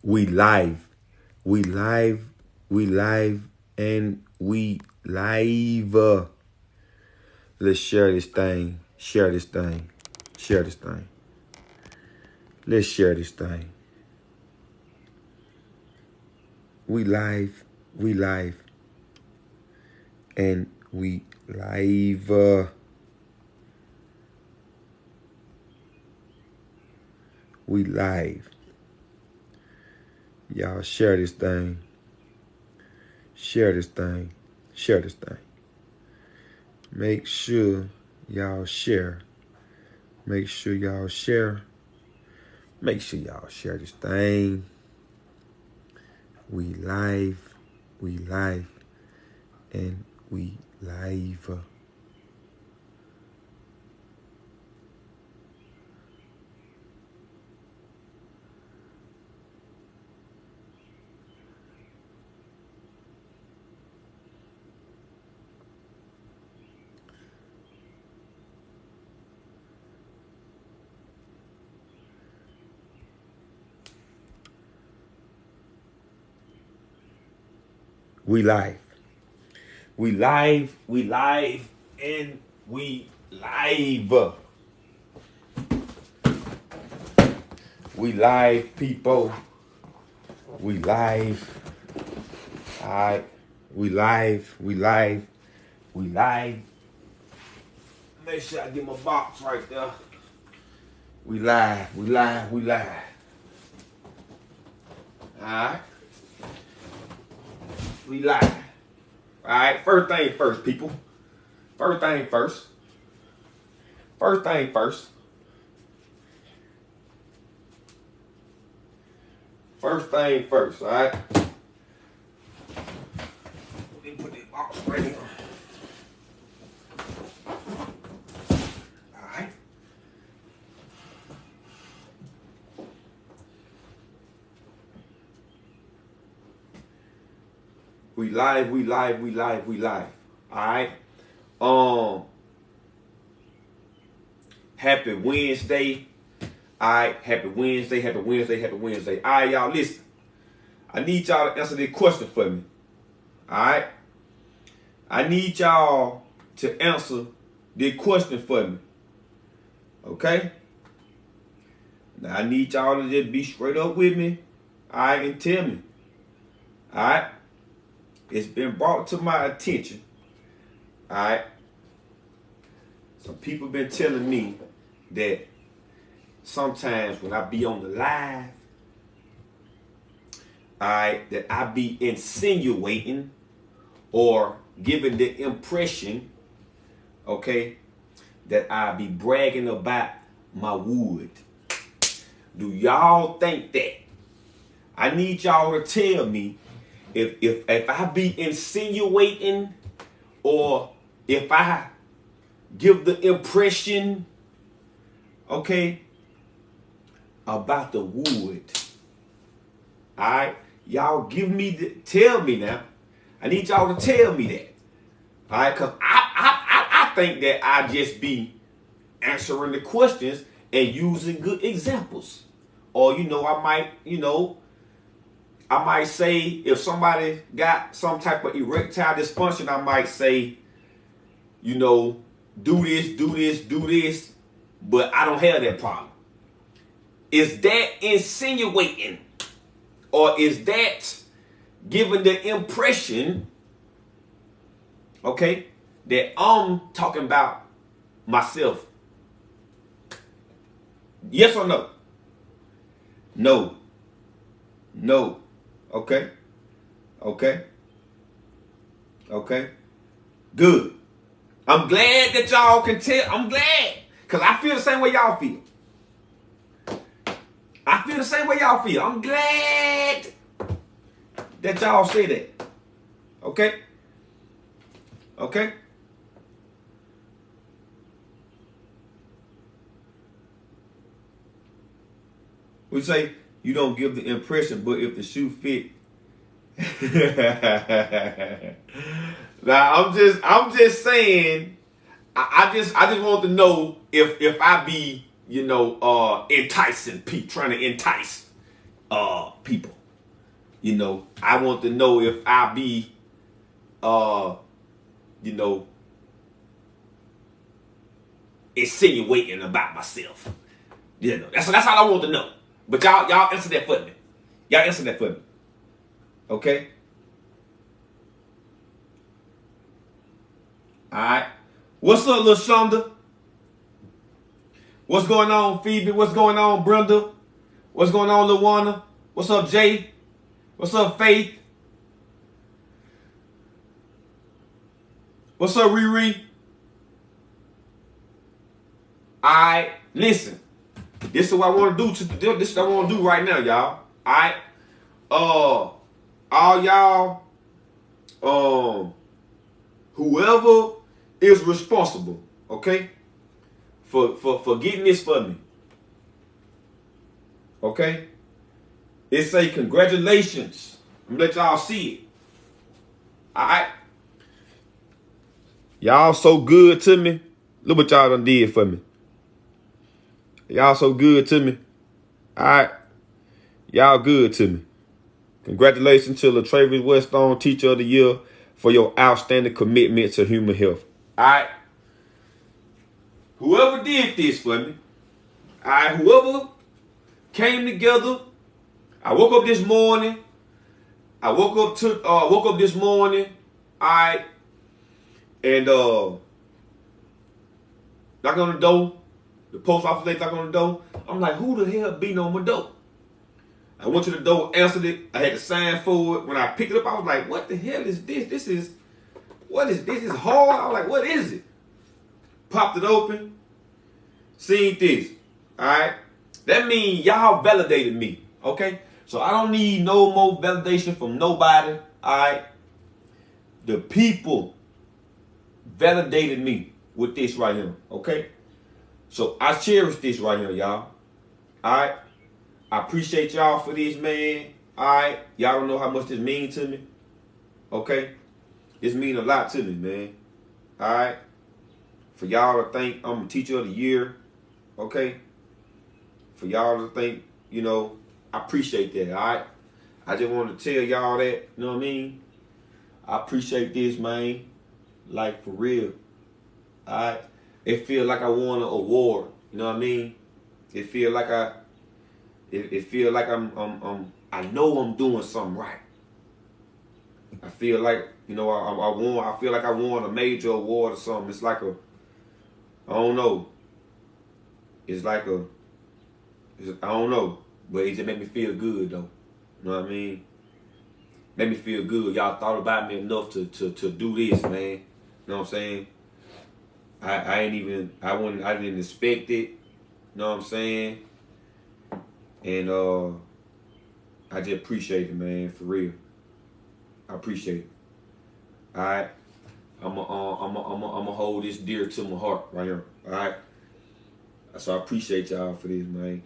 We live. We live. We live. And we live. Let's share this thing. Share this thing. Share this thing. Let's share this thing. We live. We live. And we live. We live. Y'all share this thing. Share this thing. Share this thing. Make sure y'all share. Make sure y'all share. Make sure y'all share this thing. We live. We live. And we live. We live. We live. We live. And we live. We live, people. We live. All right. We live. We live. We live. Make sure I get my box right there. We live. We live. We live. All right. We live. All right. First thing first, people. First thing first. First thing first. First thing first. All right. Let me put this box right here. All right. We live, we live, we live, we live. All right. Happy Wednesday. All right. Happy Wednesday, happy Wednesday, happy Wednesday. All right, y'all, listen. I need y'all to answer this question for me. All right. I need y'all to answer this question for me. Okay? Now, I need y'all to just be straight up with me. All right, and tell me. All right? It's been brought to my attention. All right? Some people been telling me that sometimes when I be on the live, all right, that I be insinuating or giving the impression, okay, that I be bragging about my wood. Do y'all think that? I need y'all to tell me if I be insinuating or if I give the impression, okay, about the wood. All right, y'all tell me now. I need y'all to tell me that. All right, because I think that I just be answering the questions and using good examples. Or, I might say if somebody got some type of erectile dysfunction, I might say, do this, do this, do this, but I don't have that problem. Is that insinuating? Or is that giving the impression, okay, that I'm talking about myself? Yes or no? No. No. Okay. Okay. Okay. Good. I'm glad that y'all can tell. I'm glad. Because I feel the same way y'all feel. I feel the same way y'all feel. I'm glad that y'all say that. Okay? Okay? We say you don't give the impression, but if the shoe fit. Now I'm just saying, I just want to know if I be, enticing people, trying to entice people. You know, I want to know if I be, you know, insinuating about myself. You know, that's all I want to know. But y'all answer that for me. Y'all answer that for me. Okay? Alright. What's up, Lil Shonda? What's going on, Phoebe? What's going on, Brenda? What's going on, Luana? What's up, Jay? What's up, Faith? What's up, Riri? Alright, listen. This is what I want to do. This is what I want to do right now, y'all. Alright. All y'all, whoever is responsible, okay, for getting this for me. Okay? It say congratulations. I'm gonna let y'all see it. Alright. Y'all so good to me. Look what y'all done did for me. Y'all so good to me. Alright. Y'all good to me. Congratulations to LaTravis Whetstone, Teacher of the Year, for your outstanding commitment to human health. Alright. Whoever did this for me, alright, whoever came together. I woke up this morning. Woke up this morning. Alright. And knock on the door. The post office lady knock on the door. I'm like, who the hell beating on my door? I went to the door, answered it. I had to sign for it. When I picked it up, I was like, what the hell is this? What is this? It's hard. I was like, what is it? Popped it open. Seen this. Alright. That means y'all validated me. Okay? So I don't need no more validation from nobody. Alright? The people validated me with this right here. Okay? So I cherish this right here, y'all. Alright? I appreciate y'all for this, man. Alright? Y'all don't know how much this means to me. Okay? This means a lot to me, man. Alright? For y'all to think I'm a Teacher of the Year. Okay? For y'all to think, you know, I appreciate that, alright? I just want to tell y'all that, you know what I mean? I appreciate this, man. Like, for real. Alright? It feel like I won an award, you know what I mean? It feel like it feel like I know I'm doing something right. I feel like, you know, I feel like I won a major award or something. It's like I don't know. It's like I don't know. But it just made me feel good, though. You know what I mean? Made me feel good. Y'all thought about me enough to do this, man. You know what I'm saying? I didn't expect it. You know what I'm saying? And I just appreciate it, man, for real. I appreciate it. All right? I'ma hold this dear to my heart right here. All right? So I appreciate y'all for this, man.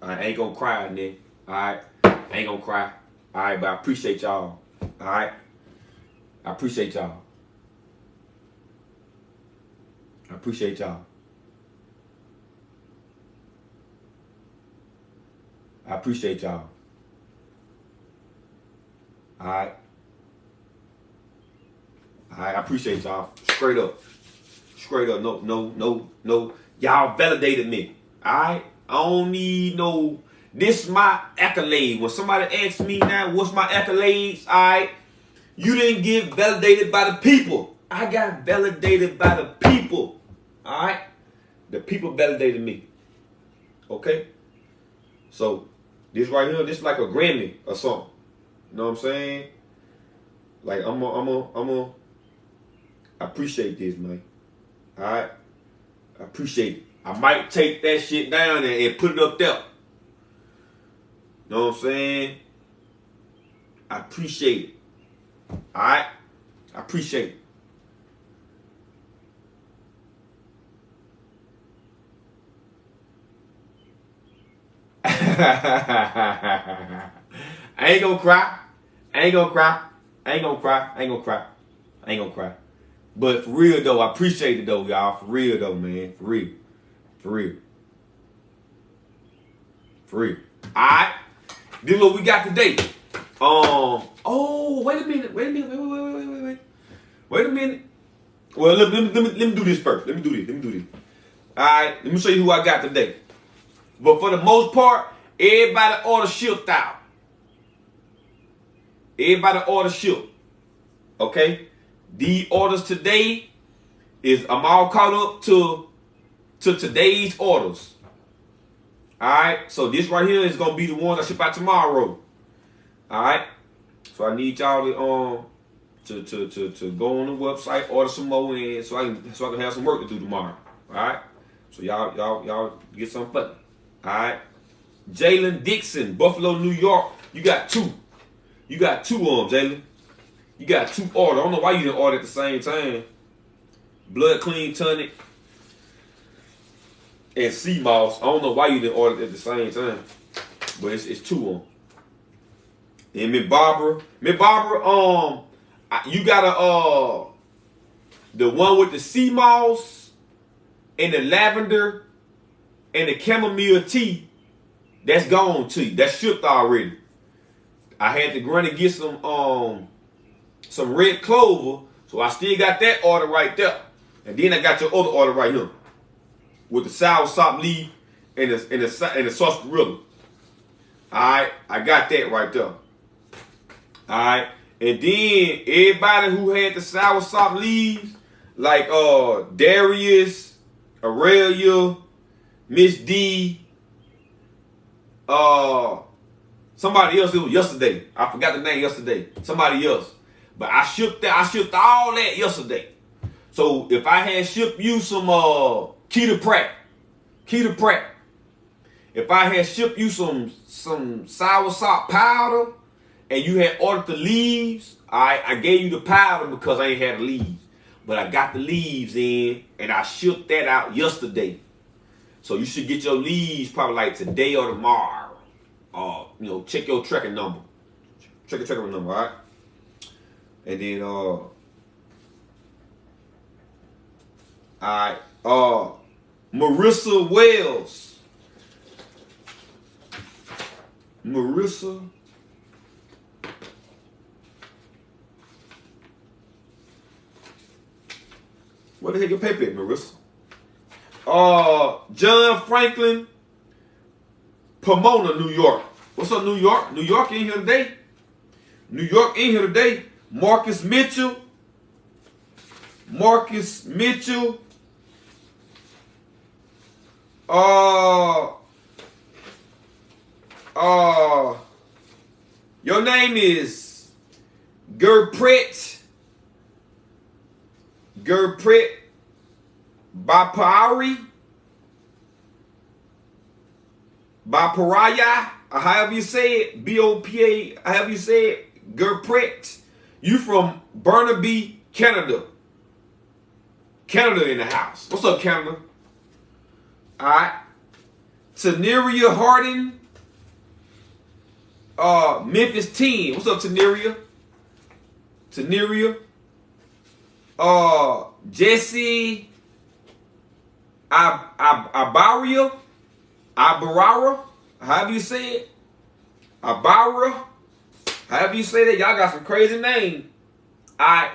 I ain't gonna cry, nigga. Alright? I ain't gonna cry. Alright, but I appreciate y'all. Alright? I appreciate y'all. I appreciate y'all. I appreciate y'all. Alright? Alright, I appreciate y'all. Straight up. Straight up. No. Y'all validated me. Alright? I don't need no, this my accolade. When somebody asks me now, what's my accolades? Alright, you didn't get validated by the people. I got validated by the people. Alright? The people validated me. Okay? So, this right here, this is like a Grammy or something. You know what I'm saying? Like, I appreciate this, man. Alright? I appreciate it. I might take that shit down and put it up there. Know what I'm saying? I appreciate it. Alright? I appreciate it. I ain't gonna cry. I ain't gonna cry. I ain't gonna cry. I ain't gonna cry. I ain't gonna cry. But for real though, I appreciate it though, y'all. For real though, man. For real. For real. For real. Alright. This is what we got today. Oh, wait a minute. Wait a minute. Well, let me do this first. Let me do this. All right. Let me show you who I got today. But for the most part, everybody order shipped out. Everybody order shipped. Okay. The orders today I'm all caught up to today's orders. All right. So this right here is gonna be the ones I ship out tomorrow. All right. So I need y'all to go on the website, order some more, and so I can have some work to do tomorrow. All right. So y'all get some fun. All right. Jalen Dixon, Buffalo, New York. You got two. You got two on them, Jalen. You got two orders. I don't know why you didn't order at the same time. Blood Clean Tonic and Sea Moss. I don't know why you didn't order it at the same time. But it's two on. And Miss Barbara, you got the one with the sea moss and the lavender and the chamomile tea. That's gone to you. That's shipped already. I had to run and get some red clover, so I still got that order right there. And then I got your other order right here with the sour sop leaf and the sarsaparilla. All right, I got that right there. All right, and then everybody who had the sour sop leaves, like Darius, Aurelia, Miss D, somebody else. It was yesterday. I forgot the name yesterday. Somebody else, but I shipped all that yesterday. So if I had shipped you some Keita Pratt, if I had shipped you some sour sop powder, and you had ordered the leaves, I gave you the powder because I ain't had the leaves. But I got the leaves in, and I shipped that out yesterday. So you should get your leaves probably like today or tomorrow. Check your tracking number. Check your tracking number, all right? And then, all right, Marissa Wells. Marissa. What the heck your paper at, Marissa? John Franklin, Pomona, New York. What's up, New York? New York in here today. Marcus Mitchell. Your name is Gurpret Baparaya, however you say it, B-O-P-A, however you say it, Gurpret. You from Burnaby, Canada. Canada in the house. What's up, Canada? All right. Taneria Harding, Memphis 10. What's up, Taneria? Jesse Ibarra, however you say it. Ibarra, however you say that. Y'all got some crazy names. Alright.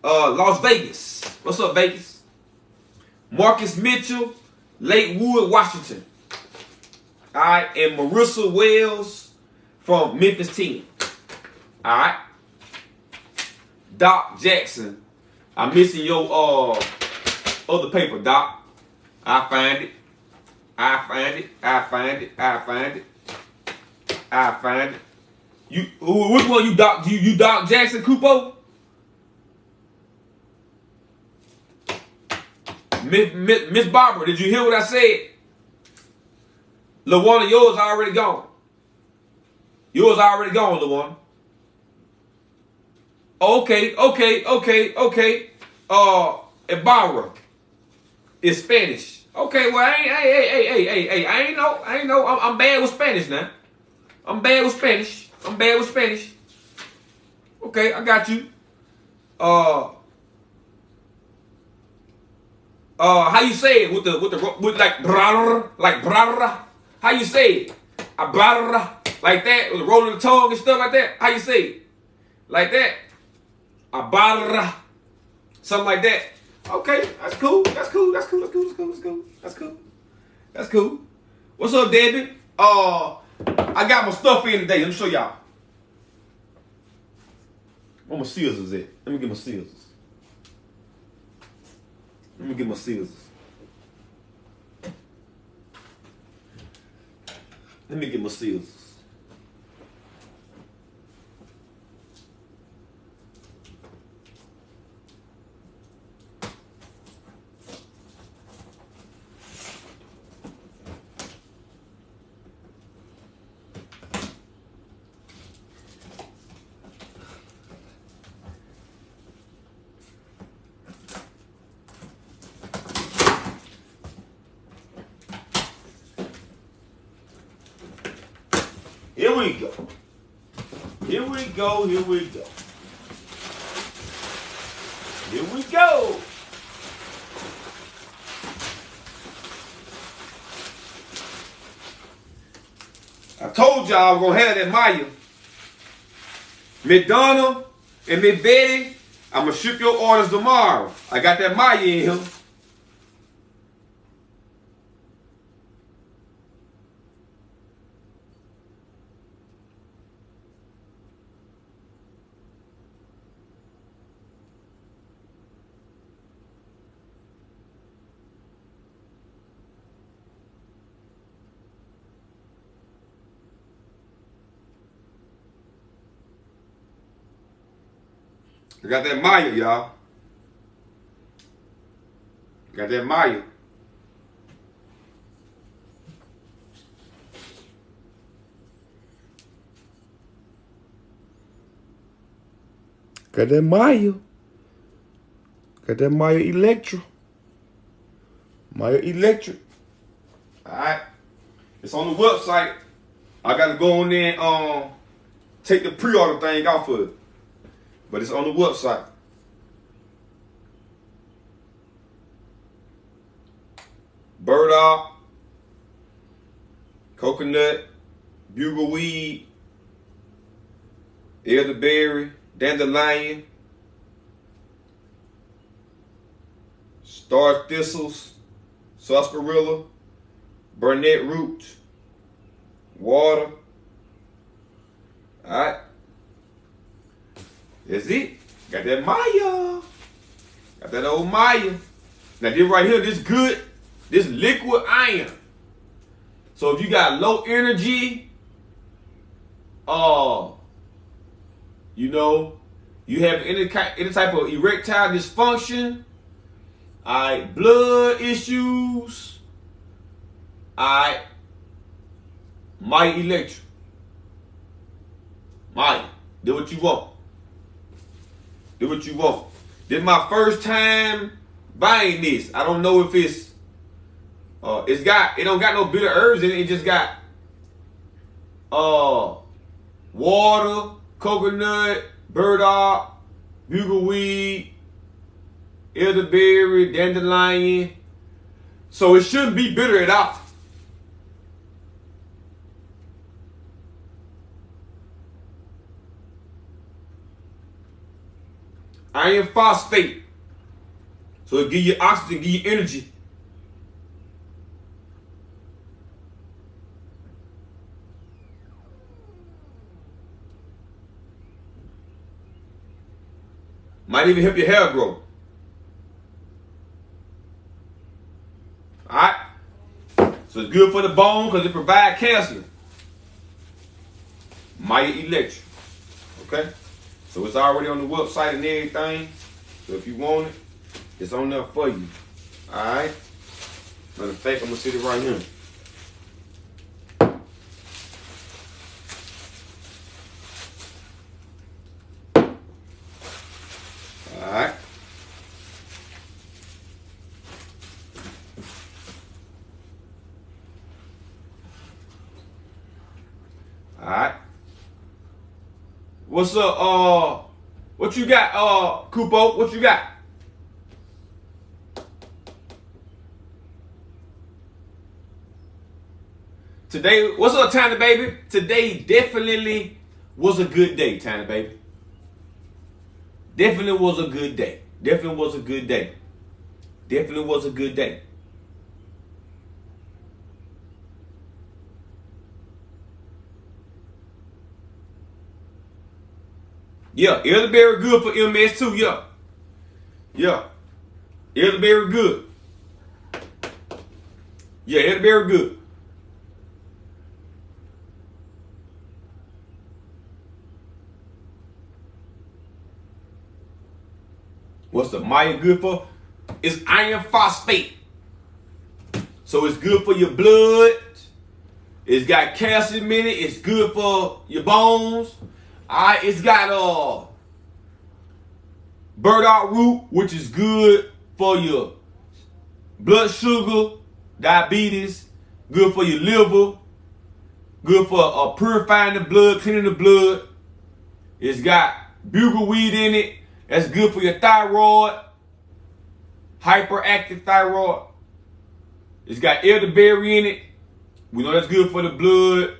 Las Vegas. What's up, Vegas? Marcus Mitchell, Lakewood, Washington. Alright, and Marissa Wells from Memphis 10. Alright. Doc Jackson. I'm missing your other paper, Doc. I find it. You which one you Doc? You Doc Jackson Kupo? Miss Barbara, did you hear what I said? LaWanna, yours already gone. LaWanna. Okay. Ibarra is Spanish. Okay, well, I ain't know. I'm bad with Spanish now. I'm bad with Spanish. Okay, I got you. How you say it with like brother? How you say it? Brother. Like that, with the rolling the tongue and stuff like that. How you say it? Like that. Abara. Something like that. Okay, that's cool. That's cool. That's cool. That's cool. That's cool. That's cool. That's cool. That's cool. What's up, David? I got my stuff in today. Let me show y'all. Where my scissors at? Let me get my scissors. Let me get my scissors. Let me get my scissors. Here we go. Here we go. Here we go. Here we go. I told y'all I was gonna have that Maya. Miss Donna and Miss Betty, I'm gonna ship your orders tomorrow. I got that Maya in here. I got that Maya, y'all. Got that Maya. Got that Maya. Got that Maya Electra. Maya Electric. Alright. It's on the website. I gotta go on there and take the pre-order thing off of it. But it's on the website. Burdock, coconut, bugleweed, elderberry, dandelion, star thistles, sarsaparilla, burnet root, water. All right. That's it. Got that Maya. Got that old Maya. Now this right here, this good. This liquid iron. So if you got low energy, you know, you have any type of erectile dysfunction, alright, blood issues, alright, Maya Electric. Maya, do what you want. Do what you want. This is my first time buying this. I don't know if it don't got no bitter herbs in it. It just got water, coconut, burdock, bugleweed, elderberry, dandelion. So it shouldn't be bitter at all. Iron phosphate. So it give you oxygen, give you energy. Might even help your hair grow. Alright? So it's good for the bone because it provides calcium. Maya Electric. Okay? So it's already on the website and everything. So if you want it, it's on there for you. Alright? Matter of fact, I'm going to sit it right here. Alright. Alright. What's up? What you got, Kupo? What you got? Today, what's up, Tiny Baby? Today definitely was a good day, Tiny Baby. Definitely was a good day. Definitely was a good day. Definitely was a good day. Yeah, elderberry good for MS too. Yeah, yeah, elderberry good. Yeah, elderberry good. What's the Maya good for? It's iron phosphate. So it's good for your blood. It's got calcium in it. It's good for your bones. Alright, it's got burdock root, which is good for your blood sugar, diabetes, good for your liver, good for purifying the blood, cleaning the blood. It's got bugleweed in it. That's good for your thyroid, hyperactive thyroid. It's got elderberry in it. We know that's good for the blood.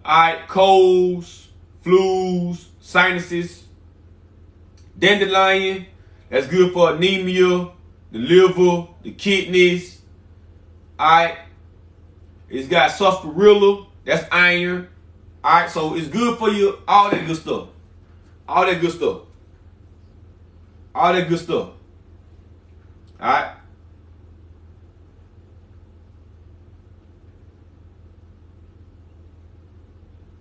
Alright, colds, flus, sinuses. Dandelion, that's good for anemia, the liver, the kidneys. Alright. It's got sarsaparilla, that's iron. Alright, so it's good for you, all that good stuff. All that good stuff. All that good stuff. Alright.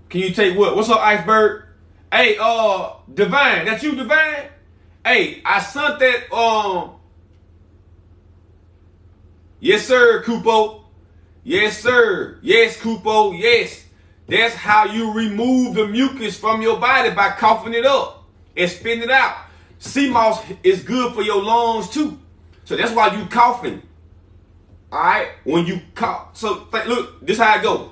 Can you take what? What's up, Iceberg? Hey, Divine, that's you, Divine? Hey, I sent that, yes, sir, Kupo. Yes, sir. Yes, Kupo, yes. That's how you remove the mucus from your body, by coughing it up and spitting it out. Sea moss is good for your lungs too. So that's why you coughing. Alright? When you cough. So look, this is how it goes.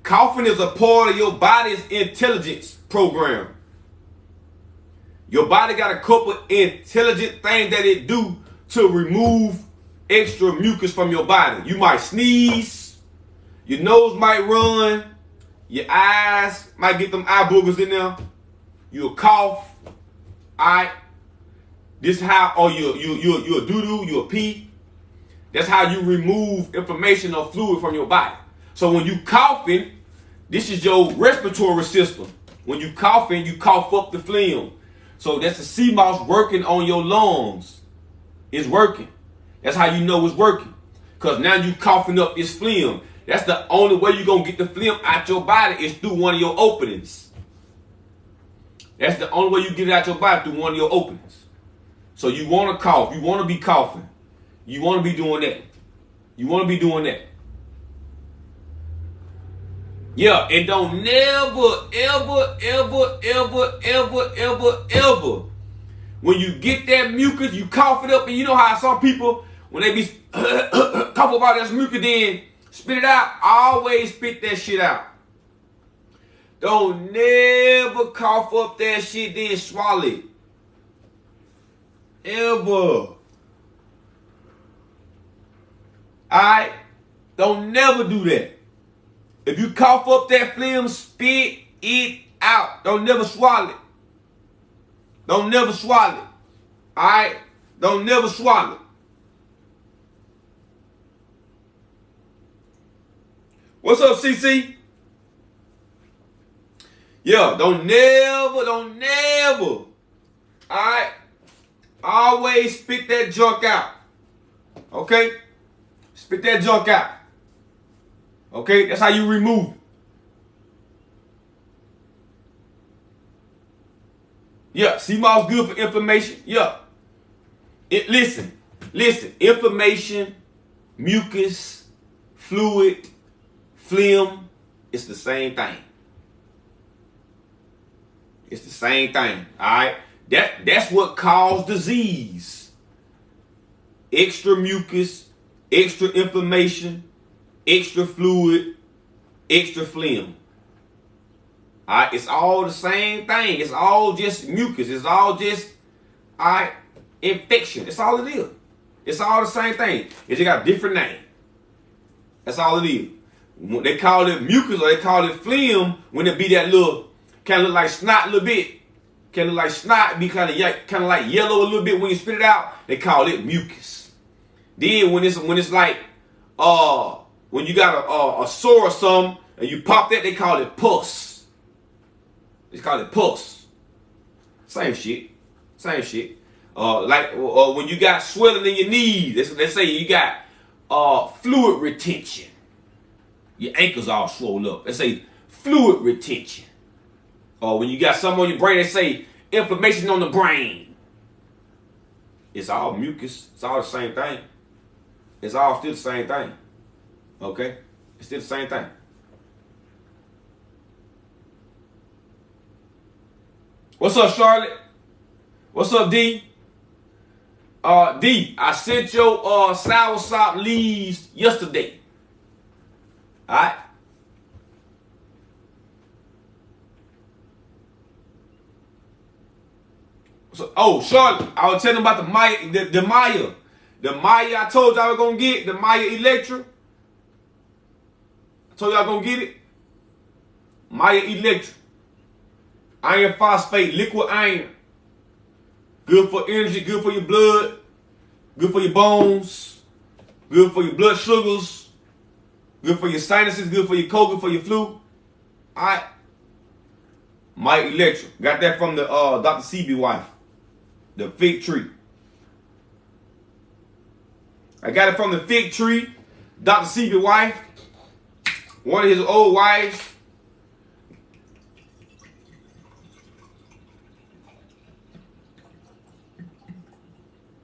Coughing is a part of your body's intelligence program. Your body got a couple intelligent things that it do to remove extra mucus from your body. You might sneeze, your nose might run, your eyes might get them eye boogers in there, you'll cough. Alright? This is how, or you'll doo-doo, you'll pee. That's how you remove inflammation or fluid from your body. So when you coughing, this is your respiratory system. When you coughing, you cough up the phlegm. So that's the sea moss working on your lungs. It's working. That's how you know it's working. Because now you coughing up this phlegm. That's the only way you're going to get the phlegm out your body is through one of your openings. That's the only way you get it out your body, through one of your openings. So you want to cough. You want to be coughing. You want to be doing that. You want to be doing that. Yeah, and don't never, ever, when you get that mucus, you cough it up, and you know how some people, when they be cough about that mucus, then spit it out, always spit that shit out. Don't never cough up that shit, then swallow it. Ever. Alright? Don't never do that. If you cough up that phlegm, spit it out. Don't never swallow it. Don't never swallow it. Alright? Don't never swallow it. What's up, CC? Yeah, don't never. Alright? Always spit that junk out. Okay? Spit that junk out. Okay? That's how you remove it. Yeah, sea moss good for inflammation. Yeah. Listen. Inflammation, mucus, fluid, phlegm, it's the same thing. It's the same thing. Alright? That's what causes disease. Extra mucus, extra inflammation, extra fluid, extra phlegm. Alright, it's all the same thing. It's all just mucus. It's all just infection. It's all it is. It's all the same thing. It just got a different name. That's all it is. They call it mucus or they call it phlegm when it be that little, kind of look like snot a little bit. Kind of like snot, be kind of like yellow a little bit when you spit it out. They call it mucus. Then when it's like when you got a sore or something and you pop that, they call it pus. They call it pus. Same shit. Same shit. Like when you got swelling in your knees, let's say you got fluid retention. Your ankles all swollen up. Let's say fluid retention. Or when you got something on your brain, they say inflammation on the brain. It's all mucus. It's all the same thing. It's all still the same thing. Okay? It's still the same thing. What's up, Charlotte? What's up, D? D, I sent your soursop leaves yesterday. Alright? So, oh, Charlotte, I was telling about the Maya. The Maya I told y'all I was going to get. The Maya Electra. I told y'all I was going to get it. Maya Electra. Iron phosphate, liquid iron. Good for energy, good for your blood. Good for your bones. Good for your blood sugars. Good for your sinuses, good for your cold, good for your flu. Alright. Maya Electra. Got that from the Dr. CB wife. The fig tree. I got it from the fig tree. Dr. CB wife. One of his old wives.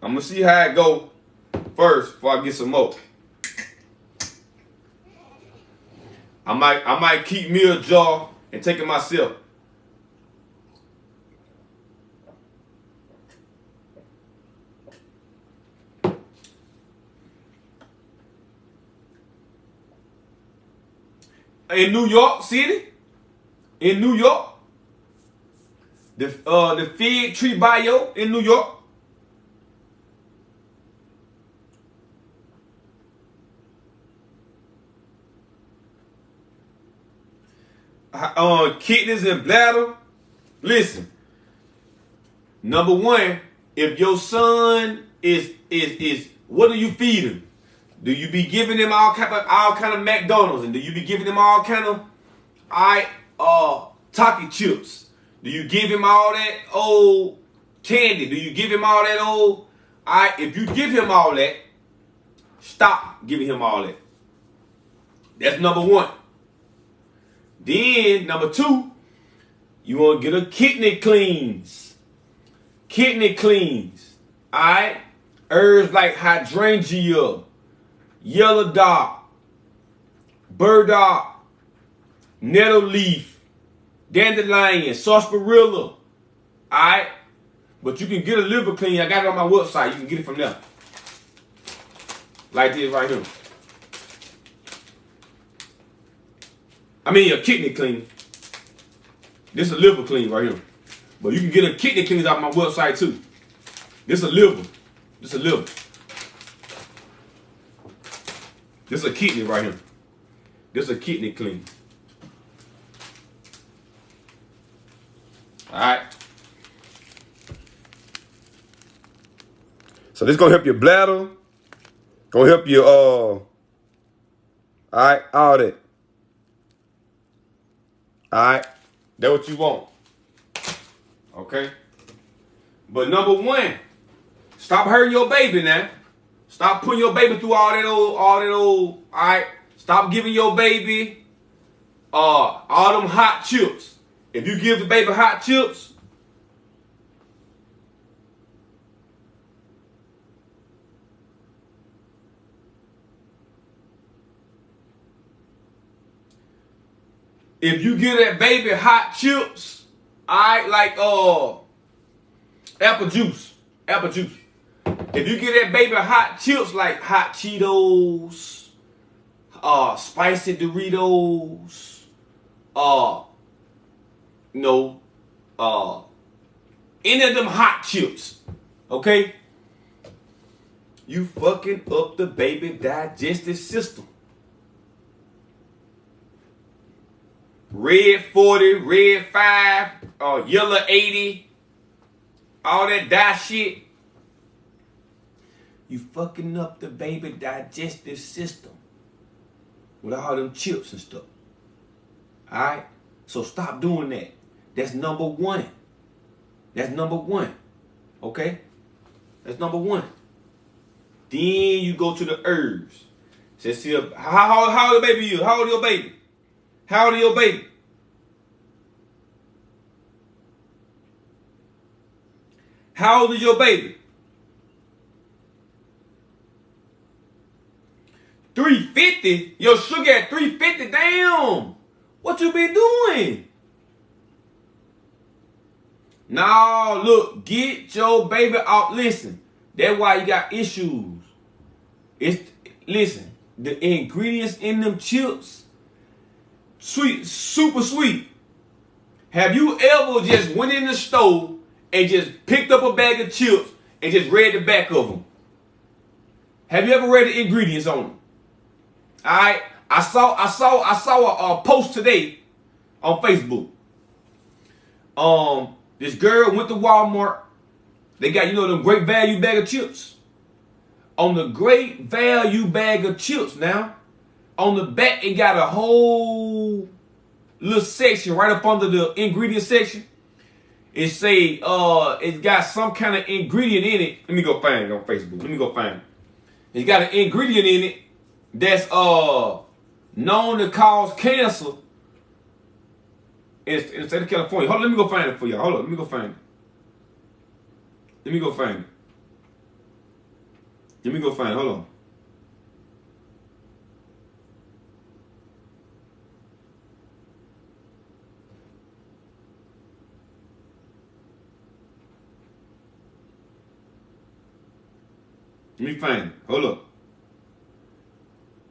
I'm gonna see how it go first before I get some more. I might keep me a jar and take it myself. In New York City, the fig tree bio in New York. Kidneys and bladder. Listen. Number one, if your son is what do you feed him? Do you be giving him all kind of McDonald's, and do you be giving him all kind of Taki chips? Do you give him all that old candy? Do you give him all that old? If you give him all that, stop giving him all that. That's number one. Then number two, you want to get a kidney cleans. Kidney cleans. Alright? Herbs like hydrangea, yellow dock, burdock, nettle leaf, dandelion, sarsaparilla. Alright? But you can get a liver clean. I got it on my website. You can get it from there. Like this right here. I mean a kidney clean. This is a liver clean right here. But you can get a kidney clean off my website too. This is a liver. This is a liver. This is a kidney right here. This is a kidney clean. Alright. So this is gonna help your bladder. Gonna help your alright, all that. Alright, that's what you want. Okay? But number one, stop hurting your baby now. Stop putting your baby through all that old, alright? Stop giving your baby all them hot chips. If you give the baby hot chips, if you give that baby hot chips, alright, like apple juice. If you give that baby hot chips like hot Cheetos, spicy Doritos, any of them hot chips, okay? You fucking up the baby digestive system. red 40, red 5, yellow 80, all that dye shit. You fucking up the baby digestive system with all them chips and stuff. Alright? So stop doing that. That's number one. That's number one. Okay? That's number one. Then you go to the herbs. Say, see, how old the baby you? How old your baby? How old your baby? How old is your baby? 350? Your sugar at 350? Damn. What you been doing? No, look, get your baby out. Listen, that's why you got issues. Listen, the ingredients in them chips, sweet, super sweet. Have you ever just went in the store and just picked up a bag of chips and just read the back of them? Have you ever read the ingredients on them? All right, I saw a post today on Facebook. This girl went to Walmart. They got, them Great Value bag of chips. On the Great Value bag of chips now, on the back, it got a whole little section right up under the ingredient section. It say, it got some kind of ingredient in it. Let me go find it on Facebook. Let me go find it. It's got an ingredient in it that's known to cause cancer in the state of California. Hold on, let me go find it for y'all. Hold on, let me go find it. Let me go find it. Let me go find it. Hold on. Let me find it. Hold up.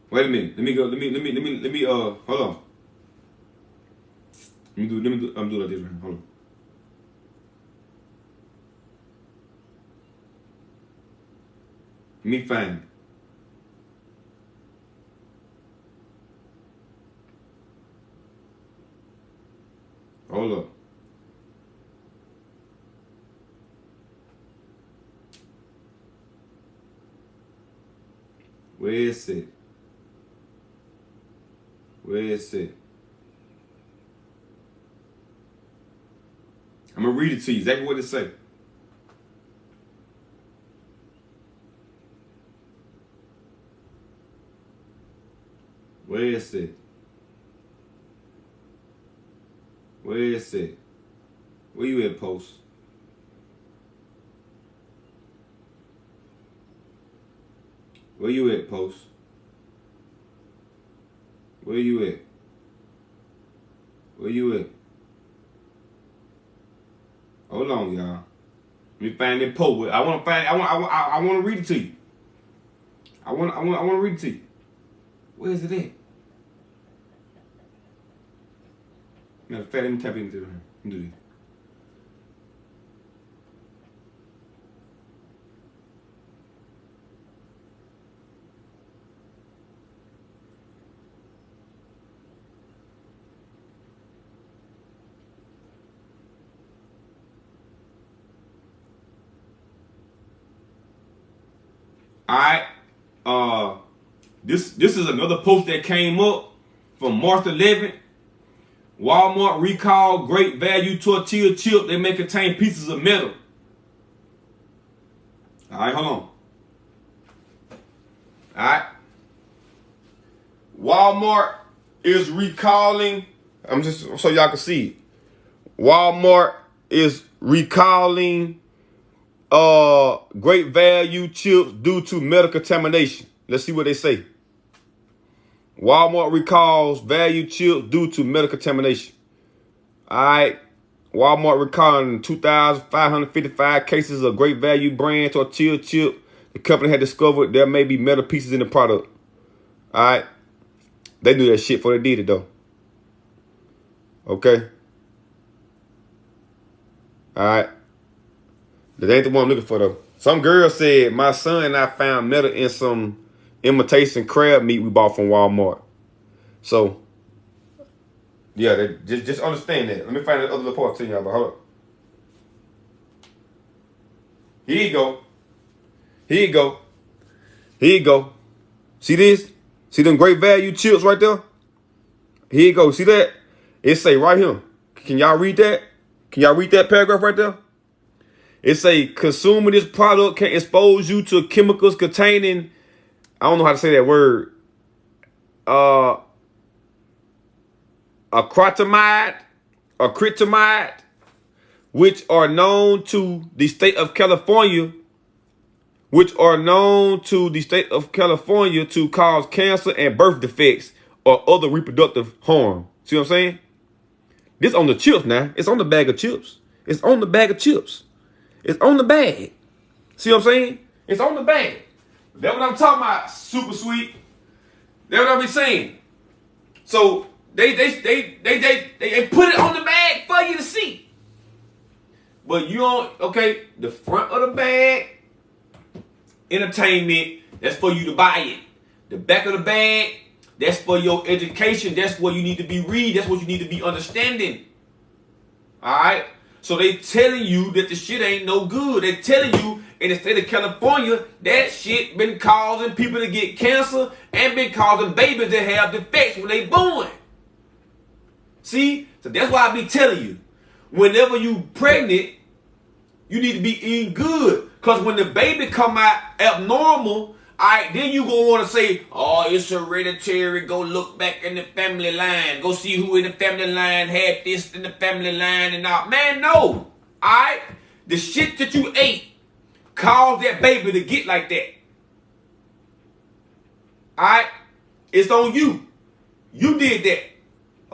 Wait a minute. Let me go. Let me hold on. I'm doing like this right now. Hold on. Let me find it. Hold up. Where is it? Where is it? I'm going to read it to you, exactly what it say. Where is it? Where is it? Where you at, Post? Where you at, Post? Where you at? Where you at? Hold on, y'all. Let me find that post. I want to find. I want to read it to you. I want to read it to you. Where is it at? Matter of fact, let me tap into it. Let me do this. All right. This is another post that came up from March 11th. Walmart recall Great Value tortilla chip. They may contain pieces of metal. All right, hold on. All right. Walmart is recalling. I'm just so y'all can see it. Walmart is recalling Great Value chips due to metal contamination. Let's see what they say. Walmart recalls value chips due to metal contamination. All right. Walmart recalling 2,555 cases of Great Value brand tortilla chip. The company had discovered there may be metal pieces in the product. All right. They knew that shit before they did it, though. Okay. All right. That ain't the one I'm looking for, though. Some girl said, my son and I found metal in some imitation crab meat we bought from Walmart. So, Yeah, just understand that. Let me find the other little part to y'all about. Hold up. Here you go. Here you go. Here you go. See this? See them great value chips right there? Here you go. See that? It say right here. Can y'all read that? Can y'all read that paragraph right there? It say consuming this product can expose you to chemicals containing, I don't know how to say that word, acrylamide, which are known to the state of California, to cause cancer and birth defects or other reproductive harm. See what I'm saying? This on the chips now. It's on the bag of chips. It's on the bag of chips. It's on the bag. See what I'm saying? It's on the bag. That's what I'm talking about, super sweet. That's what I be saying. So they put it on the bag for you to see. But you don't, okay, the front of the bag, entertainment, that's for you to buy it. The back of the bag, that's for your education. That's what you need to be reading. That's what you need to be understanding. All right? So they telling you that the shit ain't no good. They telling you in the state of California, that shit been causing people to get cancer and been causing babies to have defects when they born. See? So that's why I be telling you, whenever you pregnant, you need to be eating good. Because when the baby come out abnormal, alright, then you gonna want to say, oh, it's hereditary. Go look back in the family line. Go see who in the family line had this in the family line and all. Man, no. Alright? The shit that you ate caused that baby to get like that. Alright? It's on you. You did that.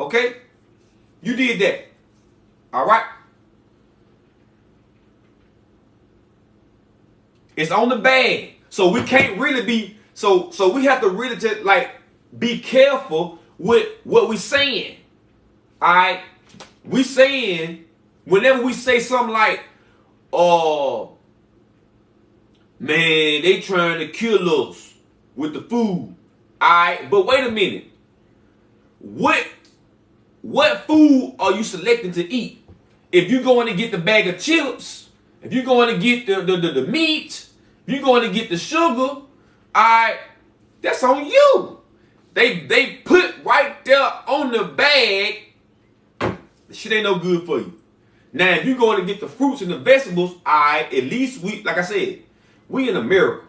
Okay? You did that. Alright? It's on the bag. So we can't really be, so we have to really just like be careful with what we saying. Alright? We saying, whenever we say something like, oh, man, they trying to kill us with the food. Alright, but wait a minute. What food are you selecting to eat? If you're going to get the bag of chips, if you're going to get the meat, if you're going to get the sugar, alright, that's on you. They put right there on the bag, the shit ain't no good for you. Now, if you're going to get the fruits and the vegetables, alright, at least we, like I said, we in America.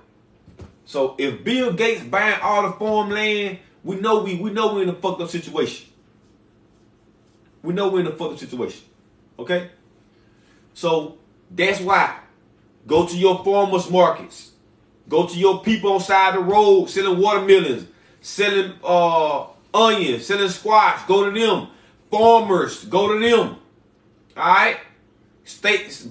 So if Bill Gates buying all the farmland, we know we're in a fucked up situation. We know we're in a fucked up situation. Okay? So that's why. Go to your farmers markets. Go to your people on side of the road selling watermelons, selling onions, selling squash. Go to them. Farmers, go to them. Alright?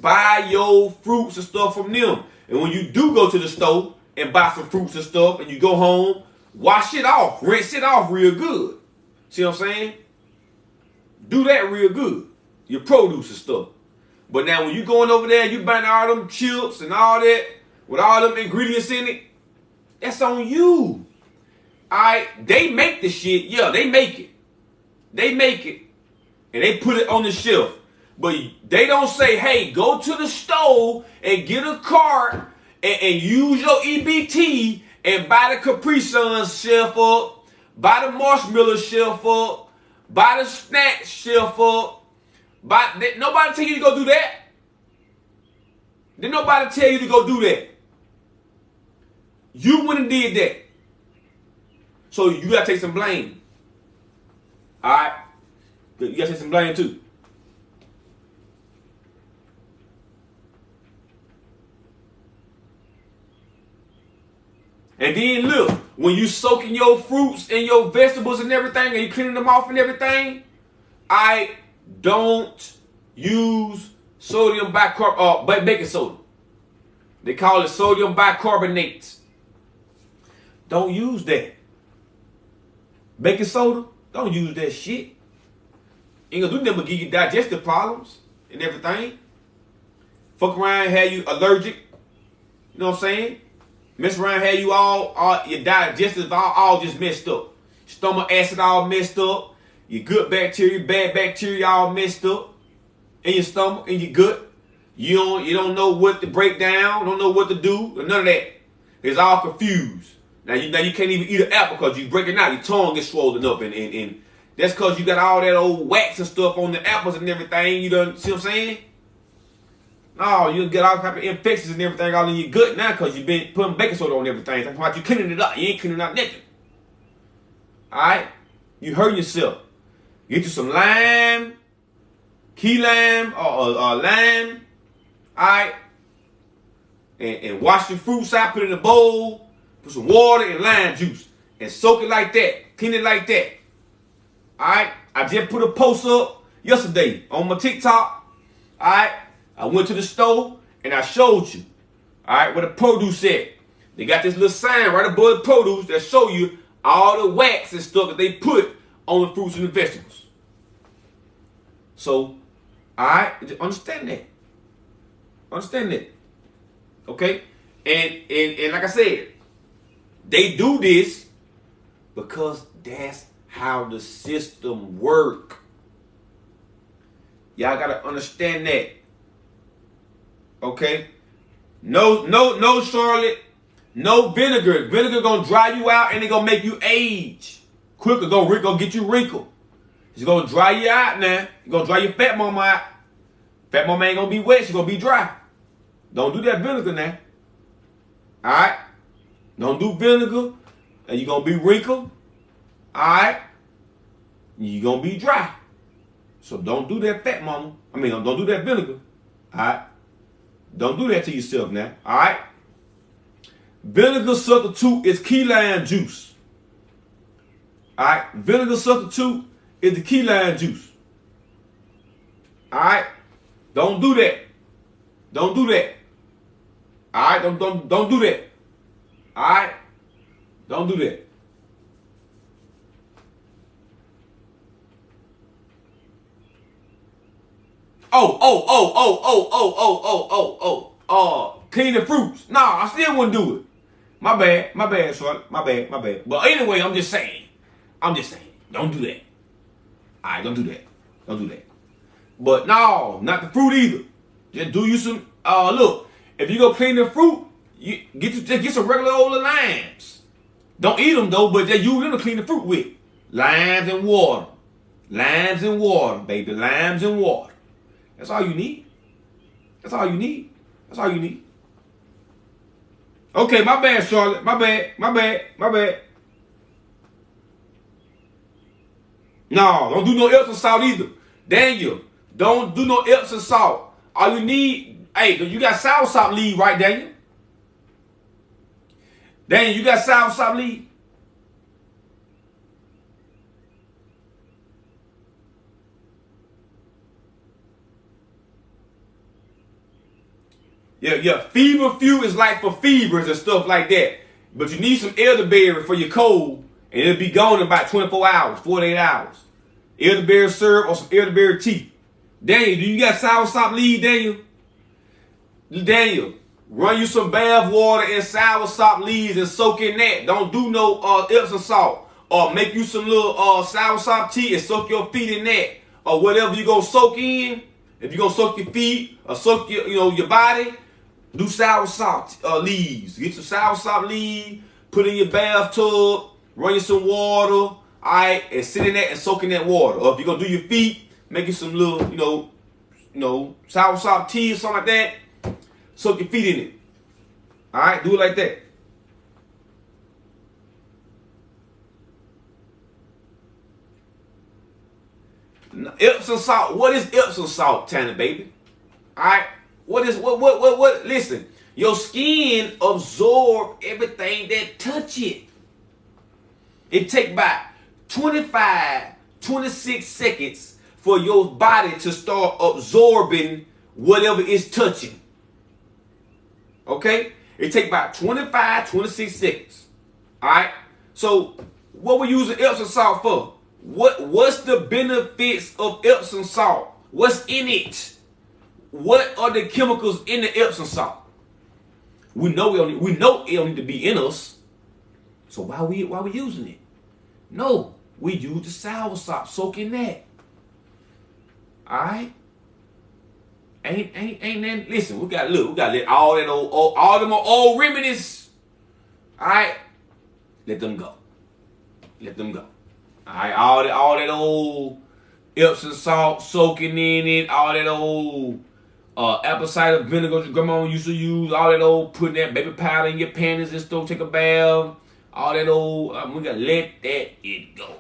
Buy your fruits and stuff from them. And when you do go to the store and buy some fruits and stuff and you go home, wash it off. Rinse it off real good. See what I'm saying? Do that real good. Your produce and stuff. But now when you going over there, you buying all them chips and all that with all them ingredients in it, that's on you. Alright? They make the shit. Yeah, they make it. They make it. And they put it on the shelf. But they don't say, hey, go to the store and get a cart and use your EBT and buy the Capri Sun shelf up, buy the marshmallow shelf up, buy the snack shelf up. Nobody tell you to go do that. Did nobody tell you to go do that? You went and did that. So you gotta take some blame. Alright? You gotta take some blame too. And then look, when you soaking your fruits and your vegetables and everything, and you cleaning them off and everything, I don't use sodium bicarbonate, baking soda. They call it sodium bicarbonate. Don't use that. Baking soda, don't use that shit. Ain't gonna do nothing but give you digestive problems and everything. Fuck around, have you allergic. You know what I'm saying? Mess around, have you all your digestive all just messed up. Stomach acid all messed up. your good bacteria, bad bacteria all messed up in your stomach, in your gut. You don't know what to break down, don't know what to do, none of that. It's all confused. Now you can't even eat an apple because you break it out. Your tongue gets swollen up, and that's because you got all that old wax and stuff on the apples and everything. You done see what I'm saying? Oh, you get all type of infections and everything all in your gut now because you've been putting baking soda on everything. That's why you cleaning it up. You ain't cleaning out nothing. Alright? You hurt yourself. Get you some lime, key lime, or lime. Alright? And wash your fruits out, put it in a bowl, put some water and lime juice. And soak it like that. Clean it like that. Alright? I just put a post up yesterday on my TikTok. Alright? I went to the store and I showed you, all right, where the produce at. They got this little sign right above the produce that show you all the wax and stuff that they put on the fruits and the vegetables. So, all right, understand that. Understand that. Okay? And like I said, they do this because that's how the system work. Y'all gotta understand that. Okay? No, Charlotte. No vinegar. Vinegar gonna dry you out and it gonna make you age quicker. Gonna get you wrinkled. It's gonna dry you out now. It's gonna dry your fat mama out. Fat mama ain't gonna be wet. She's gonna be dry. Don't do that vinegar now. Alright? Don't do vinegar and you're gonna be wrinkled. Alright? You're gonna be dry. So don't do that fat mama. Don't do that vinegar. Alright? Don't do that to yourself now. Alright? Vinegar substitute is key lime juice. Alright? Vinegar substitute is the key lime juice. Alright? Don't do that. Don't do that. Alright? Don't do that. Alright? Don't do that. Clean the fruits. Nah, I still wouldn't do it. My bad, son. My bad. But anyway, I'm just saying. Don't do that. Alright, don't do that. But no, not the fruit either. Just do you some, look, if you go clean the fruit, you get some regular old limes. Don't eat them though, but just use them to clean the fruit with. Limes and water. Limes and water, baby. Limes and water. That's all you need. Okay, my bad, Charlotte. My bad. No, don't do no Epsom salt either. Daniel, don't do no Epsom salt. All you need, hey, you got sour salt leaf, right, Daniel? Daniel, you got sour salt leaf? Yeah, feverfew is like for fevers and stuff like that. But you need some elderberry for your cold, and it'll be gone in about 24 hours, 48 hours. Elderberry syrup or some elderberry tea. Daniel, do you got sour salt leaf, Daniel? Daniel, run you some bath water and sour salt leaves and soak in that. Don't do no Epsom salt. Or make you some little sour salt tea and soak your feet in that. Or whatever you gonna soak in. If you gonna soak your feet or soak your body, do sour salt leaves. Get some sour salt leaves, put in your bathtub, run you some water, alright, and sit in that and soak in that water. Or if you're gonna do your feet, make you some little, sour salt tea or something like that. Soak your feet in it. Alright, do it like that. Epsom salt. What is Epsom salt, Tanner, baby? Alright? What? Listen, your skin absorb everything that touch it. It take about 25, 26 seconds for your body to start absorbing whatever it's touching. Okay? It take about 25, 26 seconds. Alright? So, what we using Epsom salt for? What's the benefits of Epsom salt? What's in it? What are the chemicals in the Epsom salt? We know it don't need to be in us. So why we using it? No, we use the soursop. Soak in that. All right. Ain't then. Listen, we got let all that all them old remedies. All right. Let them go. Let them go. All right. All that old Epsom salt soaking in it. All that old apple cider vinegar your grandma used to use. All that old putting that baby powder in your panties and stuff. Take a bath. All that old. We gotta let it go.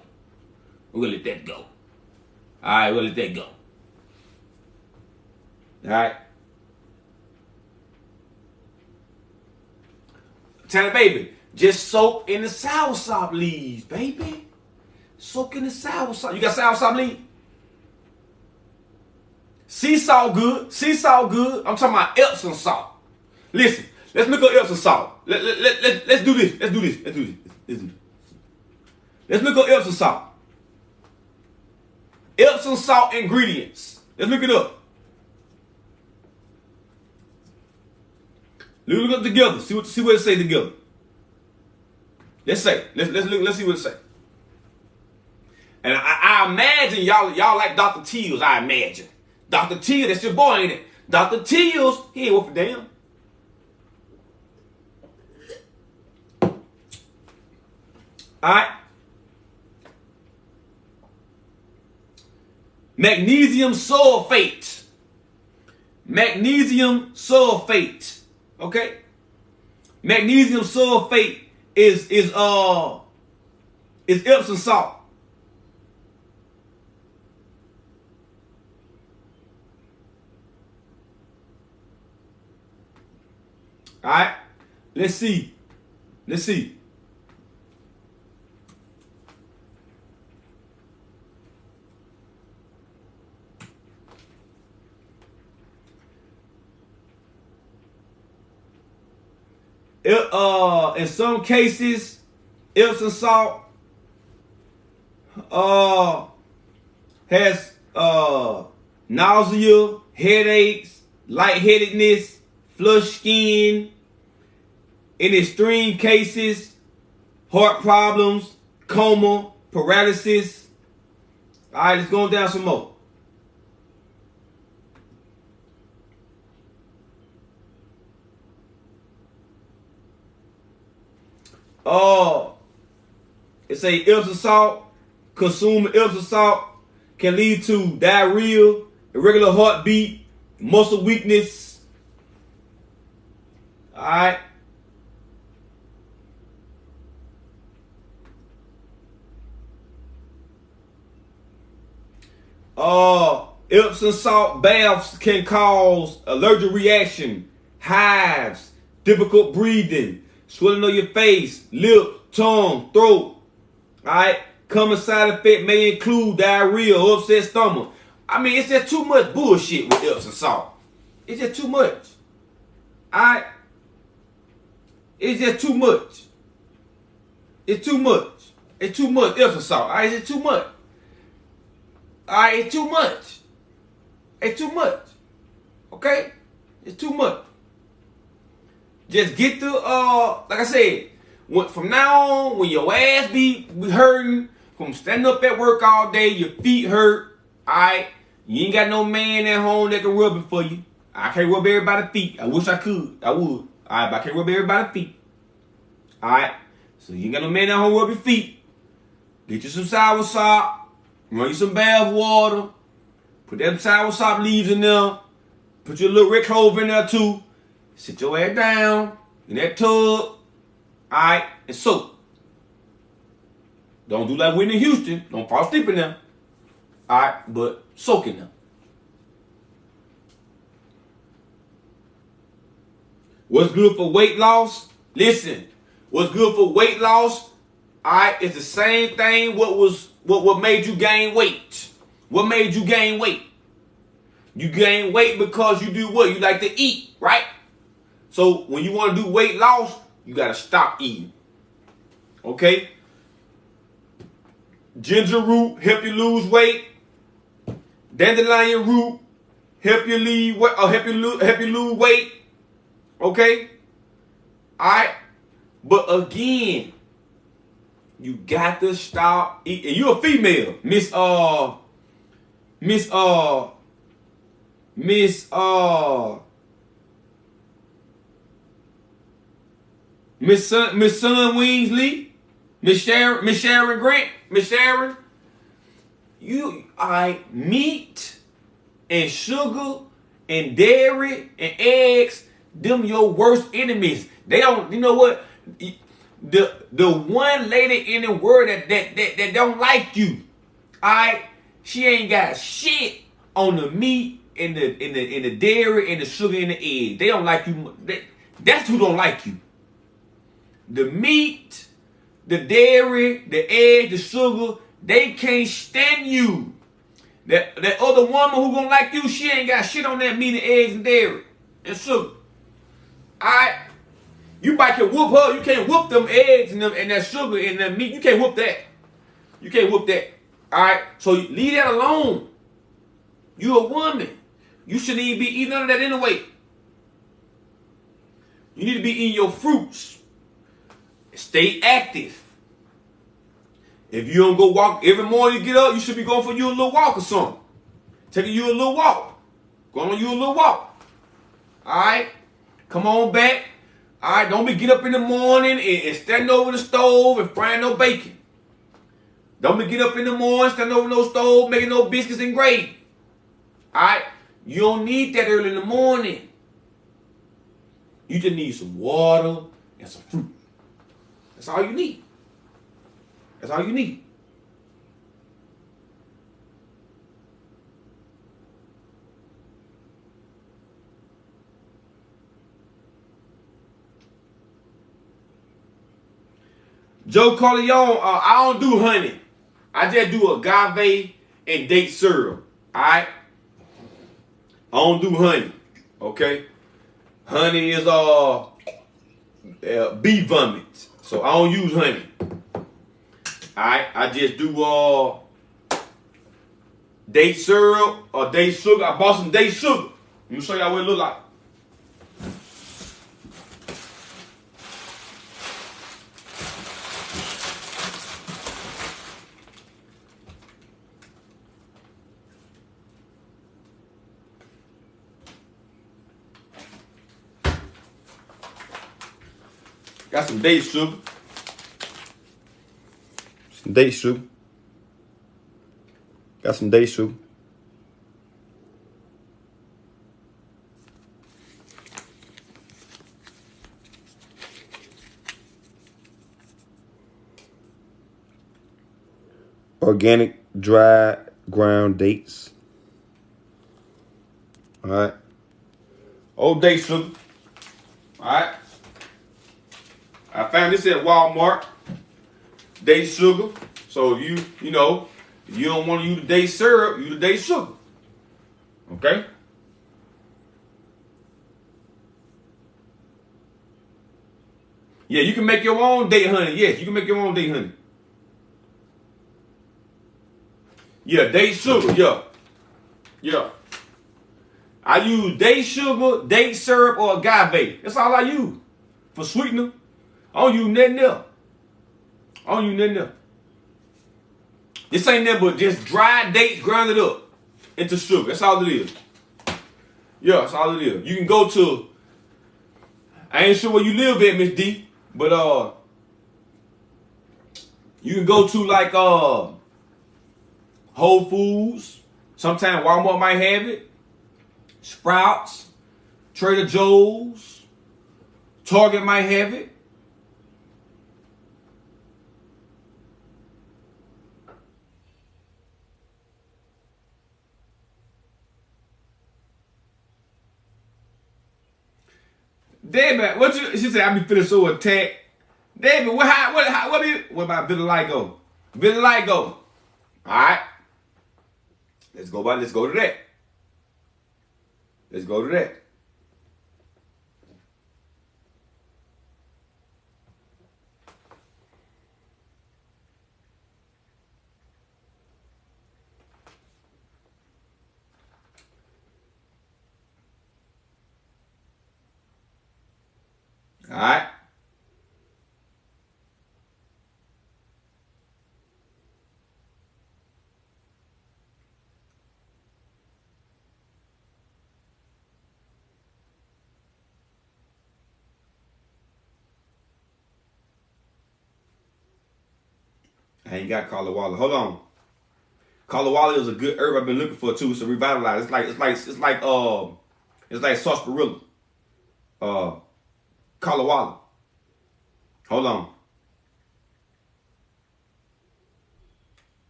We're gonna let that go. All right. We're gonna let that go. All right. Tell the baby, just soak in the soursop leaves, baby. Soak in the soursop. You got soursop leaves? Sea salt good. Sea salt good. I'm talking about Epsom salt. Listen, let's look up Epsom salt. Let's do this. Let's do this. Let's do this. Let's do this. Let's look up Epsom salt. Epsom salt ingredients. Let's look it up. Look up together. See what it say together. Let's see what it say. And I imagine y'all like Dr. Teals. I imagine Dr. Teals. That's your boy, ain't it? Dr. Teals. He ain't worth a damn. All right. Magnesium sulfate. Magnesium sulfate. Okay, magnesium sulfate is Epsom salt. All right, let's see. In some cases, Epsom salt has nausea, headaches, lightheadedness, flushed skin. In extreme cases, heart problems, coma, paralysis. All right, let's go down some more. It say Epsom salt, consuming Epsom salt can lead to diarrhea, irregular heartbeat, muscle weakness. All right. Epsom salt baths can cause allergic reaction, hives, difficult breathing, swelling of your face, lip, tongue, throat. Alright? Common side effect may include diarrhea or upset stomach. I mean, it's just too much bullshit with Epsom salt. It's just too much. Alright? It's just too much. It's too much. It's too much Epsom salt. Alright? It's too much. Alright? It's too much. It's too much. Okay? It's too much. Just get the, like I said, from now on, when your ass be hurting from standing up at work all day, your feet hurt, all right? You ain't got no man at home that can rub it for you. I can't rub everybody's feet. I wish I could. I would. All right, but I can't rub everybody's feet. All right? So you ain't got no man at home rub your feet. Get you some soursop. Run you some bath water. Put them soursop leaves in there. Put your little red clover in there too. Sit your ass down in that tub. Alright, and soak. Don't do like Whitney Houston. Don't fall asleep in them. Alright, but soak in them. What's good for weight loss? Listen, what's good for weight loss? Alright, it's the same thing. What made you gain weight? What made you gain weight? You gain weight because you do what? You like to eat, right? So when you want to do weight loss, you got to stop eating. Okay? Ginger root help you lose weight. Dandelion root help you lose weight. Okay? All right? But again, You got to stop eating. You a female, Miss Miss Miss Sun Weasley, Miss Sharon Grant, Miss Sharon. I meat and sugar and dairy and eggs, them your worst enemies. They don't, you know what? The one lady in the world that don't like you, she ain't got shit on the meat and the dairy and the sugar and the egg. They don't like you. That's who don't like you. The meat, the dairy, the egg, the sugar, they can't stand you. That other woman who gonna like you, she ain't got shit on that meat and eggs and dairy and sugar. You might can whoop her. You can't whoop them eggs and that sugar and that meat. You can't whoop that. You can't whoop that. Alright? So leave that alone. You a woman. You shouldn't even be eating none of that anyway. You need to be eating your fruits. Stay active. If you don't go walk every morning you get up, you should be going for you a little walk or something. Taking you a little walk. Going on you a little walk. Alright? Come on back. Alright, don't be get up in the morning and standing over the stove and frying no bacon. Don't be get up in the morning, standing over no stove, making no biscuits and gravy. Alright? You don't need that early in the morning. You just need some water and some fruit. That's all you need. That's all you need. Joe Corleone, I don't do honey. I just do agave and date syrup. Alright? I don't do honey. Okay? Honey is bee vomit. So I don't use honey. Alright? I just do date syrup or date sugar. I bought some date sugar. Let me show y'all what it look like. Got some date sugar. Some date sugar. Got some date sugar. Organic dry ground dates. Alright. Old date sugar. Alright. I found this at Walmart. Date sugar. So if you don't want to use the date syrup, use the date sugar. Okay? Yeah, you can make your own date honey. Yes, you can make your own date honey. Yeah, date sugar. Yeah. Yeah. I use date sugar, date syrup, or agave. That's all I use for sweetener. I don't use nothing else. I don't use nothing else. This ain't nothing but just dry dates grounded up into sugar. That's all it is. Yeah, that's all it is. You can go to, I ain't sure where you live at, Miss D, but you can go to like Whole Foods. Sometimes Walmart might have it. Sprouts, Trader Joe's, Target might have it. David, she said I be feeling so attacked. David, what about vitiligo? Vitiligo. Alright. Let's go to that. Let's go to that. Alright. I ain't got Kala Walla. Hold on. Kala Walla is a good herb I've been looking for too. It's a revitalizer. It's like sarsaparilla. Kala Walla. Hold on.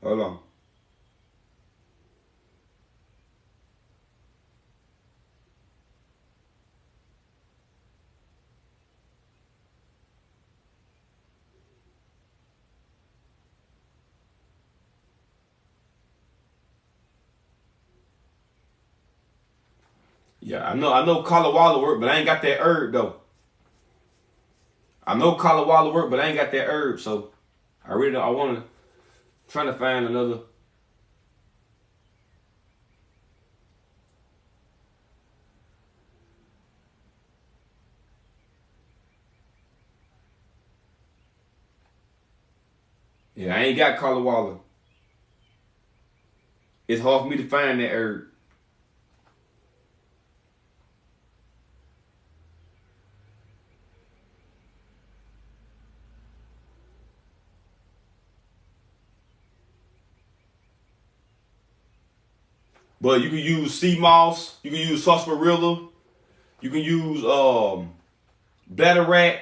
Hold on. Yeah, I know Kala Walla work, but I ain't got that herb though. I know Kala Walla work, but I ain't got that herb, so I want to trying to find another. Yeah, I ain't got Kala Walla. It's hard for me to find that herb. But you can use sea moss, you can use sarsaparilla, you can use bladderwrack,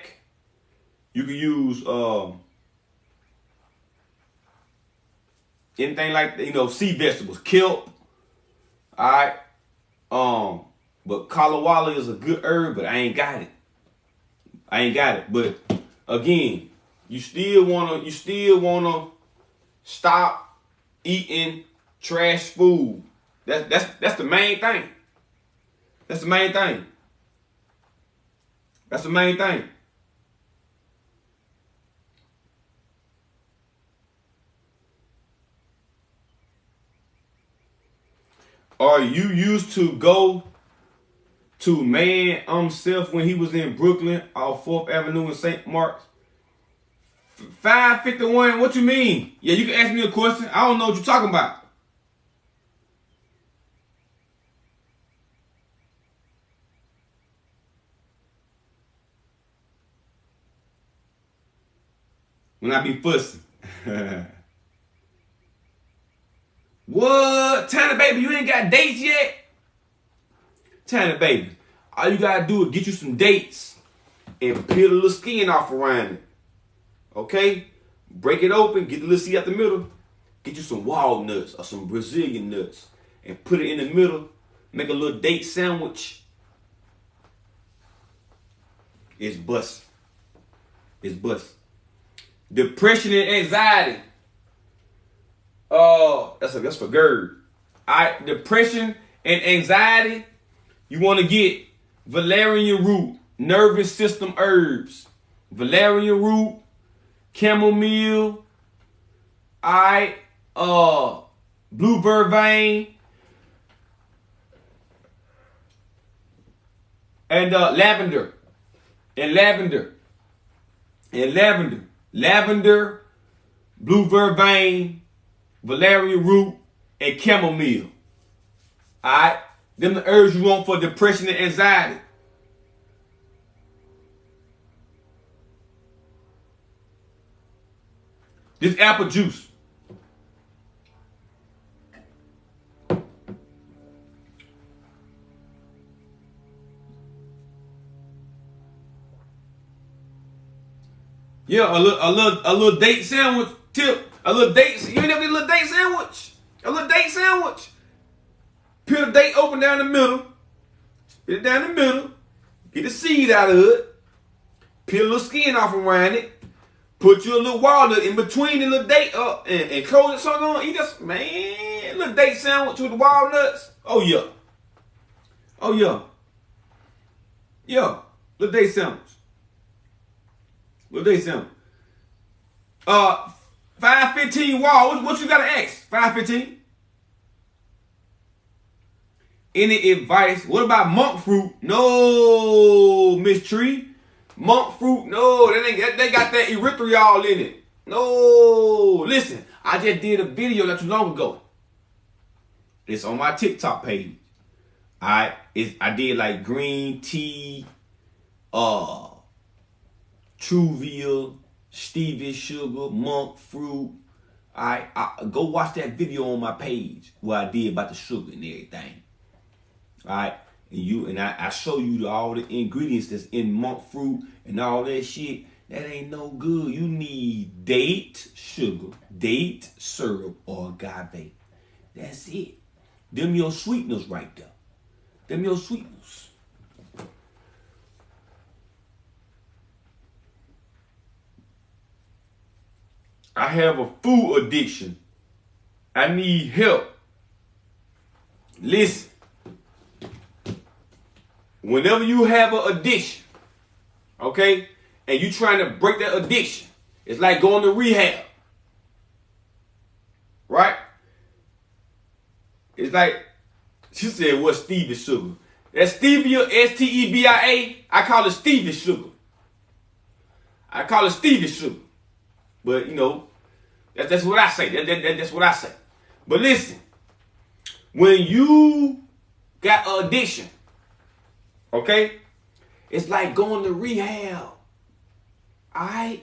you can use anything like sea vegetables, kelp. Alright. But Kala Walla is a good herb, but I ain't got it. But again, you still wanna stop eating trash food. That's the main thing. That's the main thing. That's the main thing. Are you used to go to Man himself when he was in Brooklyn off 4th Avenue in St. Mark's? 551, what you mean? Yeah, you can ask me a question. I don't know what you're talking about. When I be fussing. What? Tiny baby, you ain't got dates yet? Tiny baby, all you gotta do is get you some dates and peel a little skin off around it. Okay? Break it open, get the little seed out the middle. Get you some walnuts or some Brazilian nuts and put it in the middle. Make a little date sandwich. It's bust. It's bust. Depression and anxiety. That's for GERD. Depression and anxiety. You want to get valerian root, nervous system herbs. Valerian root, chamomile, blue vervain, and lavender. Lavender, blue vervain, valerian root, and chamomile. Alright? Them the herbs you want for depression and anxiety. This apple juice. Yeah, a little date sandwich tip. A little date. You ain't never did a little date sandwich. A little date sandwich. Peel the date open down the middle. Put it down the middle. Get the seed out of it. Peel a little skin off around it. Put you a little walnut in between the little date up and close it so on. Eat this, man. Little date sandwich with the walnuts. Oh yeah. Oh yeah. Yeah. Little date sandwich. Little date sandwich. 515 wall. What you gotta ask? 515. Any advice? What about monk fruit? No, Miss Tree. Monk fruit, no, they got that erythritol in it. No, listen, I just did a video not too long ago. It's on my TikTok page. I did like green tea, Truvia, stevia sugar, monk fruit. I go watch that video on my page where I did about the sugar and everything. Alright, and I show you all the ingredients that's in monk fruit and all that shit. That ain't no good. You need date sugar, date syrup, or agave. That's it. Them your sweeteners right there. Them your sweeteners. I have a food addiction. I need help. Listen. Whenever you have an addiction, okay, and you trying to break that addiction, it's like going to rehab. Right? It's like, she said, what's stevia sugar? That's stevia, S-T-E-V-I-A. I call it stevia sugar. I call it stevia sugar. But, you know, that's what I say. That's what I say. But listen, when you got an addiction, okay, it's like going to rehab. All right?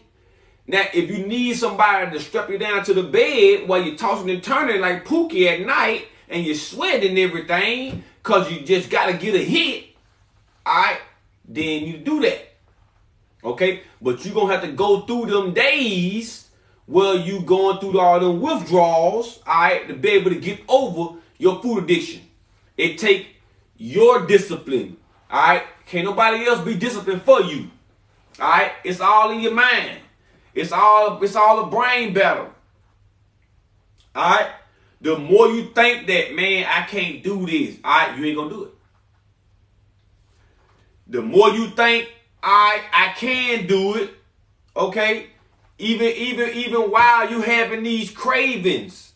Now, if you need somebody to strap you down to the bed while you're tossing and turning like Pookie at night and you're sweating and everything because you just got to get a hit, all right, then you do that. Okay? But you're going to have to go through them days where you going through all them withdrawals, all right, to be able to get over your food addiction. It take your discipline, all right? Can't nobody else be disciplined for you, all right? It's all in your mind. It's all a brain battle, all right? The more you think that, man, I can't do this, all right, you ain't gonna do it. The more you think, I can do it, okay? Even while you having these cravings,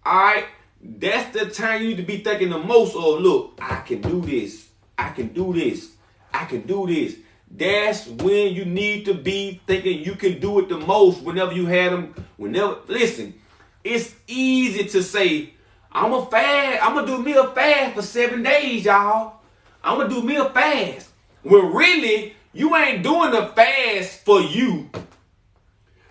all right, that's the time you need to be thinking the most of, look, I can do this. I can do this. I can do this. That's when you need to be thinking you can do it the most whenever you had them. Listen, it's easy to say, I'm going to do me a fast for 7 days, y'all. I'm going to do me a fast. When really, you ain't doing the fast for you.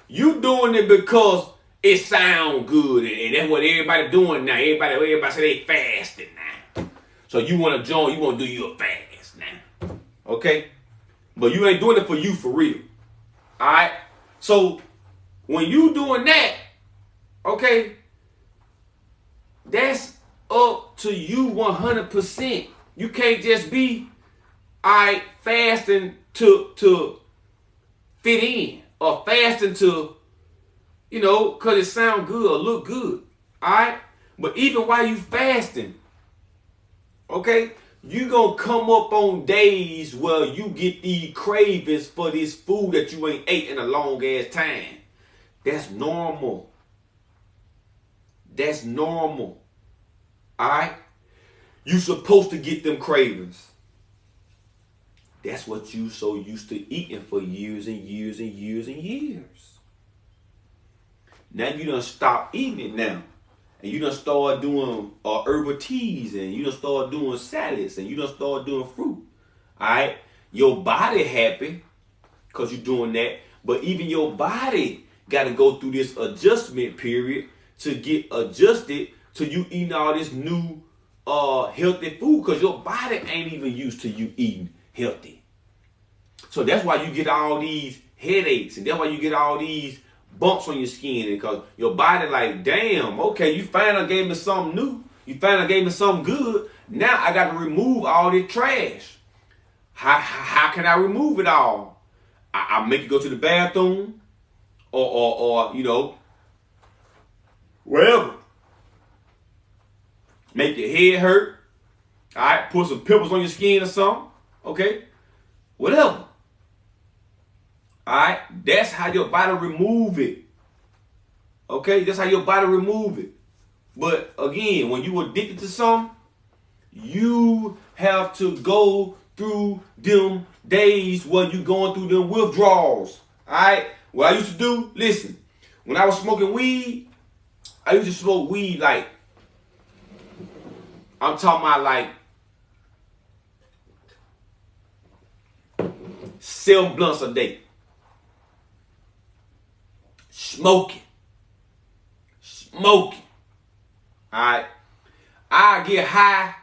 You doing it because it sound good, and that's what everybody doing now. Everybody say they fasting now. So you want to join, you want to do your fast now. Okay? But you ain't doing it for you for real. All right? So when you doing that, okay, that's up to you 100%. You can't just be, all right, fasting to fit in or fasting to, you know, because it sound good or look good. All right? But even while you fasting, okay, you going to come up on days where you get these cravings for this food that you ain't ate in a long ass time. That's normal. That's normal. All right? You supposed to get them cravings. That's what you so used to eating for years and years and years and years. Now you done stop eating it now. And you done start doing herbal teas, and you done start doing salads, and you done start doing fruit. Alright? Your body happy because you're doing that. But even your body got to go through this adjustment period to get adjusted to you eating all this new healthy food, because your body ain't even used to you eating healthy. So that's why you get all these headaches, and that's why you get all these bumps on your skin, because your body like, damn, okay, you finally gave me something new. You finally gave me something good. Now I got to remove all this trash. How can I remove it all? I make you go to the bathroom or you know, wherever. Make your head hurt. All right, put some pimples on your skin or something. Okay, whatever. All right, that's how your body remove it. Okay, that's how your body remove it. But again, when you addicted to something, you have to go through them days when you going through them withdrawals. All right, what I used to do, listen, when I was smoking weed, I used to smoke weed like, I'm talking about like 7 blunts a day. Smoking. All right. I get high,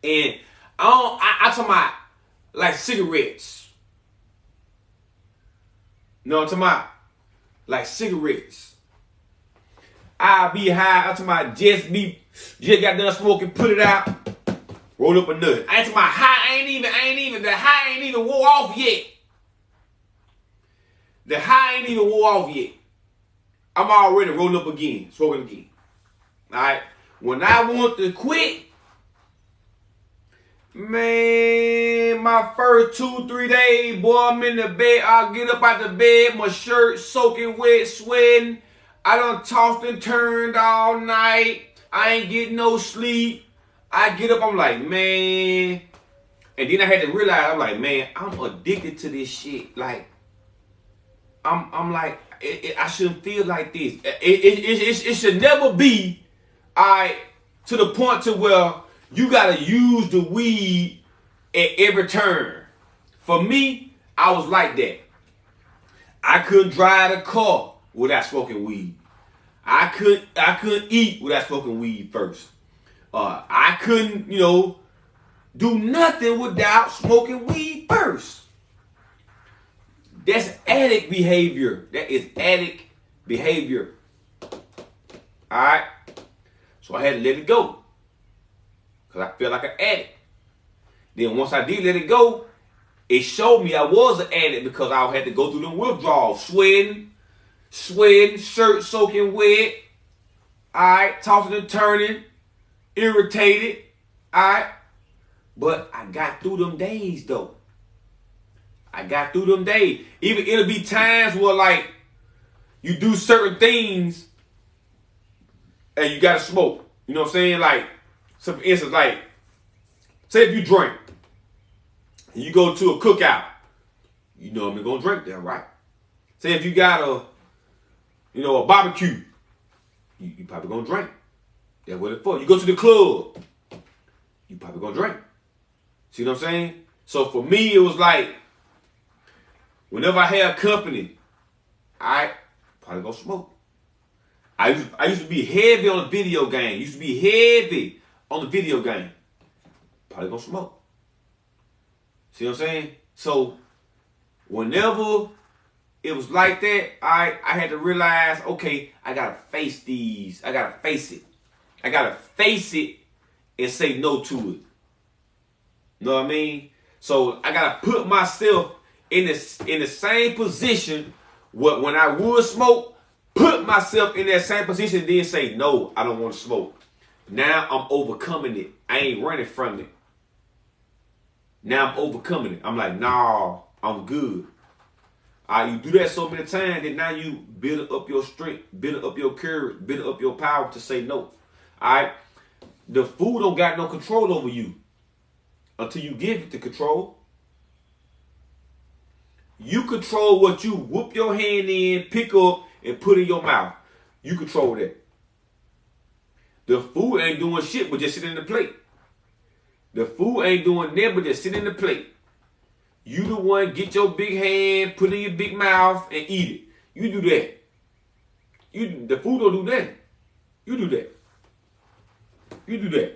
and I talking about like cigarettes. You know what I'm talking about? Like cigarettes. I be high. I'm talking about just got done smoking, put it out, roll up a nut. I ain't talking about high. The high ain't even wore off yet. The high ain't even wore off yet. I'm already rolling up again, smoking again. All right. When I want to quit, man, my first 2-3 days, boy, I'm in the bed. I'll get up out the bed, my shirt soaking wet, sweating. I done tossed and turned all night. I ain't getting no sleep. I get up, I'm like, man. And then I had to realize, I'm like, man, I'm addicted to this shit. Like, I'm like, I shouldn't feel like this. It should never be, to the point to where you gotta use the weed at every turn. For me, I was like that. I couldn't drive a car without smoking weed. I couldn't eat without smoking weed first. I couldn't, do nothing without smoking weed first. That's addict behavior. That is addict behavior. All right? So I had to let it go. Because I felt like an addict. Then once I did let it go, it showed me I was an addict because I had to go through the withdrawals. Sweating, shirt soaking wet. All right? Tossing and turning. Irritated. All right? But I got through them days, though. I got through them days. Even it'll be times where, like, you do certain things and you gotta smoke. You know what I'm saying? Like, so for instance, like, say if you drink and you go to a cookout, you know I'm gonna drink there, right? Say if you got a barbecue, you probably gonna drink. That's what it's for. You go to the club, you probably gonna drink. See what I'm saying? So for me, it was like, whenever I had company, I probably go smoke. I used to be heavy on the video game. Probably go smoke. See what I'm saying? So whenever it was like that, I had to realize, okay, I gotta face these. I gotta face it. I gotta face it and say no to it. You know what I mean? So I gotta put myself in the same position when I would smoke, put myself in that same position, then say, no, I don't want to smoke. Now I'm overcoming it. I ain't running from it. Now I'm overcoming it. I'm like, nah, I'm good. You do that so many times that now you build up your strength, build up your courage, build up your power to say no. All right? The food don't got no control over you until you give it the control. You control what you whoop your hand in, pick up, and put in your mouth. You control that. The food ain't doing shit but just sit in the plate. The food ain't doing nothing but just sit in the plate. You the one, get your big hand, put it in your big mouth, and eat it. You do that. The food don't do that. You do that. You do that.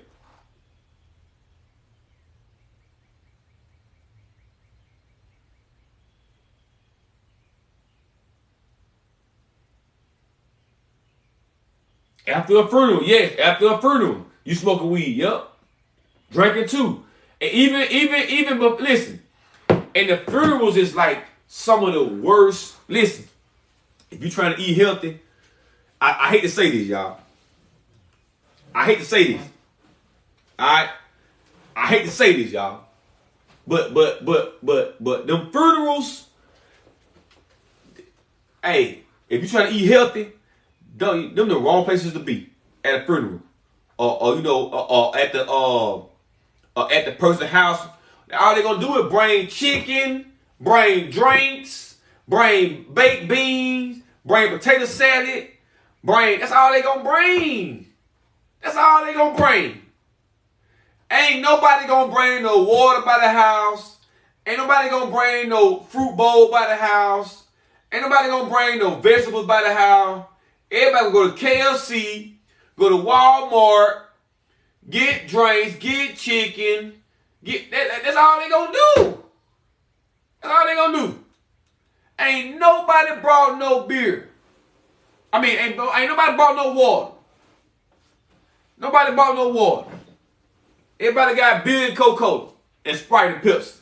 After a funeral, yes. After a funeral, you smoking weed, yup. Drinking too. And even, but listen, and the funerals is like some of the worst. Listen, if you're trying to eat healthy, I hate to say this, y'all. I hate to say this. I hate to say this, y'all. But them funerals, hey, if you're trying to eat healthy, them the wrong places to be at a funeral, or at the person's house. All they gonna do is bring chicken, bring drinks, bring baked beans, bring potato salad, that's all they gonna bring. That's all they gonna bring. Ain't nobody gonna bring no water by the house. Ain't nobody gonna bring no fruit bowl by the house. Ain't nobody gonna bring no vegetables by the house. Everybody gonna go to KFC, go to Walmart, get drinks, get chicken, that's all they gonna do. That's all they gonna do. Ain't nobody brought no beer. I mean, ain't nobody brought no water. Nobody brought no water. Everybody got beer and Coca-Cola and Sprite and Pepsi.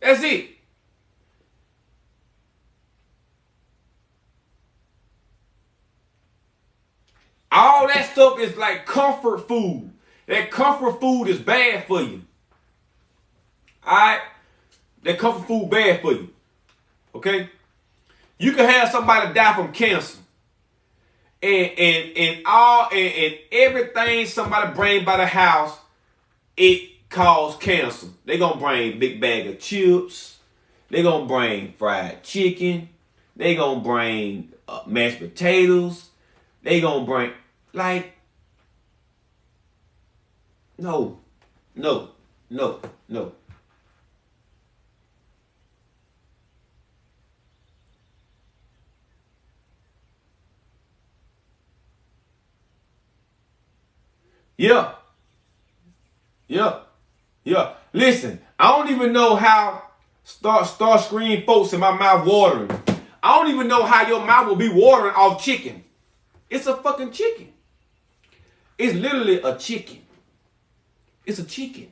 That's it. All that stuff is like comfort food. That comfort food is bad for you. Alright? That comfort food bad for you. Okay? You can have somebody die from cancer. And everything somebody bring by the house, it causes cancer. They gonna bring big bag of chips. They gonna bring fried chicken. They gonna bring mashed potatoes. They gonna bring, like, no. Yeah. Listen, I don't even know how start screen folks in my mouth watering. I don't even know how your mouth will be watering off chicken. It's a fucking chicken. It's literally a chicken. It's a chicken.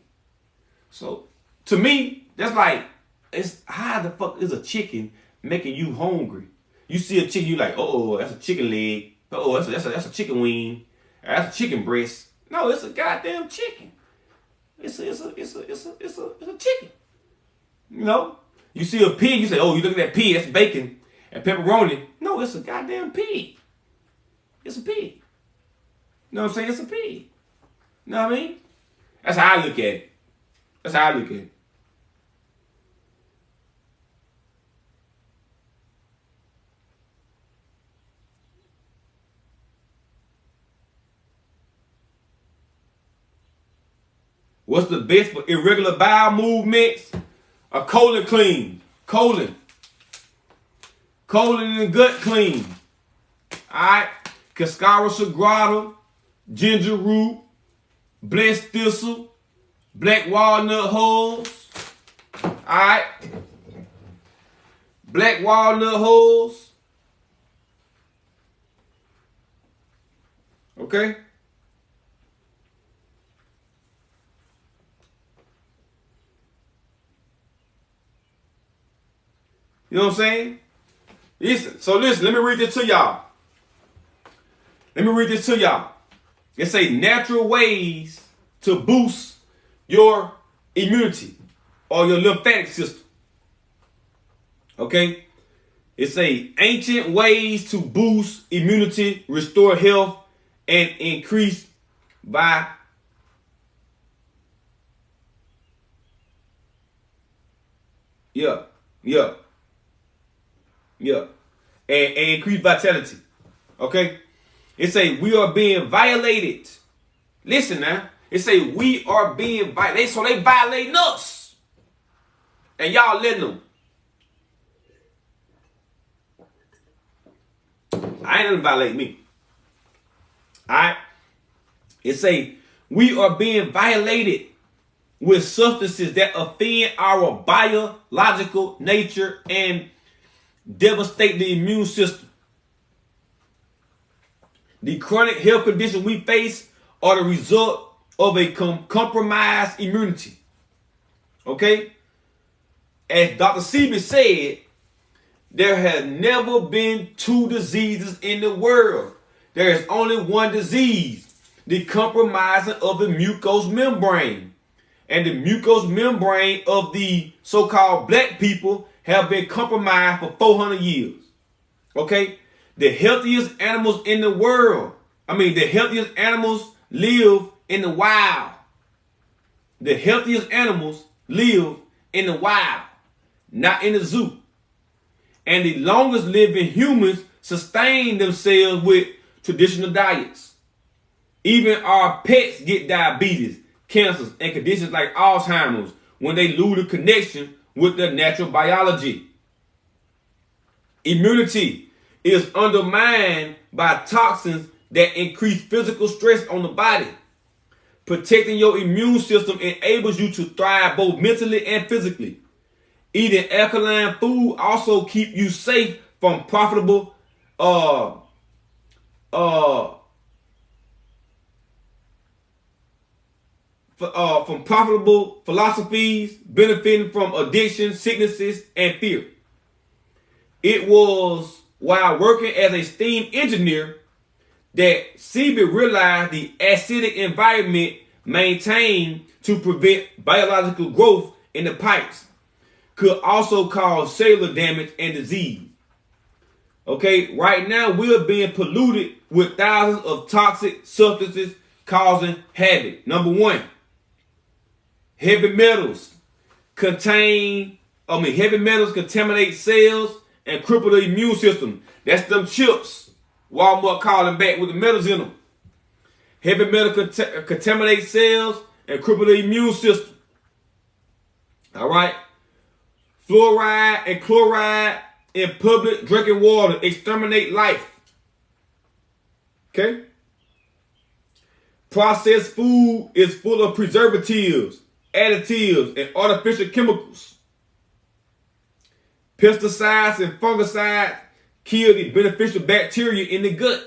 So to me, that's like, it's how the fuck is a chicken making you hungry? You see a chicken, you like, oh, that's a chicken leg. Oh, that's a chicken wing. That's a chicken breast. No, it's a goddamn chicken. It's a chicken. You know? You see a pig, you say, oh, you look at that pig, that's bacon and pepperoni. No, it's a goddamn pig. It's a pig. You know what I'm saying? It's a pig. You know what I mean? That's how I look at it. That's how I look at it. What's the best for irregular bowel movements? A colon clean. Colon and gut clean. Alright? Cascara sagrada, ginger root, blessed thistle, black walnut hulls. Alright? Black walnut hulls. Okay? You know what I'm saying? Listen, let me read this to y'all. It say natural ways to boost your immunity or your lymphatic system. Okay? It say ancient ways to boost immunity, restore health, and increase by and increase vitality. Okay? It say we are being violated. Listen now. It say we are being violated. So they violating us. And y'all letting them. I ain't gonna violate me. Alright? It say we are being violated with substances that offend our biological nature and devastate the immune system. The chronic health conditions we face are the result of a compromised immunity. Okay? As Dr. Sebi said, there has never been two diseases in the world. There is only one disease, the compromising of the mucous membrane. And the mucous membrane of the so-called black people have been compromised for 400 years. Okay? The healthiest animals in the world, the healthiest animals live in the wild. The healthiest animals live in the wild, not in the zoo. And the longest living humans sustain themselves with traditional diets. Even our pets get diabetes, cancers, and conditions like Alzheimer's when they lose the connection with their natural biology. Immunity is undermined by toxins that increase physical stress on the body. Protecting your immune system enables you to thrive both mentally and physically. Eating alkaline food also keep you safe from profitable philosophies benefiting from addiction, sicknesses, and fear. It was while working as a steam engineer that Seaby realized the acidic environment maintained to prevent biological growth in the pipes could also cause cellular damage and disease. Okay, right now we're being polluted with thousands of toxic substances causing havoc. Number one, heavy metals contaminate cells and cripple the immune system. That's them chips Walmart calling back with the metals in them. Heavy metal contaminate cells and cripple the immune system. All right. Fluoride and chloride in public drinking water exterminate life. Okay. Processed food is full of preservatives, additives, and artificial chemicals. Pesticides and fungicides kill the beneficial bacteria in the gut.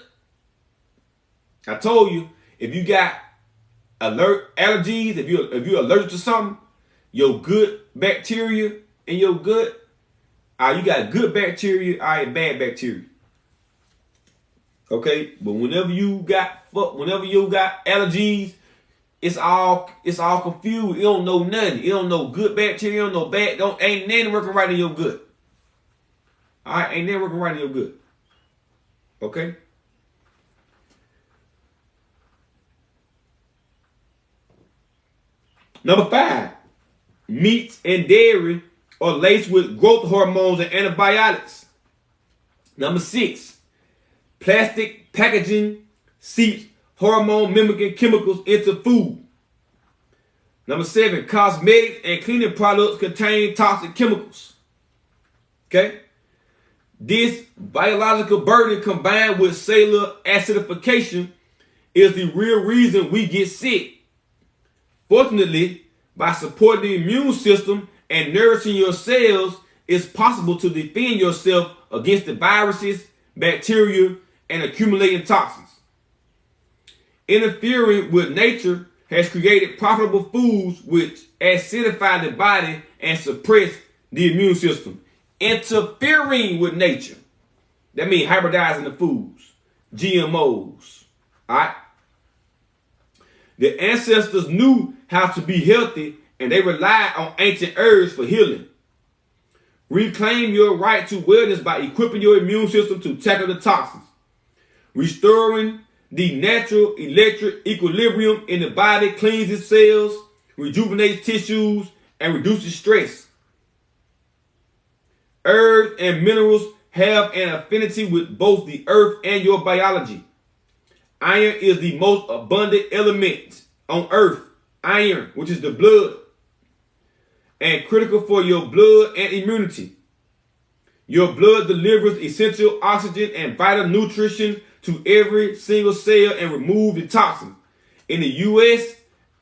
I told you, if you got allergies, if you're allergic to something, your good bacteria in your gut, you got good bacteria, bad bacteria. Okay, but whenever you got allergies, it's all confused. You don't know nothing. You don't know good bacteria, you don't know bad. Ain't nothing working right in your gut. All right, ain't nothing working right in your gut. Okay. Number 5, meats and dairy are laced with growth hormones and antibiotics. Number 6, plastic packaging seeps hormone mimicking chemicals into food. Number 7, cosmetics and cleaning products contain toxic chemicals. Okay? This biological burden combined with cellular acidification is the real reason we get sick. Fortunately, by supporting the immune system and nourishing your cells, it's possible to defend yourself against the viruses, bacteria, and accumulating toxins. Interfering with nature has created profitable foods which acidify the body and suppress the immune system. Interfering with nature. That means hybridizing the foods. GMOs. Alright? The ancestors knew how to be healthy and they relied on ancient herbs for healing. Reclaim your right to wellness by equipping your immune system to tackle the toxins. Restoring the natural electric equilibrium in the body cleanses cells, rejuvenates tissues, and reduces stress. Herbs and minerals have an affinity with both the earth and your biology. Iron is the most abundant element on earth. Iron, which is the blood, and critical for your blood and immunity. Your blood delivers essential oxygen and vital nutrition to every single cell and removes the toxins. In the U.S.,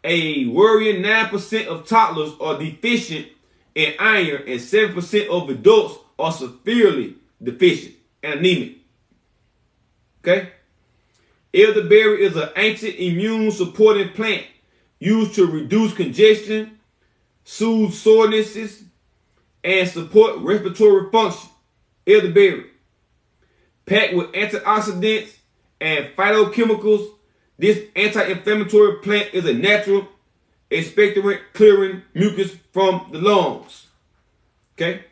a worrying 9% of toddlers are deficient in iron and 7% of adults are severely deficient and anemic. Okay? Elderberry is an ancient immune supporting plant used to reduce congestion, soothe sorenesses, and support respiratory function. Elderberry, packed with antioxidants and phytochemicals, this anti-inflammatory plant is a natural expectorant, clearing mucus from the lungs. Okay?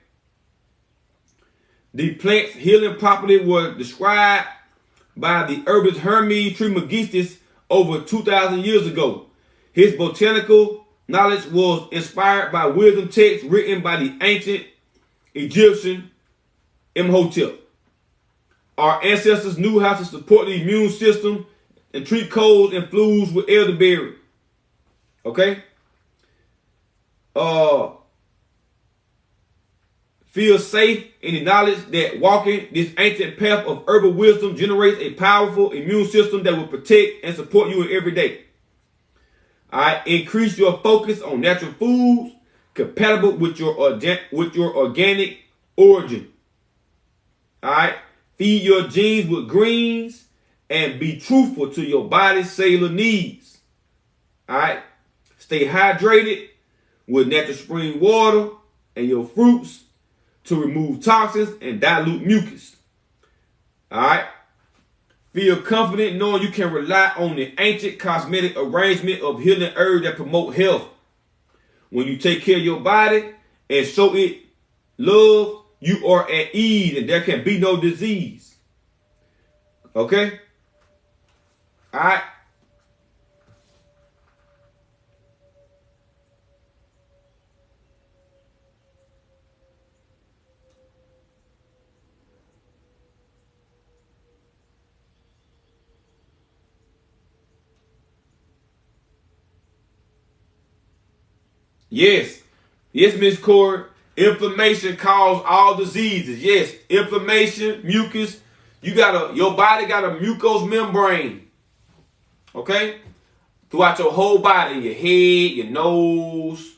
The plant's healing properties were described by the herbalist Hermes Trismegistus over 2,000 years ago. His botanical knowledge was inspired by wisdom texts written by the ancient Egyptian Imhotep. Our ancestors knew how to support the immune system and treat colds and flus with elderberry. Okay? Feel safe in the knowledge that walking this ancient path of herbal wisdom generates a powerful immune system that will protect and support you in every day. All right, increase your focus on natural foods compatible with your organic origin. All right, feed your genes with greens and be truthful to your body's cellular needs. All right, stay hydrated with natural spring water and your fruits to remove toxins and dilute mucus. All right. Feel confident knowing you can rely on the ancient cosmetic arrangement of healing herbs that promote health. When you take care of your body and show it love, you are at ease and there can be no disease. Okay? All right. Yes. Yes, Miss Corey. Inflammation causes all diseases. Yes. Inflammation, mucus. Your body got a mucous membrane. Okay? Throughout your whole body, your head, your nose,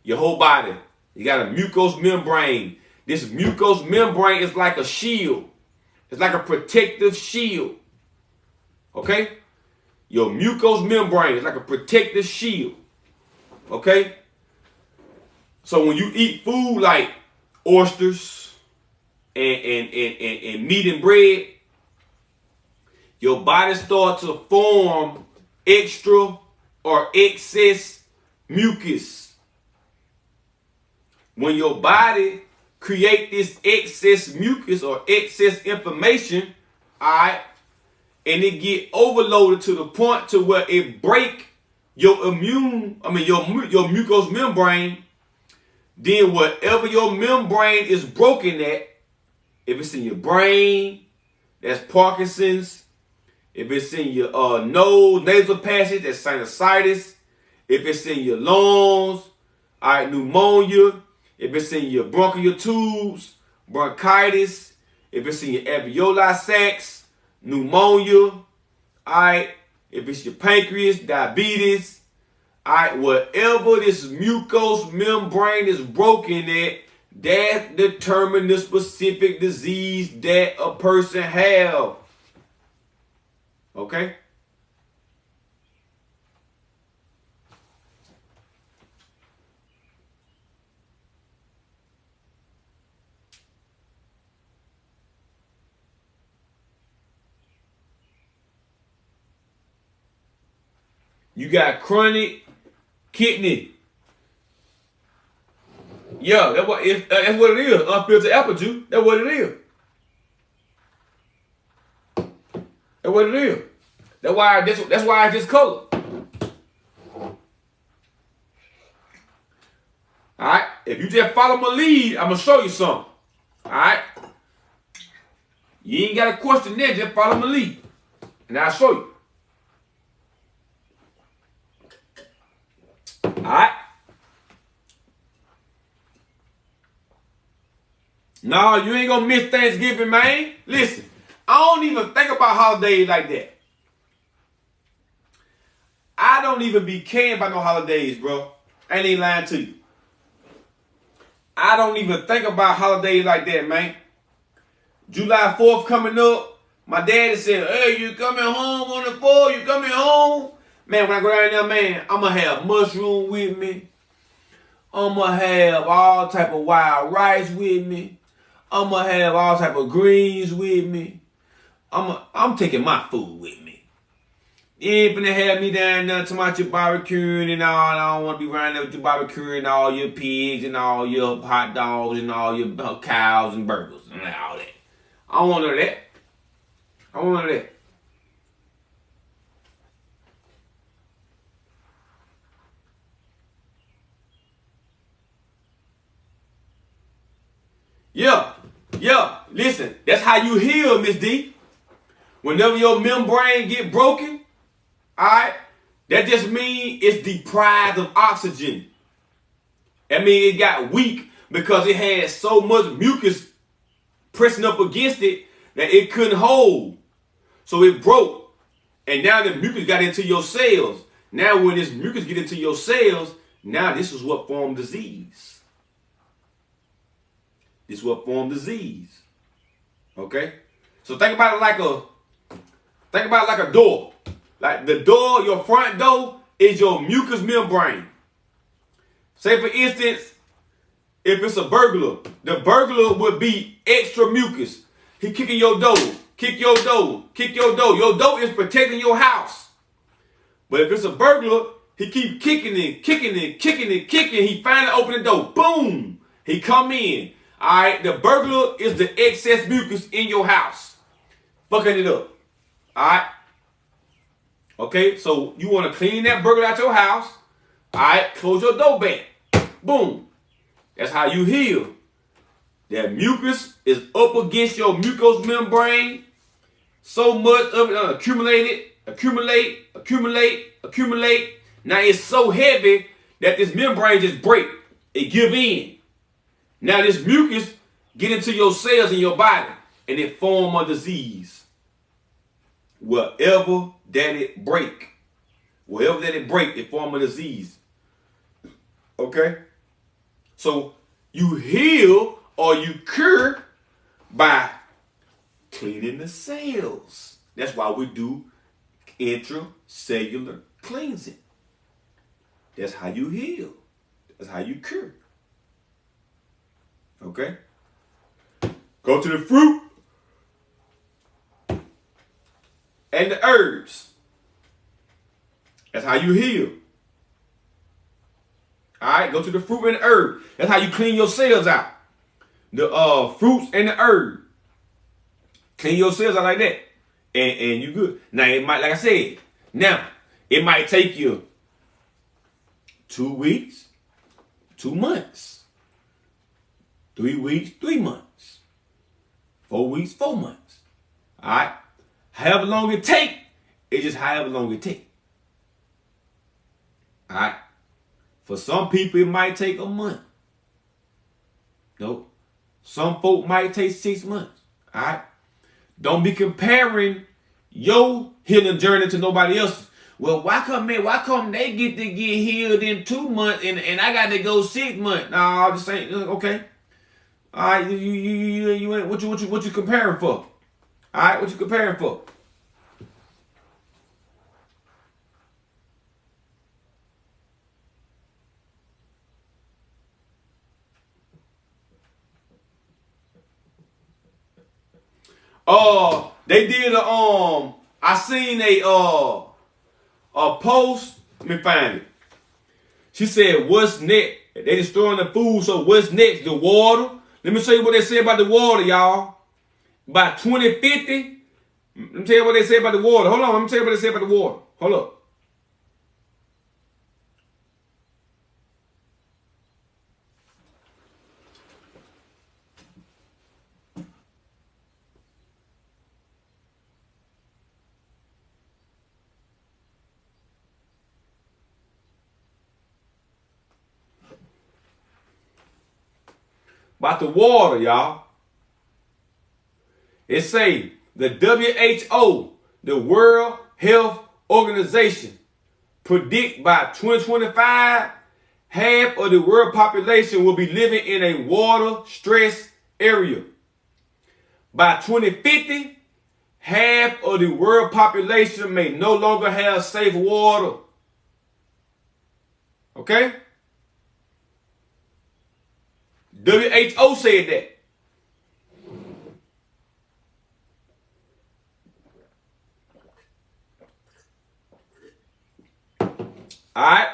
your whole body. You got a mucous membrane. This mucous membrane is like a shield. It's like a protective shield. Okay? Your mucous membrane is like a protective shield. Okay? So when you eat food like oysters and meat and bread, your body starts to form extra or excess mucus. When your body create this excess mucus or excess inflammation, all right, and it get overloaded to the point to where it break your mucous membrane, then whatever your membrane is broken at, if it's in your brain, that's Parkinson's. If it's in your nasal passage, that's sinusitis. If it's in your lungs, all right, pneumonia. If it's in your bronchial tubes, bronchitis. If it's in your alveoli sacs, pneumonia. All right, if it's your pancreas, diabetes. All right, whatever this mucous membrane is broken at, that determines the specific disease that a person have. Okay? You got chronic kidney. Yeah, that's what it is. Unfiltered apple juice. That's what it is. That's what it is. That's why it's this color. Alright? If you just follow my lead, I'm gonna show you something. Alright? You ain't gotta question that, just follow my lead. And I'll show you. Alright? No, you ain't gonna miss Thanksgiving, man. Listen, I don't even think about holidays like that. I don't even be caring about no holidays, bro. I ain't lying to you. I don't even think about holidays like that, man. July 4th coming up. My daddy said, hey, you coming home on the 4th? You coming home? Man, when I go down there, man, I'm going to have mushroom with me. I'm going to have all type of wild rice with me. I'm going to have all type of greens with me. I'm taking my food with me. You ain't finna have me down there to your barbecuing and all. I don't want to be running up with your barbecuing all your pigs and all your hot dogs and all your cows and burgers and all that. I don't want none of that. I don't want none of that. Yeah. Listen, that's how you heal, Miss D. Whenever your membrane get broken, all right, that just means it's deprived of oxygen. I mean, it got weak because it had so much mucus pressing up against it that it couldn't hold. So it broke. And now the mucus got into your cells. Now when this mucus get into your cells, now this is what formed disease. This is what formed disease. Okay? So think about it like a door. Like the door, your front door is your mucous membrane. Say for instance, if it's a burglar, the burglar would be extra mucus. He kicking your door, kick your door, kick your door. Your door is protecting your house. But if it's a burglar, he keep kicking it, kicking it, kicking it, kicking. He finally open the door. Boom! He come in. All right, the burglar is the excess mucus in your house, fucking it up. All right. Okay, so you want to clean that burglar out your house. All right, close your door back. Boom. That's how you heal. That mucus is up against your mucous membrane. So much of it accumulate. Now it's so heavy that this membrane just break. It give in. Now this mucus get into your cells in your body and it form a disease. Wherever that it break, it form a disease. Okay? So you heal or you cure by cleaning the cells. That's why we do intracellular cleansing. That's how you heal. That's how you cure. Okay? Go to the fruit and the herbs. That's how you heal. All right, go to the fruit and the herb. That's how you clean your cells out. The fruits and the herb. Clean your cells out like that. And you good. Now, it might, like I said, it might take you 2 weeks, 2 months. 3 weeks, 3 months. 4 weeks, 4 months. All right? However long it take, it's just however long it take. All right? For some people, it might take a month. Nope. Some folk might take 6 months. All right? Don't be comparing your healing journey to nobody else's. Well, why come they get to get healed in 2 months and I got to go 6 months? No, this ain't okay. All right, you ain't what you comparing for? All right, what you comparing for? They did I seen a post. Let me find it. She said, "What's next?" They destroying the food, so what's next? The water. Let me show you what they say about the water, y'all. By 2050, let me tell you what they say about the water. Hold on, let me tell you what they say about the water. Hold up. About the water, y'all. It say the WHO, the World Health Organization, predict by 2025, half of the world population will be living in a water-stressed area. By 2050, half of the world population may no longer have safe water. Okay? WHO said that. All right.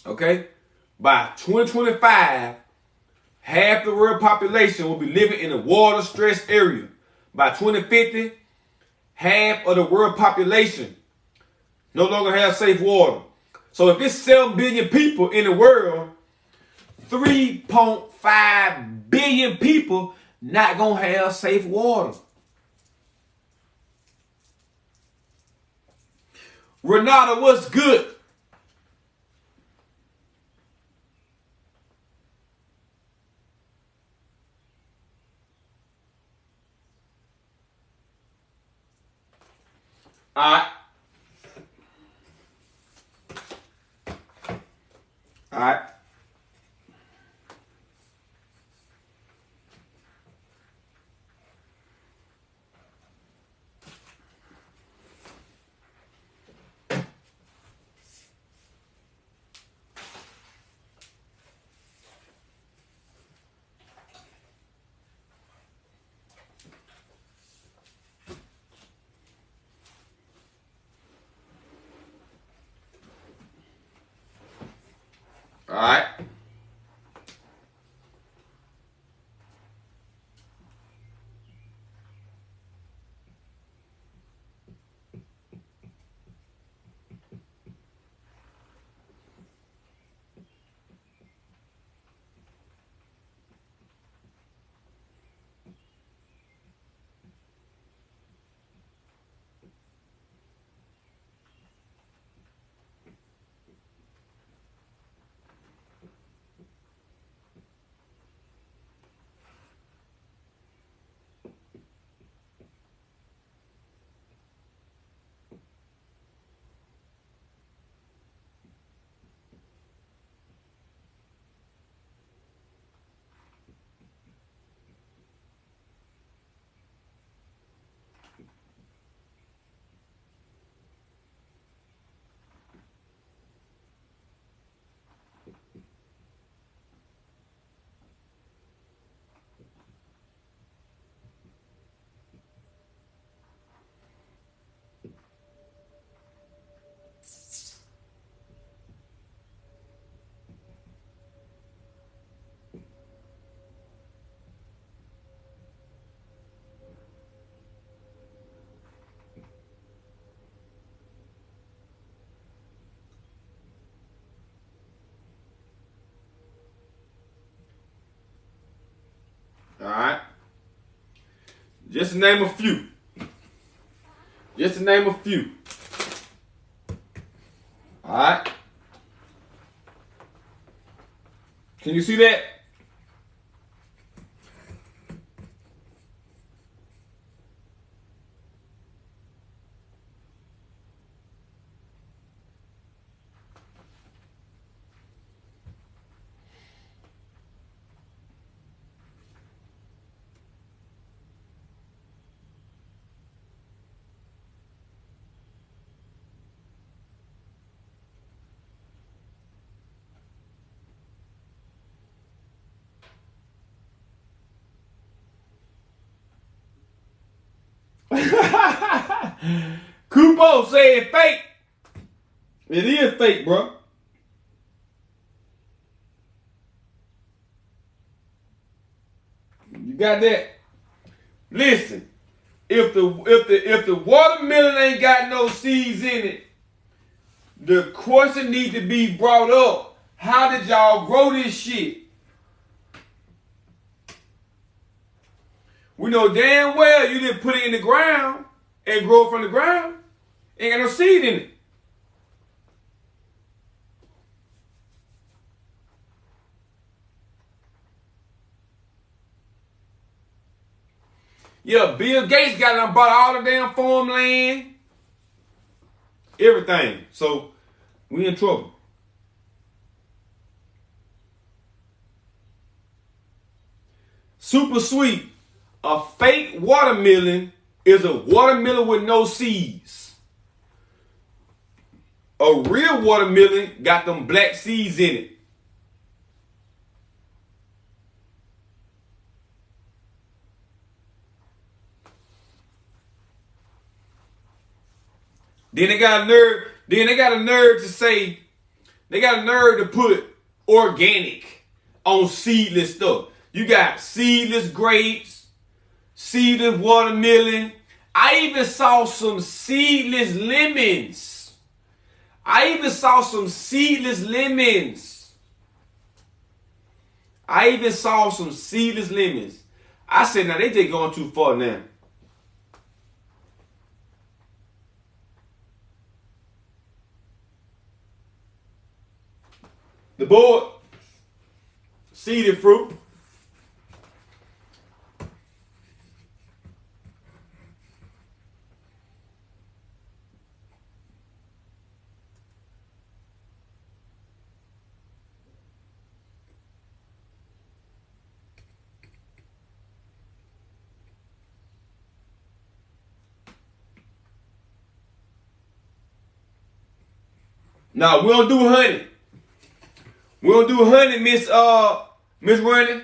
Okay. By 2025, half the world population will be living in a water-stressed area. By 2050, half of the world population no longer have safe water. So if it's 7 billion people in the world, 3.5 billion people not going to have safe water. Renata, what's good? All right. All right. All right. All right. Just to name a few. Just to name a few. All right. Can you see that? Kupo said fake. It is fake, bro. You got that? Listen, if the watermelon ain't got no seeds in it, the question need to be brought up. How did y'all grow this shit? We know damn well you didn't put it in the ground and grow it from the ground. Ain't got no seed in it. Yeah, Bill Gates got them bought all the damn farmland. Everything. So we in trouble. Super sweet. A fake watermelon is a watermelon with no seeds. A real watermelon got them black seeds in it. Then they got a nerve. Then they got a nerve to say, they got a nerve to put organic on seedless stuff. You got seedless grapes, seedless watermelon. I even saw some seedless lemons. I even saw some seedless lemons. I even saw some seedless lemons. I said, now they just going too far now. The board, seeded fruit. No, we don't do honey. We don't do honey, Miss Running.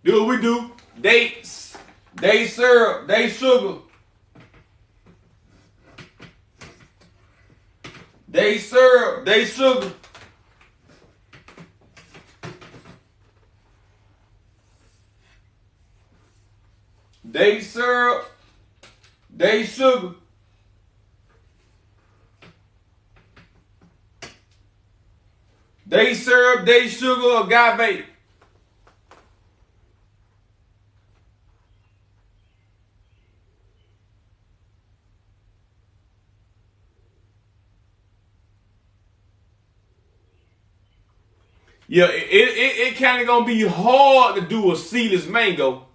Do what we do. Dates, date syrup, date sugar. Date syrup, date sugar. Date syrup, date sugar. Date syrup, date sugar, agave. Yeah, it kind of gonna be hard to do a seedless mango.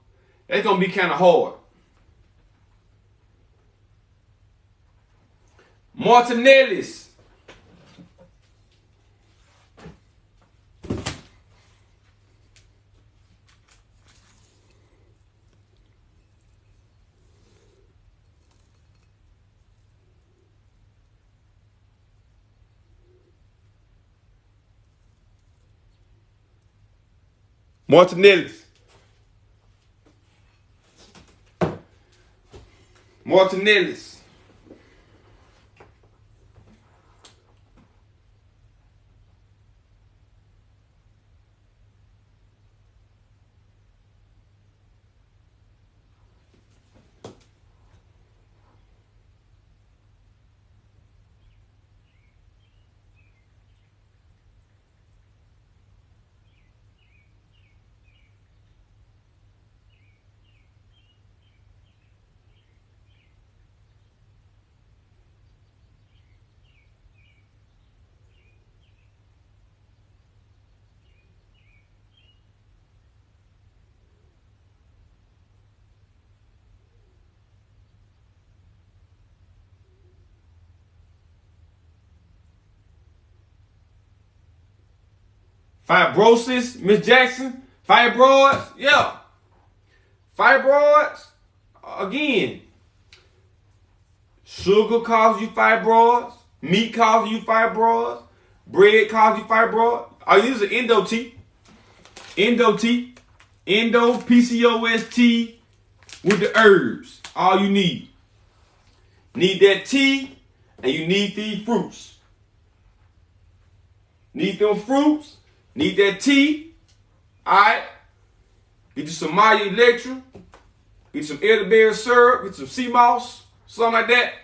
That's gonna be kind of hard. Martinelli's. Martinelli's. Martinelli's. Fibrosis, Miss Jackson. Fibroids, yeah. Fibroids, again. Sugar causes you fibroids. Meat causes you fibroids. Bread causes you fibroids. I use an Endo tea. Endo tea. Endo, PCOS tea with the herbs. All you need. Need that tea and you need these fruits. Need them fruits. Need that tea. Alright. Get you some Maya Electra. Get you some elderberry syrup. Get you some sea moss. Something like that.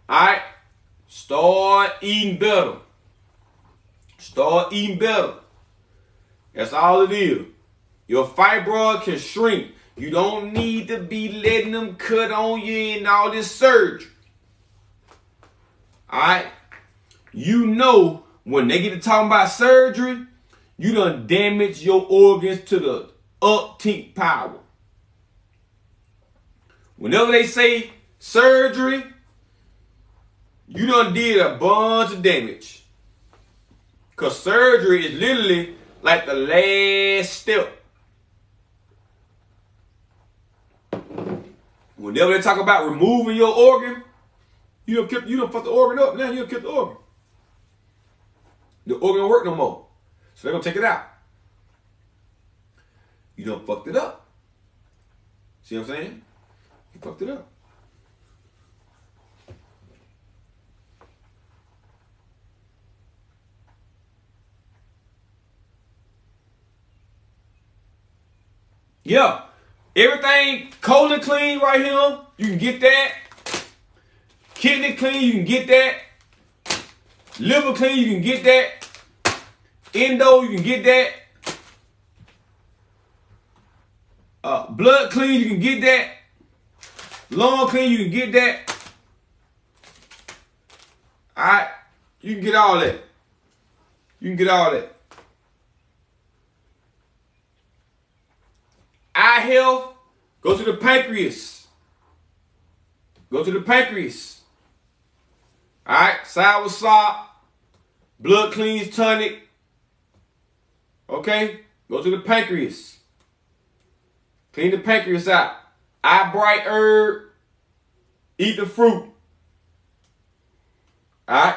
Alright. Start eating better. Start eating better. That's all it is. Your fibroid can shrink. You don't need to be letting them cut on you and all this surgery. Alright? You know when they get to talking about surgery, you done damage your organs to the upteenth power. Whenever they say surgery, you done did a bunch of damage. Because surgery is literally like the last step. Whenever they talk about removing your organ, you don't fuck the organ up. Now you don't keep the organ. The organ don't work no more. So they're going to take it out. You done fucked it up. See what I'm saying? You fucked it up. Yeah. Everything colon clean right here. You can get that. Kidney clean, you can get that. Liver clean, you can get that. Endo, you can get that. Blood clean, you can get that. Lung clean, you can get that. Alright? You can get all that. You can get all that. Eye health, go to the pancreas. Go to the pancreas. Alright, sour sop, blood cleans tonic. Okay, go to the pancreas. Clean the pancreas out. Eye bright herb, eat the fruit. All right.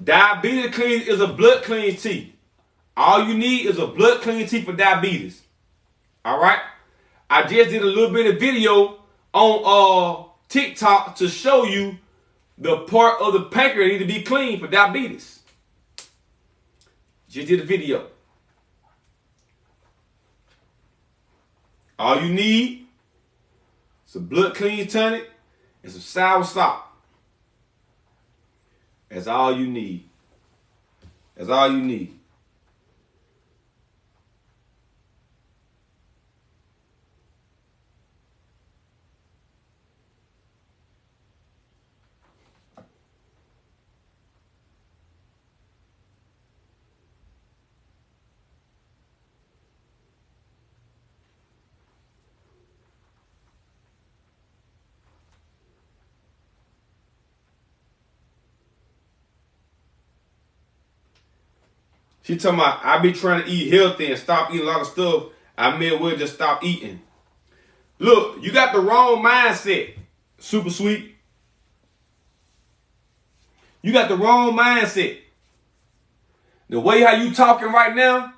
Diabetes cleanse is a blood cleanse tea. All you need is a blood cleanse tea for diabetes. All right. I just did a little bit of video on TikTok to show you the part of the pancreas need to be clean for diabetes. Just did a video. All you need is a blood cleanse tonic and some sour salt. That's all you need. That's all you need. She talking about, I be trying to eat healthy and stop eating a lot of stuff. I may as well just stop eating. Look, you got the wrong mindset, Super Sweet. You got the wrong mindset. The way how you talking right now,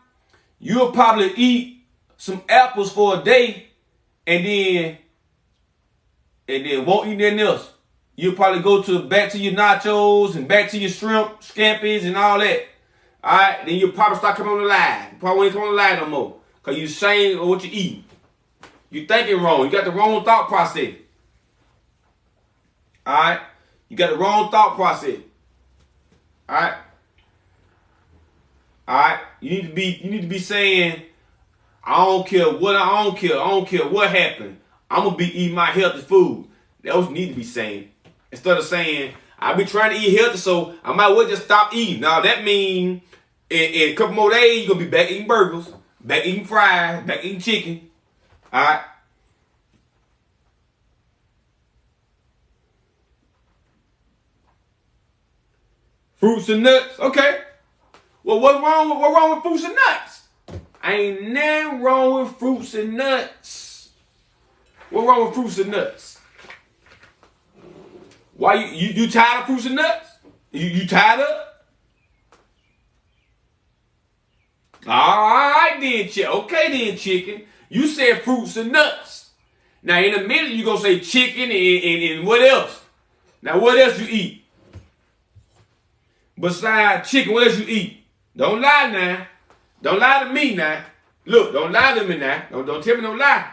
you'll probably eat some apples for a day and then won't eat nothing else. You'll probably go back to your nachos and back to your shrimp, scampies and all that. All right, then you'll probably start coming on the line. You probably won't come on the line no more because you're ashamed of what you eat. You're thinking wrong. You got the wrong thought process. All right, you got the wrong thought process. All right, all right. You need to be saying, I don't care what happened. I'm gonna be eating my healthy food. That's what you need to be saying. Instead of saying, I be trying to eat healthy, so I might well just stop eating. Now that means in a couple more days, you're gonna be back eating burgers, back eating fries, back eating chicken. Alright. Fruits and nuts. Okay. Well, what's wrong with fruits and nuts? Ain't nothing wrong with fruits and nuts. What's wrong with fruits and nuts? Why you tired of fruits and nuts? You tired of it? Alright then, chicken. Okay then, chicken. You said fruits and nuts. Now in a minute you gonna say chicken and what else? Now what else you eat? Besides chicken, what else you eat? Don't lie now. Don't lie to me now. Look, don't lie to me now. Don't tell me no lie.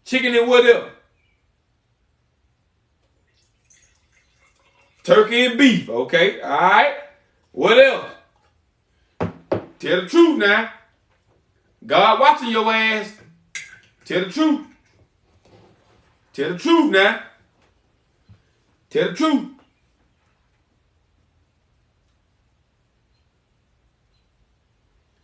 Chicken and what else? Turkey and beef. Okay, all right. What else? Tell the truth now. God watching your ass. Tell the truth. Tell the truth now. Tell the truth.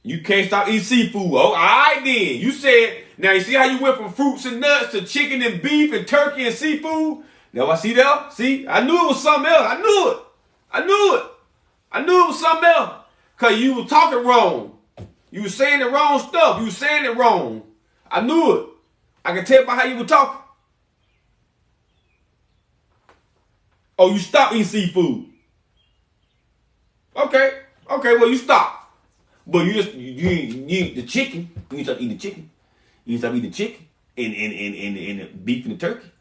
You can't stop eating seafood. Oh, all right then. You said, now you see how you went from fruits and nuts to chicken and beef and turkey and seafood? Now I see that? See? I knew it was something else. I knew it was something else. Because you were talking wrong. You were saying the wrong stuff. You were saying it wrong. I knew it. I can tell by how you were talking. Oh, you stopped eating seafood. Okay, well you stopped. But you eat the chicken. You need to stop eating the chicken. You need to stop eating the chicken and the beef and the turkey.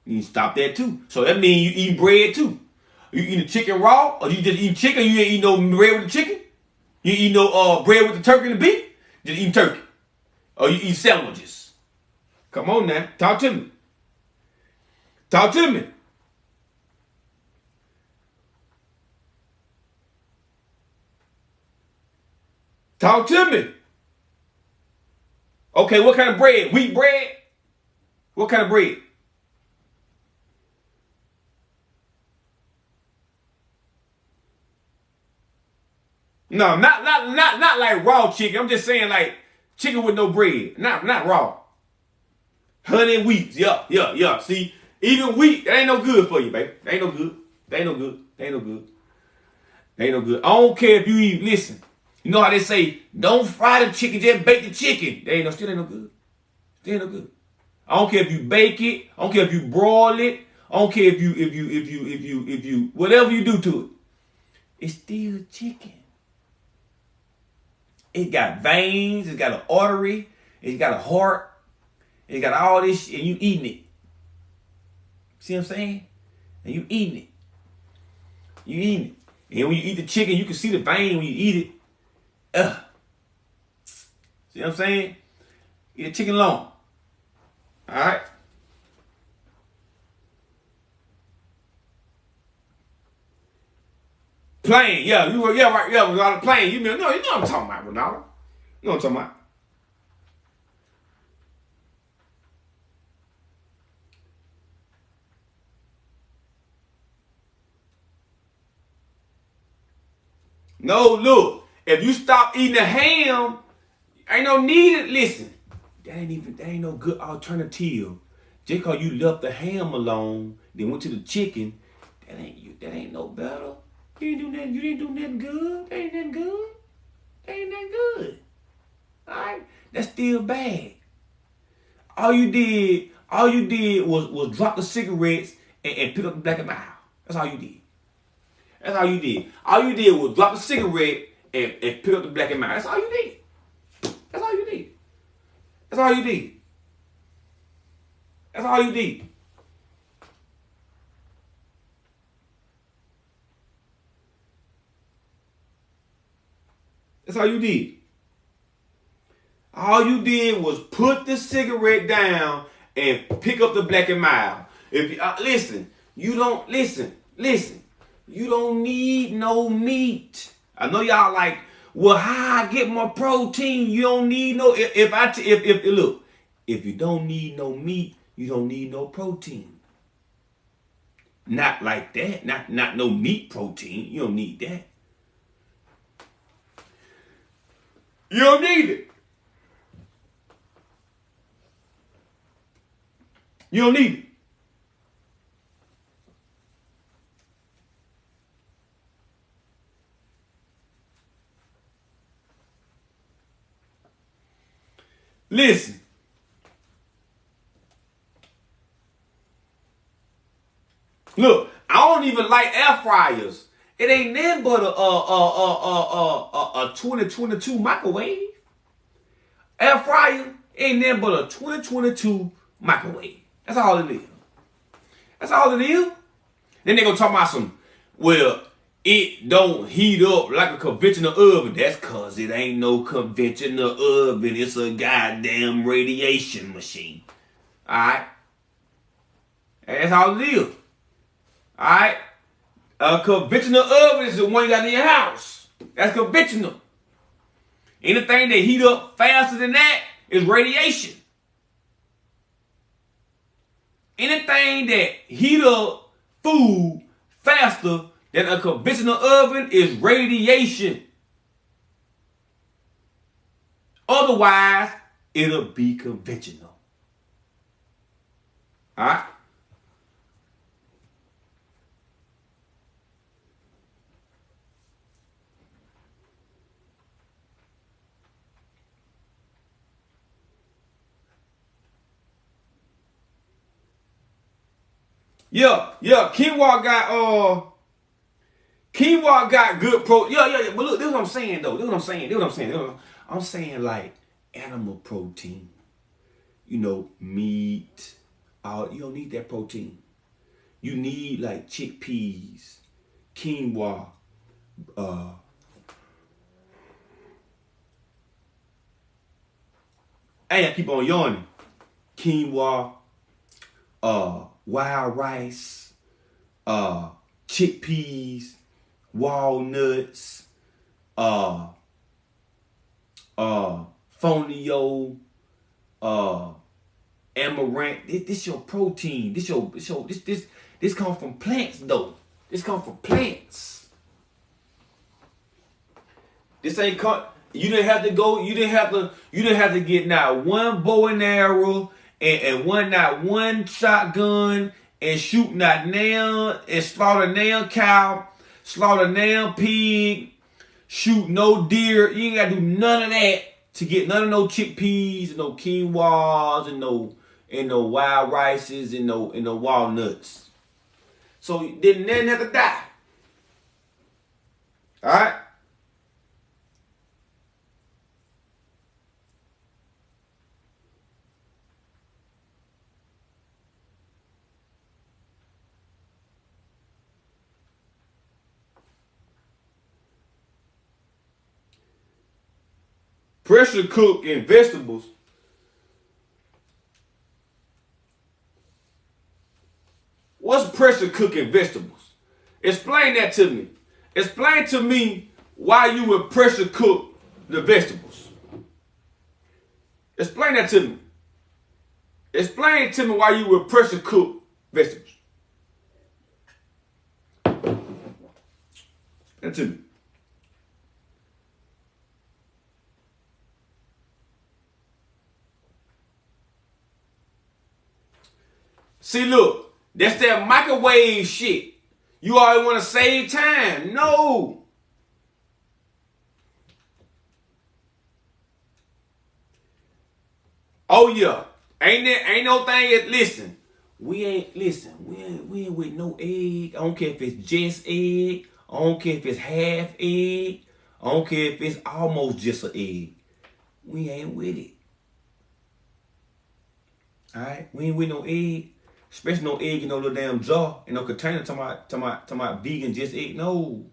You need to stop that too. So that means you eating bread too. You eating the chicken raw, or you just eating chicken? You ain't eating no bread with the chicken. You eating no bread with the turkey and the beef. Just eating turkey, or you eat sandwiches. Come on now, talk to me. Talk to me. Talk to me. Okay, what kind of bread? Wheat bread? What kind of bread? No, not like raw chicken. I'm just saying like chicken with no bread. Not raw. Honey and wheat. Yeah. See, even wheat, that ain't no good for you, baby. That ain't no good. That ain't no good. That ain't no good. That ain't no good. I don't care if you eat, listen. You know how they say, don't fry the chicken, just bake the chicken. Still ain't no good. Still ain't no good. I don't care if you bake it. I don't care if you broil it. I don't care if you whatever you do to it. It's still chicken. It got veins. It's got an artery. It's got a heart. It got all this shit, and you eating it. See what I'm saying? And you eating it. You eating it. And when you eat the chicken, you can see the vein when you eat it. See what I'm saying? Eat a chicken long. Alright? Plain, yeah, you were, yeah, right, yeah, Ronaldo, plain. You know what I'm talking about, Ronaldo. You know what I'm talking about. No, look, if you stop eating the ham, ain't no need. Listen, that ain't no good alternative. Just cause you left the ham alone, then went to the chicken, that ain't no better. You didn't do nothing good. That ain't nothing good. That ain't nothing good. Alright? That's still bad. All you did was drop the cigarettes and pick up the Black and Mild. That's all you did. That's all you did. All you did was drop the cigarette and pick up the Black and Mild. That's all you did. That's all you did. That's all you did. That's all you did. That's all you did. All you did was put the cigarette down and pick up the Black and Mild. If you listen, you don't listen. You don't need no meat. I know y'all like, well, how I get my protein? You don't need no. Look, if you don't need no meat, you don't need no protein. Not like that. Not no meat protein. You don't need that. You don't need it. You don't need it. Listen. Look, I don't even like air fryers. It ain't nothing but a 2022 microwave. Air fryer ain't nothing but a 2022 microwave. That's all it is. That's all it is. Then they gonna talk about some, well, it don't heat up like a conventional oven. That's cause it ain't no conventional oven. It's a goddamn radiation machine. Alright? That's all it is. Alright? A conventional oven is the one you got in your house. That's conventional. Anything that heat up faster than that is radiation. Anything that heat up food faster than a conventional oven is radiation. Otherwise, it'll be conventional. Alright? Yeah, quinoa got good protein. Yeah. But look, this is what I'm saying though. I'm saying like animal protein. You know, meat. You don't need that protein. You need like chickpeas, quinoa, hey, I keep on yawning. Quinoa, wild rice, chickpeas, walnuts, fonio, amaranth. This your protein. This comes from plants though. This comes from plants. This ain't you didn't have to go. You didn't have to get not one bow and arrow and not one shotgun and shoot not nail and slaughter nail cow, slaughter nail pig, shoot no deer. You ain't gotta do none of that to get none of no chickpeas and no quinoas and no wild rices and no walnuts. So you didn't have to die. All right. Pressure cook in vegetables. What's pressure cooking vegetables? Explain that to me. Explain to me why you would pressure cook the vegetables. Explain that to me. Explain to me why you would pressure cook vegetables. Explain that to me. See, look, that's that microwave shit. You always want to save time. No. Oh yeah. Ain't no thing. Listen, we ain't with no egg. I don't care if it's just egg. I don't care if it's half egg. I don't care if it's almost just an egg. We ain't with it. Alright? We ain't with no egg. Especially no egg in no little damn jar, in no container to my vegan just egg. No.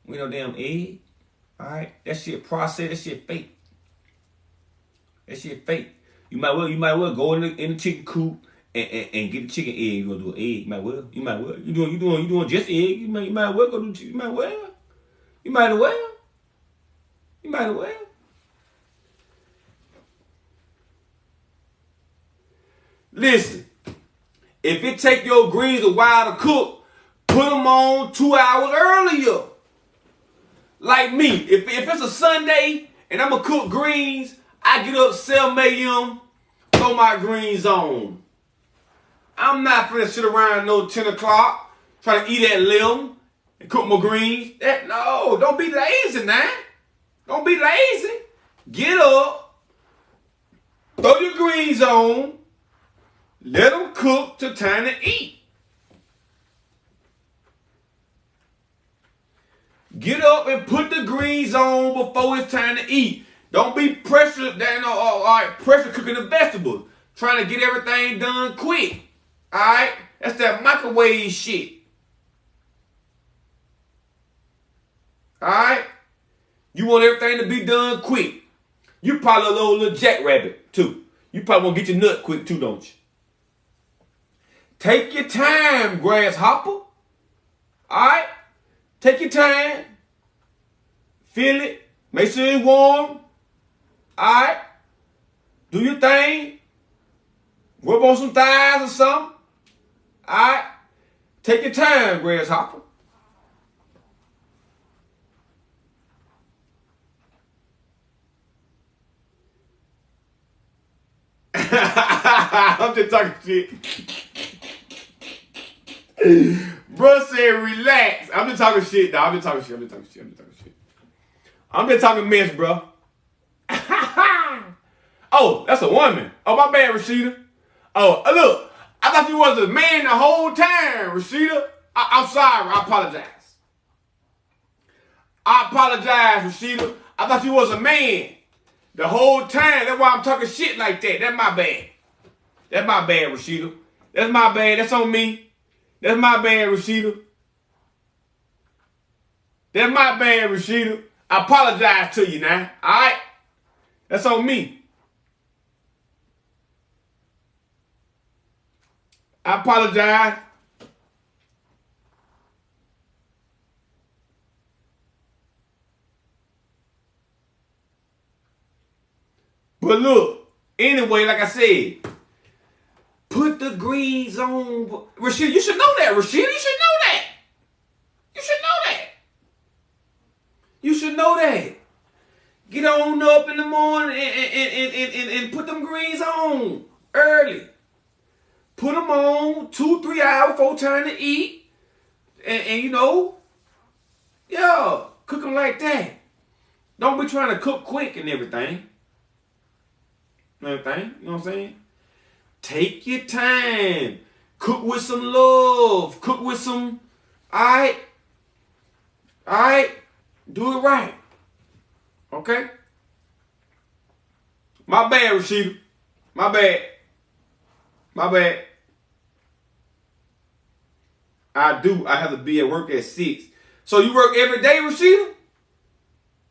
We no damn egg. Alright? That shit processed, that shit fake. That shit fake. You might well go in the chicken coop and get the chicken egg. You gonna do an egg. You might well. You doing just egg. You might well go do. You might as well. Listen, if it take your greens a while to cook, put them on 2 hours earlier. Like me, if it's a Sunday and I'm going to cook greens, I get up 7 a.m., throw my greens on. I'm not finna sit around no 10 o'clock trying to eat at 11 and cook my greens. No, don't be lazy now. Don't be lazy. Get up, throw your greens on, let them cook till time to eat. Get up and put the greens on before it's time to eat. Don't be pressure cooking the vegetables. Trying to get everything done quick. Alright? That's that microwave shit. Alright? You want everything to be done quick. You probably a little jackrabbit too. You probably want to get your nut quick too, don't you? Take your time, grasshopper. Alright? Take your time. Feel it. Make sure it's warm. Alright? Do your thing. Rub on some thighs or something. Alright? Take your time, grasshopper. I'm just talking shit. Bro said relax. I'm just talking shit, dog. I'm just talking shit. I'm just talking mess, bro. Oh, that's a woman. Oh, my bad, Rashida. Oh, look. I thought you was a man the whole time, Rashida. I'm sorry. I apologize, Rashida. I thought you was a man the whole time. That's why I'm talking shit like that. That's my bad. That's my bad, Rashida. That's my bad. That's on me. That's my bad, Rashida. That's my bad, Rashida. I apologize to you now. Alright? That's on me. I apologize. But look, anyway, like I said, put the greens on. Rashida, you should know that. Rashida, you should know that. You should know that. Get on up in the morning and put them greens on early. Put them on 2-3 hours before time to eat. And you know, yeah, cook them like that. Don't be trying to cook quick and everything. You know what I'm saying? Take your time. Cook with some love. Cook with some, all right? Do it right. Okay? My bad, Rashida. My bad. I have to be at work at 6. So you work every day, Rashida?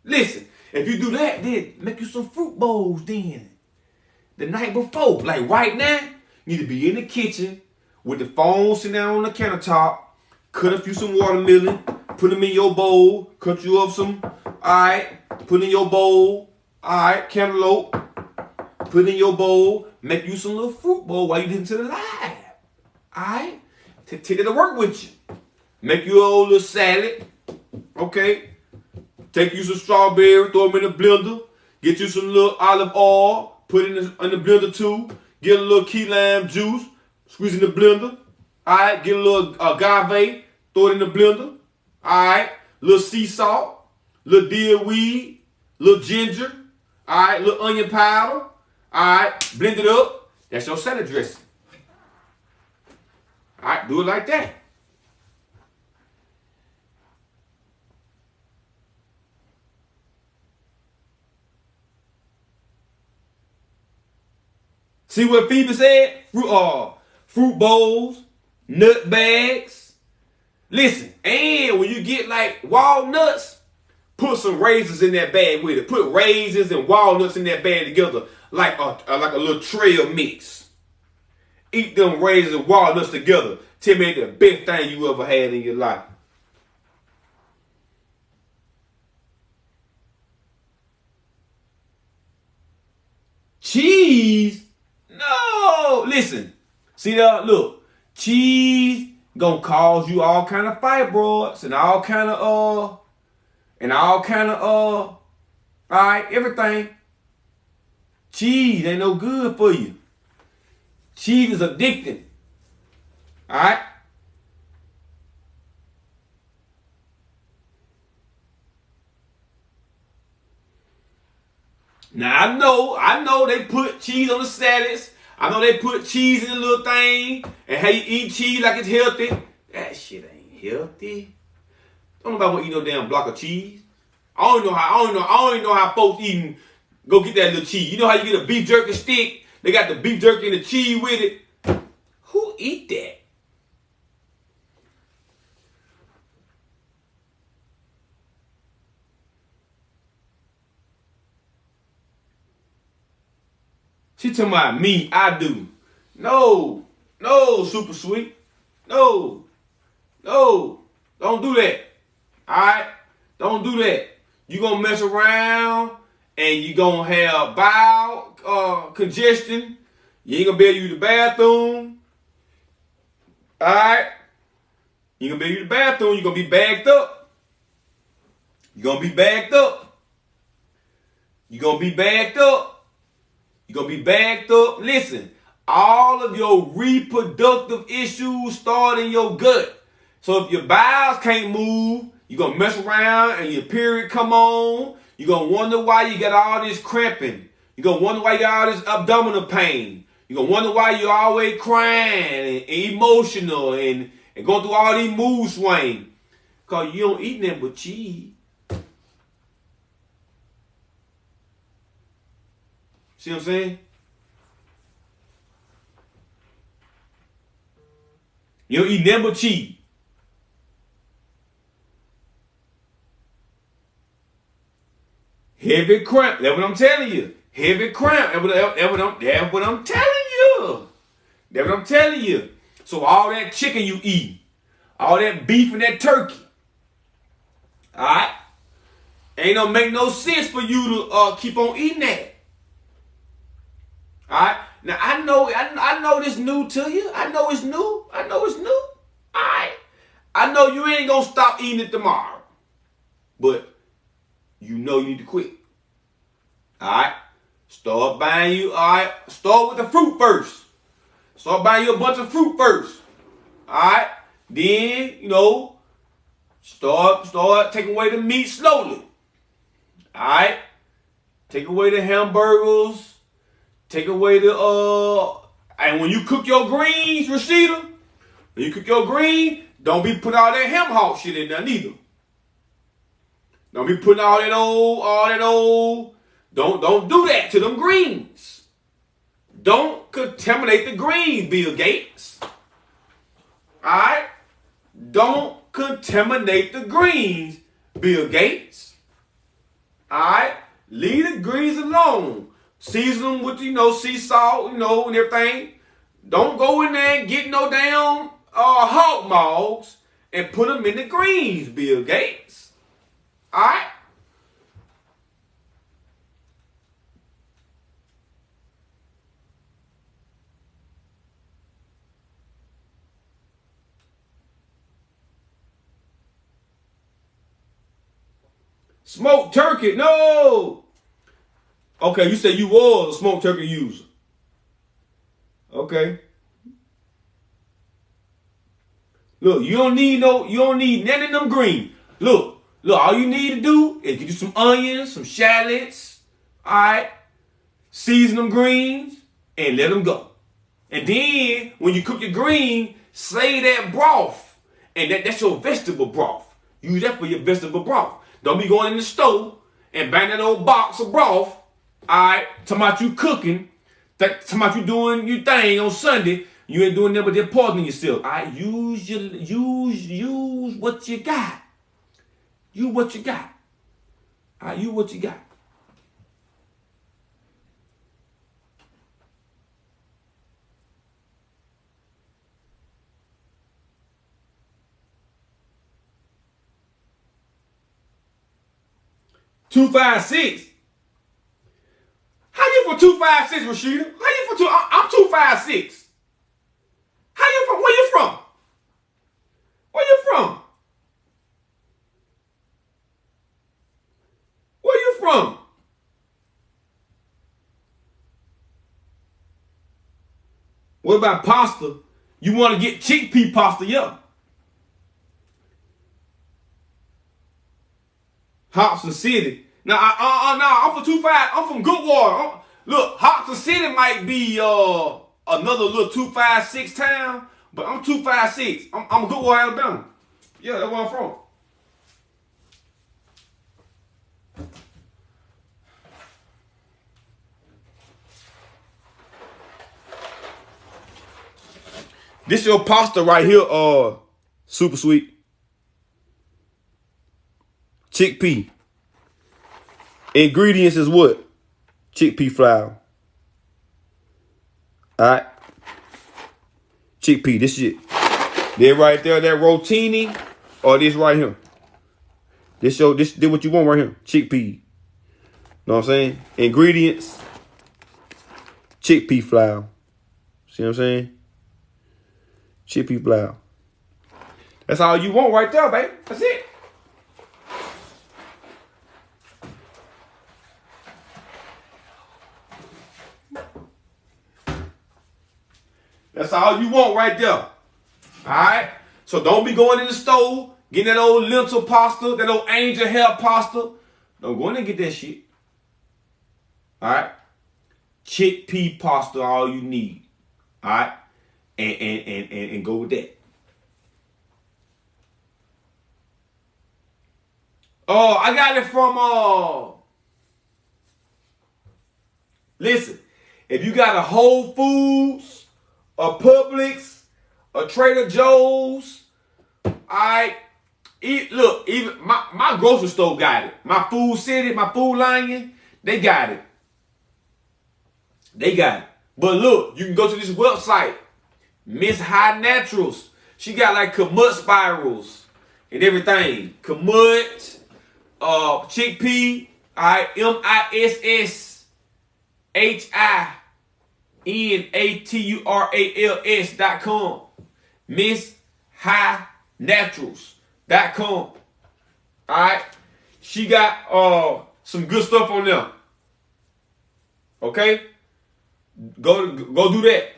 Listen, if you do that, then make you some fruit bowls then. The night before. Like right now, you need to be in the kitchen with the phone sitting down on the countertop, cut a few some watermelon, put them in your bowl, cut you up some, put in your bowl, cantaloupe, put in your bowl, make you some little fruit bowl while you listen to the live. Take it to work with you. Make you a little salad, okay? Take you some strawberry, throw them in the blender, get you some little olive oil, put it in the blender too, get a little key lime juice, squeeze in the blender, get a little agave, throw it in the blender, little sea salt, little dill weed, little ginger, little onion powder, blend it up. That's your salad dressing. Do it like that. See what Phoebe said? Fruit bowls, nut bags. Listen, and when you get like walnuts, put some raisins in that bag with it. Put raisins and walnuts in that bag together like a little trail mix. Eat them raisins and walnuts together. Tell me the best thing you ever had in your life. Cheese? No. Listen. See that? Look. Cheese gonna cause you all kind of fibroids and all kind of everything. Cheese ain't no good for you. Cheese is addicting. Alright? Now I know they put cheese on the salads. I know they put cheese in the little thing and how you eat cheese like it's healthy. That shit ain't healthy. Don't nobody want to eat no damn block of cheese. I don't even know how folks even go get that little cheese. You know how you get a beef jerky stick? They got the beef jerky and the cheese with it. Who eat that? She talking about me, I do. No, super sweet. No, don't do that. Alright? Don't do that. You gonna mess around and you gonna have bowel congestion. You ain't gonna be able to use the bathroom. Alright? You ain't gonna be able to use the bathroom. You're gonna be bagged up. You're gonna be bagged up. You're gonna be bagged up. You're going to be bagged up. Listen, all of your reproductive issues start in your gut. So if your bowels can't move, you're going to mess around and your period come on. You're going to wonder why you got all this cramping. You're going to wonder why you got all this abdominal pain. You're going to wonder why you're always crying and emotional and going through all these mood swings. Because you don't eat nothing but cheese. See what I'm saying? You don't eat nothing but cheese. Heavy cramp. That's what I'm telling you. Heavy cramp. That's what I'm telling you. That's what I'm telling you. So all that chicken you eat, all that beef and that turkey, all right, ain't gonna make no sense for you to keep on eating that. All right. Now I know this new to you. I know it's new. All right. I know you ain't gonna stop eating it tomorrow, but you know you need to quit. All right. Start buying you. All right. Start with the fruit first. Start buying you a bunch of fruit first. All right. Then, start taking away the meat slowly. All right. Take away the hamburgers. Take away and when you cook your greens, Rashida, when you cook your green, don't be putting all that ham hock shit in there neither. Don't be putting all that old. Don't do that to them greens. Don't contaminate the greens, Bill Gates. Alright? Don't contaminate the greens, Bill Gates. Alright? Leave the greens alone. Season them with, sea salt, and everything. Don't go in there and get no damn hog maws and put them in the greens, Bill Gates. Alright? Smoked turkey, no. Okay, you said you was a smoked turkey user. Okay. Look, you don't need none of them green. Look, all you need to do is get you some onions, some shallots, all right? Season them greens and let them go. And then when you cook your green, save that broth. And that's your vegetable broth. Use that for your vegetable broth. Don't be going in the stove and bang that old box of broth. Alright, talking about you cooking, talking about you doing your thing on Sunday. You ain't doing nothing but just poisoning yourself. Alright, use what you got. Use what you got. Alright, use what you got. $256. How you for 256, Rashida? How you for I'm 256. How you from? Where you from? Where you from? Where you from? What about pasta? You want to get chickpea pasta, yeah. Hobson City. Now, I'm from 25. I'm from Goodwater. Look, Hobson City might be another little 256 town, but I'm 256. I'm Goodwater, Alabama. Yeah, that's where I'm from. This your pasta right here, super sweet. Chickpea. Ingredients is what? Chickpea flour. Alright. Chickpea, this shit. That right there, that rotini, or this right here. This what you want right here. Chickpea. Know what I'm saying? Ingredients. Chickpea flour. See what I'm saying? Chickpea flour. That's all you want right there, baby. That's it. That's all you want right there. Alright? So don't be going in the store, getting that old lentil pasta, that old angel hair pasta. Don't go in and get that shit. Alright? Chickpea pasta, all you need. Alright? And go with that. Oh, I got it from listen, if you got a Whole Foods, a Publix, a Trader Joe's, alright. Look, even my grocery store got it. My Food City, my Food Lion, they got it. They got it. But look, you can go to this website, Miss High Naturals. She got like kamut spirals and everything. Kamut, chickpea, alright, MissHiNaturals.com. MissHiNaturals.com. Alright. She got some good stuff on there. Okay? Go do that.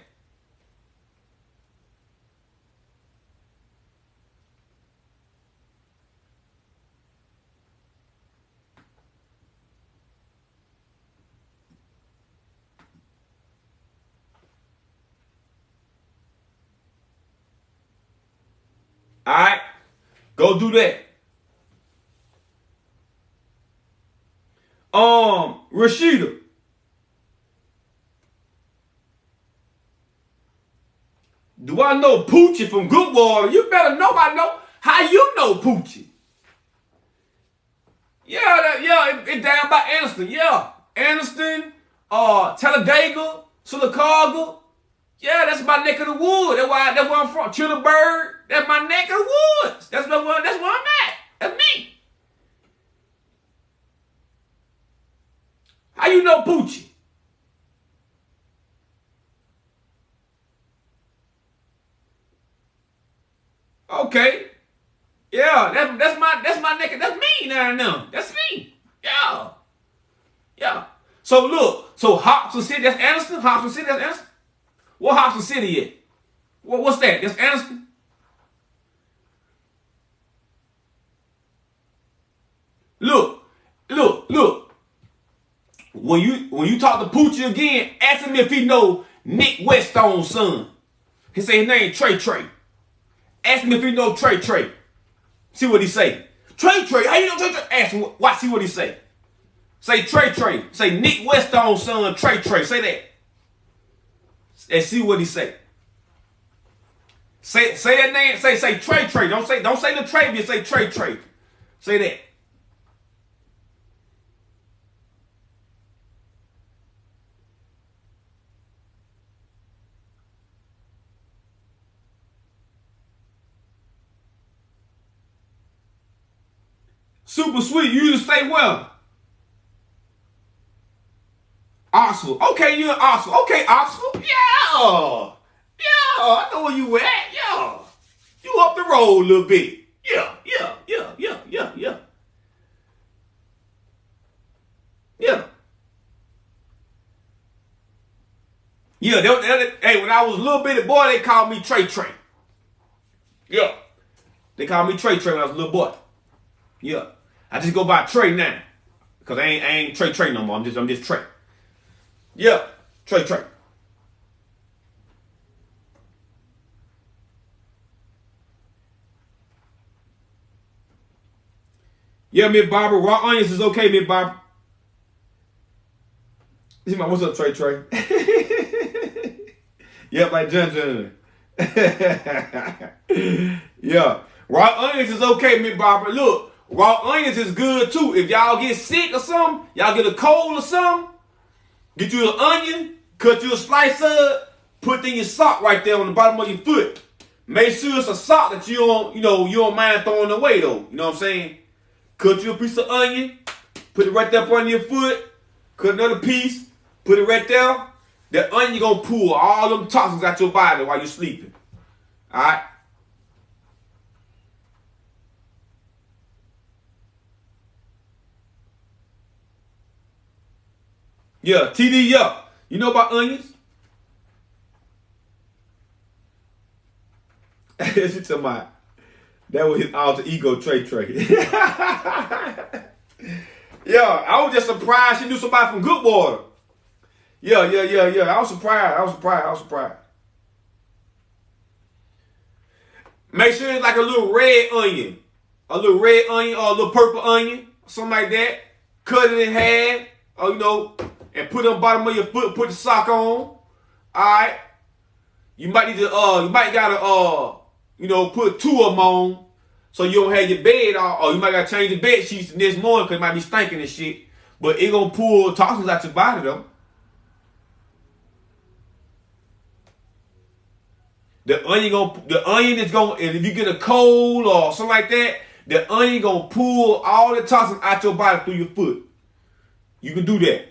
All right? Go do that. Rashida. Do I know Poochie from Goodwater? You better know I know. How you know Poochie? Yeah, it down by Anderson. Yeah. Anderson, Talladega, Sylacauga. Yeah, that's my neck of the woods. That's where I'm from. Chillerburg. That's my neck of the woods. That's where I'm at. That's me. How you know Poochie? Okay. Yeah, that's my neck. That's me now. That's me. Yeah. Yeah. So look, Hobson City, that's Anderson? Hobson City, that's Anderson? What Hobson City is? What's that? That's Anderson? Look. When you talk to Poochie again, ask him if he know Nick Whetstone's son. He say his name Trey. Ask him if he know Trey. See what he say. Trey, how you know Trey? Ask him. Watch, see what he say. Say Trey. Say Nick Whetstone's son Trey. Say that. And see what he say. Say that name. Say Trey. Don't say Latravius. Say Trey. Say that. Super sweet. You just say well. Oxford. Okay, you're in Oxford. Okay, Oxford. Yeah. I know where you at. Yeah. You up the road a little bit. Yeah. Hey, when I was a little bitty boy, they called me Trey. Yeah. They called me Trey when I was a little boy. Yeah. I just go by Trey now. Because I ain't Trey no more. I'm just Trey. Yeah. Trey. Yeah, Miss Barbara. Raw onions is okay, Miss Barbara. What's up, Trey? Yeah, like John. Yeah. Raw onions is okay, Miss Barbara. Look, raw onions is good too. If y'all get sick or something, y'all get a cold or something, get you an onion, cut you a slice of it, put in your sock right there on the bottom of your foot. Make sure it's a sock that you don't mind throwing away though. You know what I'm saying? Cut you a piece of onion, put it right there up on your foot, cut another piece, put it right there. That onion gonna pull all them toxins out your body while you're sleeping. Alright? Yeah, TD, yeah. You know about onions? She talking about that was his alter ego, Trey. Yeah, I was just surprised she knew somebody from Goodwater. Yeah. I was surprised. Make sure it's like a little red onion. A little red onion or a little purple onion. Something like that. Cut it in half. Or, and put it on the bottom of your foot. Put the sock on. Alright. You might need to, gotta, put two of them on. So you don't have your bed, or you might gotta change the bed sheets the next morning because it might be stinking and shit. But it gonna pull toxins out your body though. The onion is gonna, and if you get a cold or something like that, the onion gonna pull all the toxins out your body through your foot. You can do that.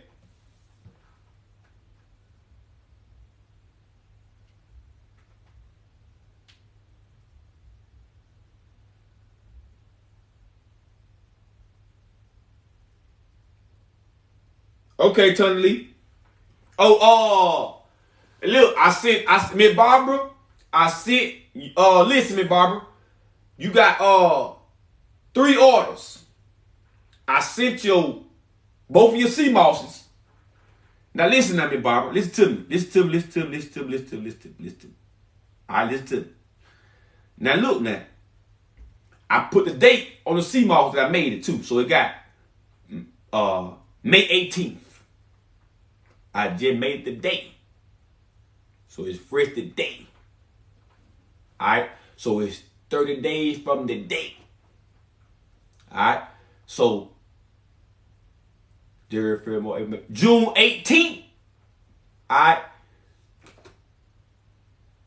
Okay, Tony Lee. Oh, look, Miss Barbara, listen, Miss Barbara, you got 3 orders. I sent you both of your sea mosses. Now listen to me, Barbara. Listen to me. Listen to me. All right, listen to me. Now look now. I put the date on the sea moss that I made it to. So it got May 18th. I just made the date. So it's fresh today. Alright? So it's 30 days from the date. Alright? So June 18th. Alright?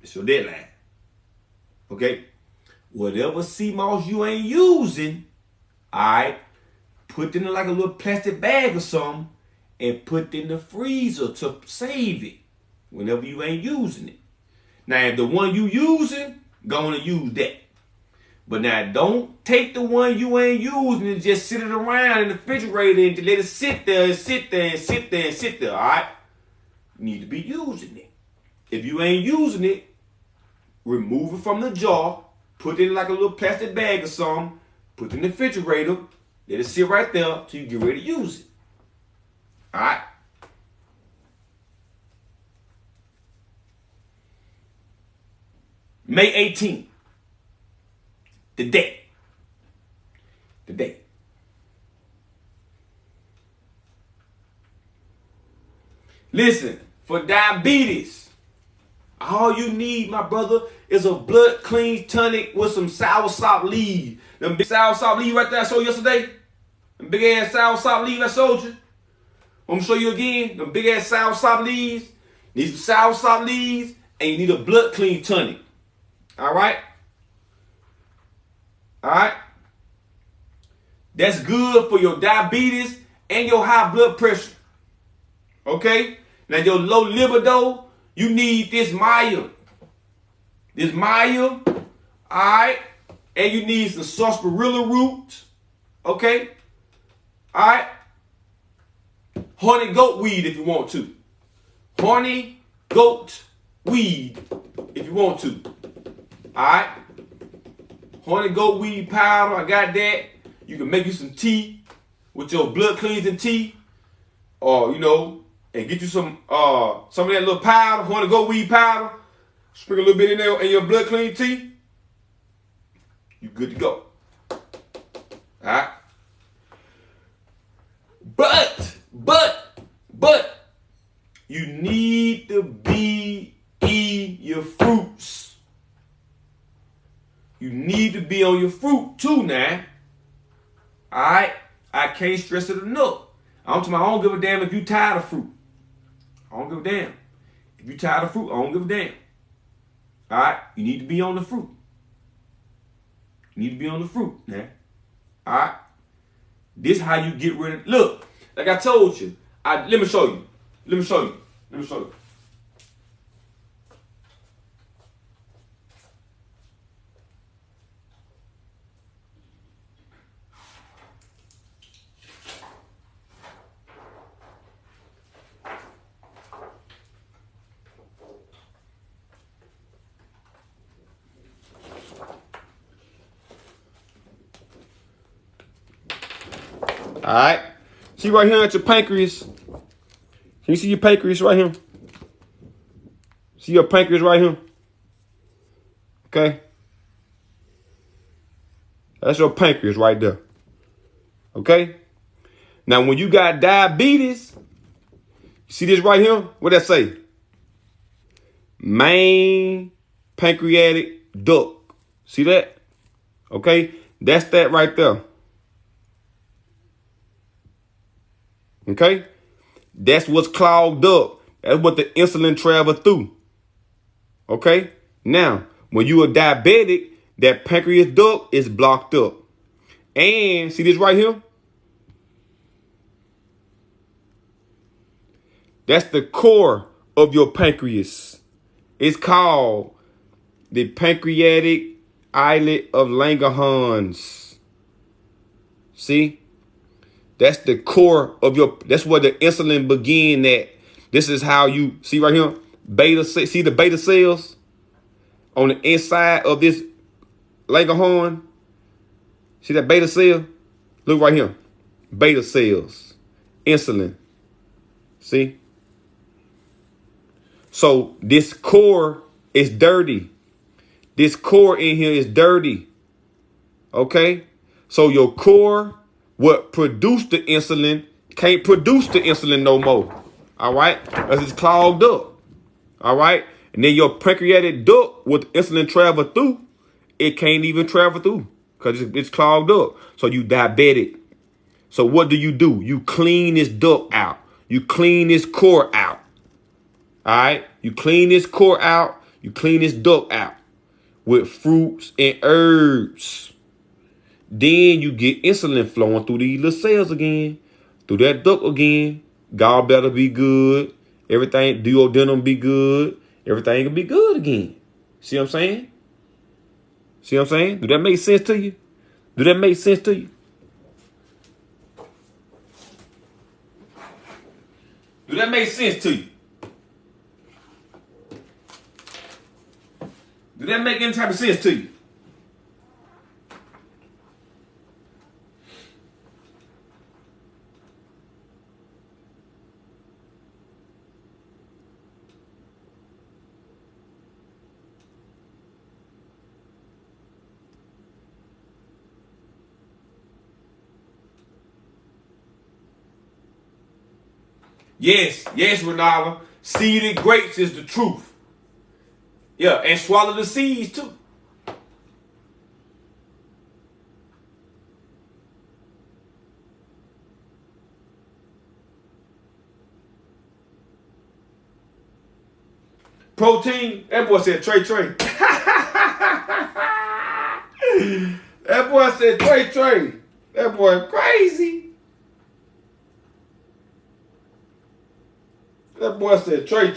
It's your deadline. Okay? Whatever sea moss you ain't using, alright, put in like a little plastic bag or something and put in the freezer to save it whenever you ain't using it. Now, if the one you using, gonna use that. But now, don't take the one you ain't using and just sit it around in the refrigerator and let it sit there and sit there and sit there and sit there, alright? You need to be using it. If you ain't using it, remove it from the jar, put it in like a little plastic bag or something, put it in the refrigerator, let it sit right there till you get ready to use it. Alright? May 18th. The date. The date. Listen, for diabetes, all you need, my brother, is a blood clean tonic with some soursop leaves. Them big soursop leaves right there I showed you yesterday. Them big ass soursop leaves I showed you. I'm gonna show you again. Them big ass soursop leaves. Need some soursop leaves, and you need a blood clean tonic. Alright? Alright? That's good for your diabetes and your high blood pressure. Okay? Now your low libido, you need this Maya. This Maya, alright? And you need some sarsaparilla root. Okay? Alright? Honey goat weed if you want to. Honey goat weed if you want to. Alright? Honey goat weed powder, I got that. You can make you some tea with your blood cleansing tea. Or, you know, and get you some of that little powder, honey goat weed powder. Sprinkle a little bit in there in your blood clean tea. You good to go. Alright? But, you need to be eating your fruits. You need to be on your fruit too now. Alright? I can't stress it enough. I don't give a damn if you tired of fruit. I don't give a damn. If you tired of fruit, I don't give a damn. Alright? You need to be on the fruit. You need to be on the fruit now. Alright? This is how you get rid of. Look, like I told you. Let me show you. All right. See right here at your pancreas. Can you see your pancreas right here? See your pancreas right here? Okay. That's your pancreas right there. Okay. Now, when you got diabetes, you see this right here? What that say? Main pancreatic duct. See that? Okay. That's that right there. Okay? That's what's clogged up. That's what the insulin travel through. Okay? Now, when you are diabetic, that pancreas duct is blocked up. And see this right here? That's the core of your pancreas. It's called the pancreatic islet of Langerhans. See? That's the core of that's where the insulin begin at. This is how you see right here. See the beta cells on the inside of this Langerhans. See that beta cell? Look right here. Beta cells. Insulin. See? So this core is dirty. This core in here is dirty. Okay? So your core, what produced the insulin, can't produce the insulin no more. All right? Because it's clogged up. All right? And then your pancreatic duct, what the insulin travel through, it can't even travel through because it's clogged up. So you diabetic. So what do? You clean this duct out. You clean this core out. All right? You clean this core out. You clean this duct out with fruits and herbs. Then you get insulin flowing through these little cells again, through that duct again. Gallbladder be good. Everything, duodenum be good. Everything will be good again. See what I'm saying? See what I'm saying? Do that make sense to you? Do that make sense to you? Do that make sense to you? Do that make any type of sense to you? Yes, Renala. Seeded grapes is the truth. Yeah, and swallow the seeds too. Protein, that boy said Trey. That boy said Trey. That boy crazy. That boy said Trey.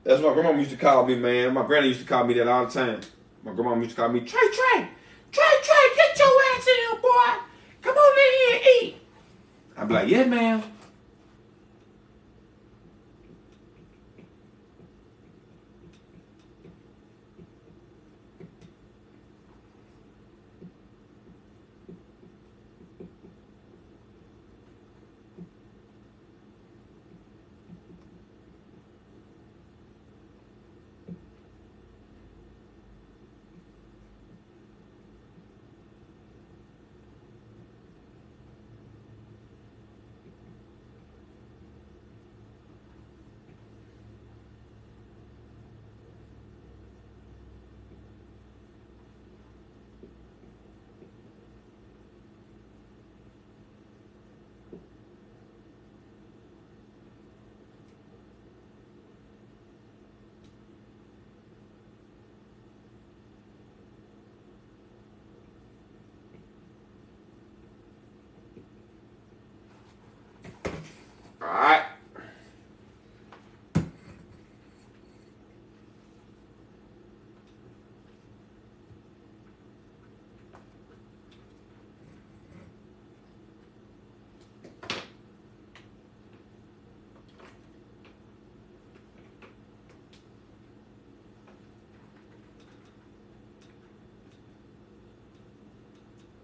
That's what my grandma used to call me, man. My granny used to call me that all the time. My grandma used to call me Trey. Get your ass in here, boy. Come on in here and eat. I'd be like, yeah, ma'am. All right.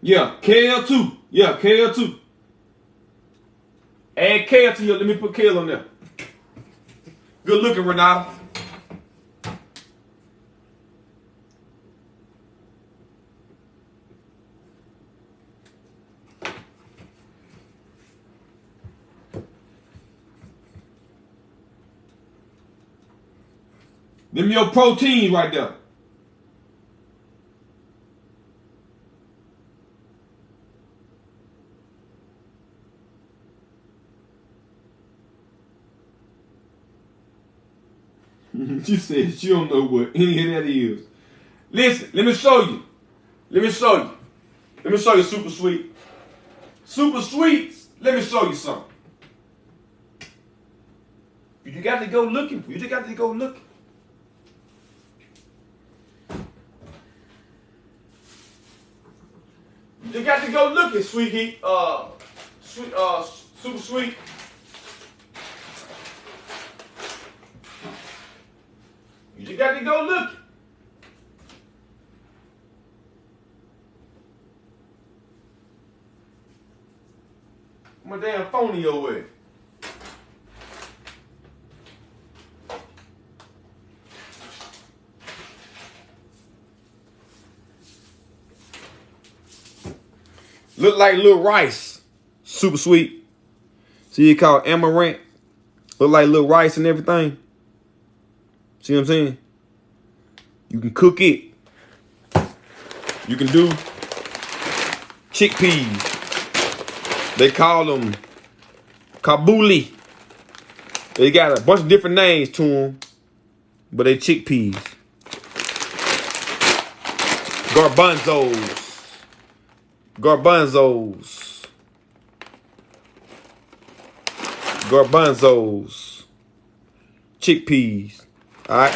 Yeah, kale too. Yeah, kale too. Add kale to your. Let me put kale on there. Good looking, Renata. Them your protein right there. She said she don't know what any of that is. Listen, let me show you. Let me show you super sweet. Super sweets. Let me show you something. You got to go looking. You just got to go looking. You got to go looking, sweetie. Super sweet. You just got to go looking. My damn phony away. Look like little rice. Super sweet. See, it called amaranth. Look like little rice and everything. See what I'm saying? You can cook it. You can do chickpeas. They call them kabuli. They got a bunch of different names to them, but they chickpeas. Garbanzos. Garbanzos. Garbanzos. Chickpeas. Alright.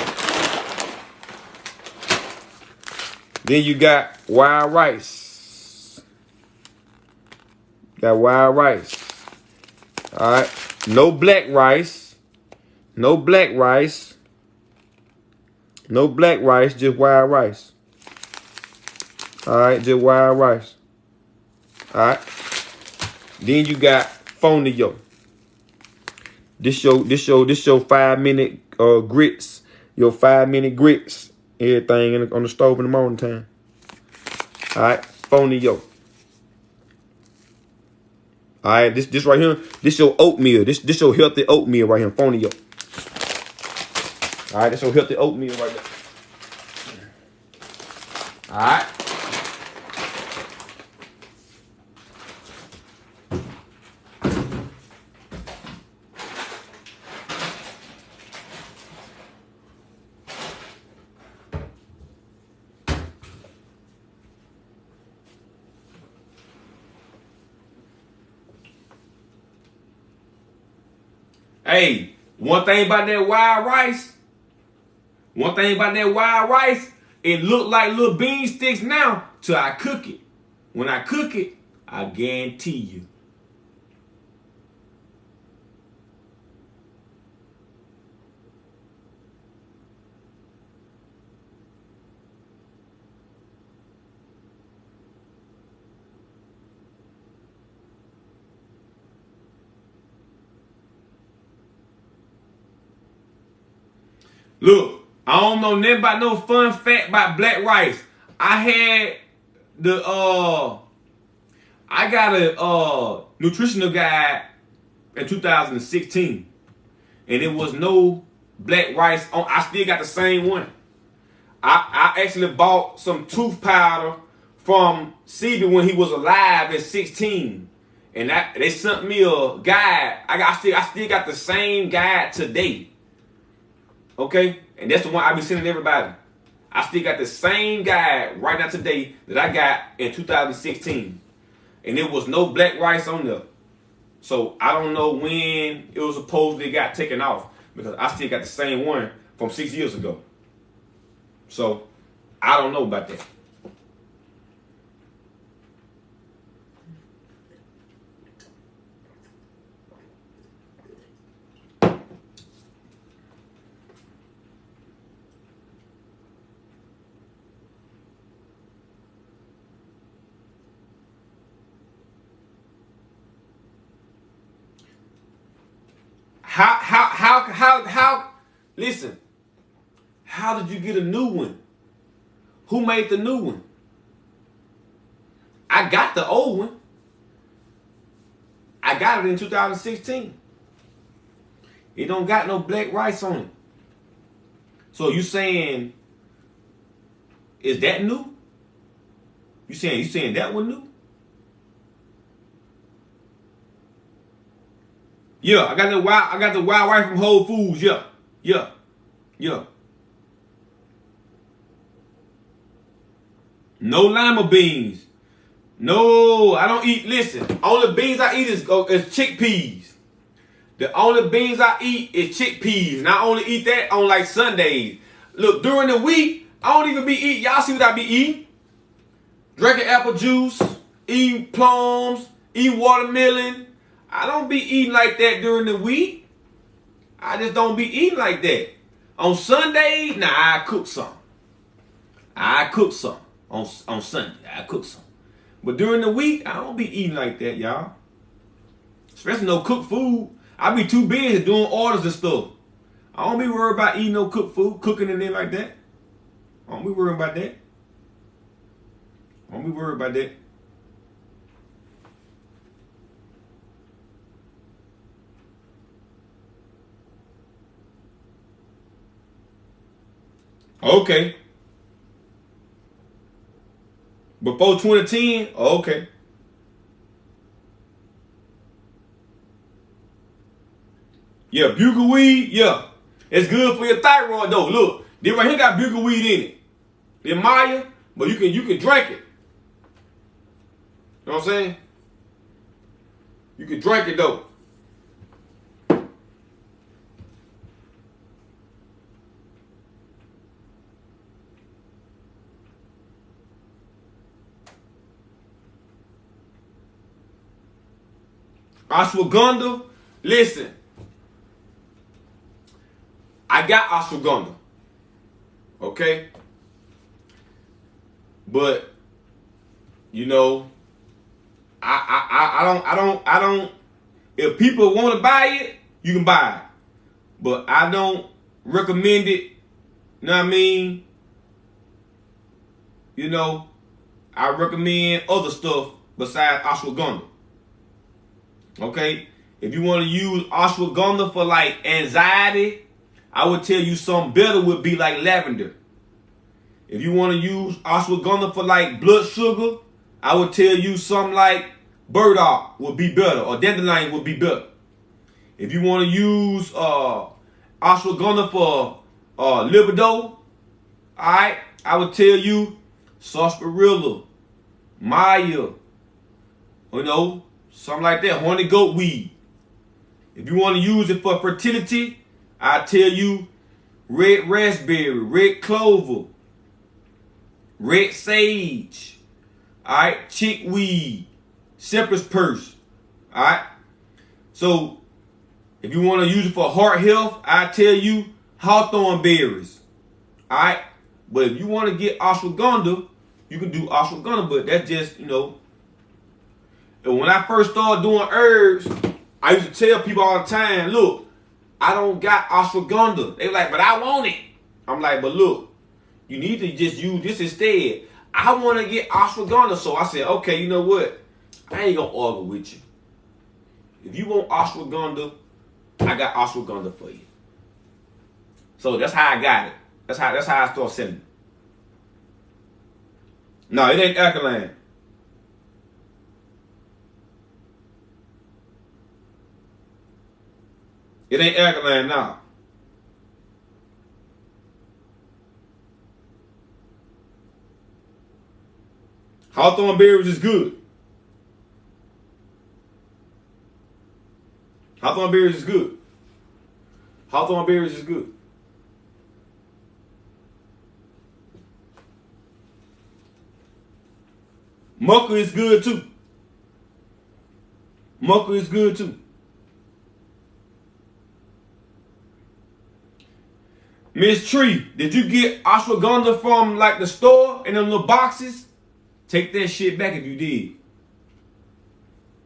Then you got wild rice. Got wild rice. Alright. No black rice. No black rice. No black rice, just wild rice. Alright, just wild rice. Alright. Then you got fonio. This your 5-minute grits. Your 5-minute grits. Everything on the stove in the morning time. Alright, fonio. Alright, this right here, this your oatmeal. This your healthy oatmeal right here, fonio. Alright, this your healthy oatmeal right there. Alright. Hey, one thing about that wild rice, it look like little bean sticks now till I cook it. When I cook it, I guarantee you. Look, I don't know nothing about no fun fact about black rice. I got a nutritional guide in 2016, and it was no black rice on. I still got the same one. I actually bought some tooth powder from CB when he was alive at 16, and they sent me a guide. I still got the same guide today. Okay, and that's the one I be sending everybody. I still got the same guide right now today that I got in 2016, and there was no black rice on there. So I don't know when it was supposedly got taken off, because I still got the same one from 6 years ago. So I don't know about that. How, listen, how did you get a new one? Who made the new one? I got the old one. I got it in 2016. It don't got no black rice on it. So you saying, is that new? You saying that one new? Yeah, I got the wild rice from Whole Foods. Yeah. No lima beans. No, I don't eat. Listen, only beans I eat is chickpeas. The only beans I eat is chickpeas, and I only eat that on like Sundays. Look, during the week, I don't even be eating. Y'all see what I be eating? Drinking apple juice, eating plums, eating watermelon. I don't be eating like that during the week. I just don't be eating like that. On Sundays, nah, I cook some. I cook some on Sunday. I cook some. But during the week, I don't be eating like that, y'all. Especially no cooked food. I be too busy doing orders and stuff. I don't be worried about eating no cooked food, cooking in there like that. I don't be worried about that. I don't be worried about that. Okay. Before 2010, okay. Yeah, bugle weed, yeah. It's good for your thyroid though. Look, this right here got bugle weed in it. The Maya, but you can drink it. You know what I'm saying? You can drink it though. Ashwagandha, listen. I got ashwagandha. Okay? But you know, I don't if people want to buy it, you can buy it. But I don't recommend it. You know what I mean? You know, I recommend other stuff besides ashwagandha. Okay? If you want to use ashwagandha for like anxiety, I would tell you something better would be like lavender. If you want to use ashwagandha for like blood sugar, I would tell you something like burdock would be better, or dandelion would be better. If you want to use ashwagandha for libido, alright, I would tell you sarsaparilla, Maya, you know, something like that, horny goat weed. If you want to use it for fertility, I tell you red raspberry, red clover, red sage, alright, chickweed, cypress purse, alright. So if you want to use it for heart health, I tell you hawthorn berries, alright. But if you want to get ashwagandha, you can do ashwagandha, but that's just, you know. And when I first started doing herbs, I used to tell people all the time, look, I don't got ashwagandha. They were like, but I want it. I'm like, but look, you need to just use this instead. I want to get ashwagandha. So I said, okay, you know what? I ain't going to argue with you. If you want ashwagandha, I got ashwagandha for you. So that's how I got it. That's how I started selling it. No, it ain't alkaline. It ain't alkaline now. Hawthorn berries is good. Hawthorn berries is good. Hawthorn berries is good. Mucker is good too. Mucker is good too. Miss Tree, did you get ashwagandha from like the store in them little boxes? Take that shit back if you did.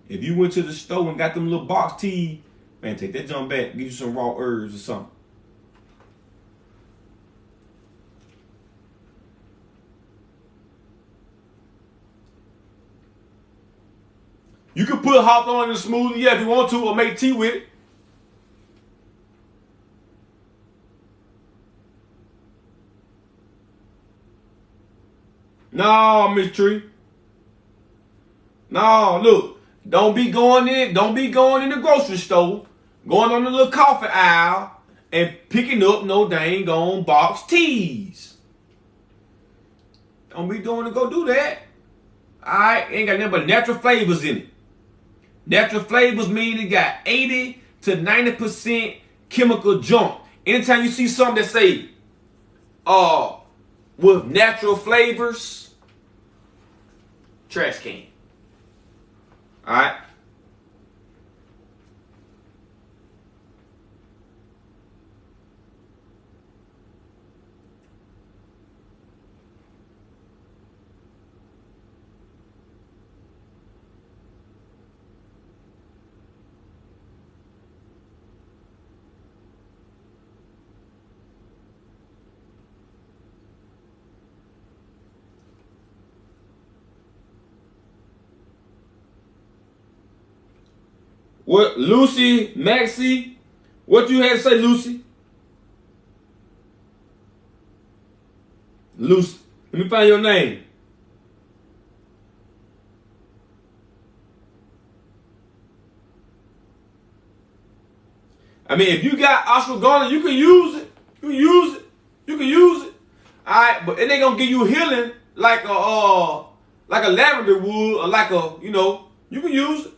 If you went to the store and got them little box tea, man, take that junk back. Get you some raw herbs or something. You can put hawthorn in the smoothie, yeah, if you want to, or make tea with it. No, Miss Tree. No, look. Don't be going in the grocery store, going on the little coffee aisle, and picking up no dang on box teas. Don't be doing to go do that. Alright, ain't got nothing but natural flavors in it. Natural flavors mean it got 80 to 90% chemical junk. Anytime you see something that say with natural flavors, trash can. All right. What, Lucy, Maxie? What you had to say, Lucy? Lucy, let me find your name. I mean, if you got ashwagandha, you can use it. You can use it. You can use it. All right, but it ain't gonna give you healing like a lavender wood or like a, you know, you can use it.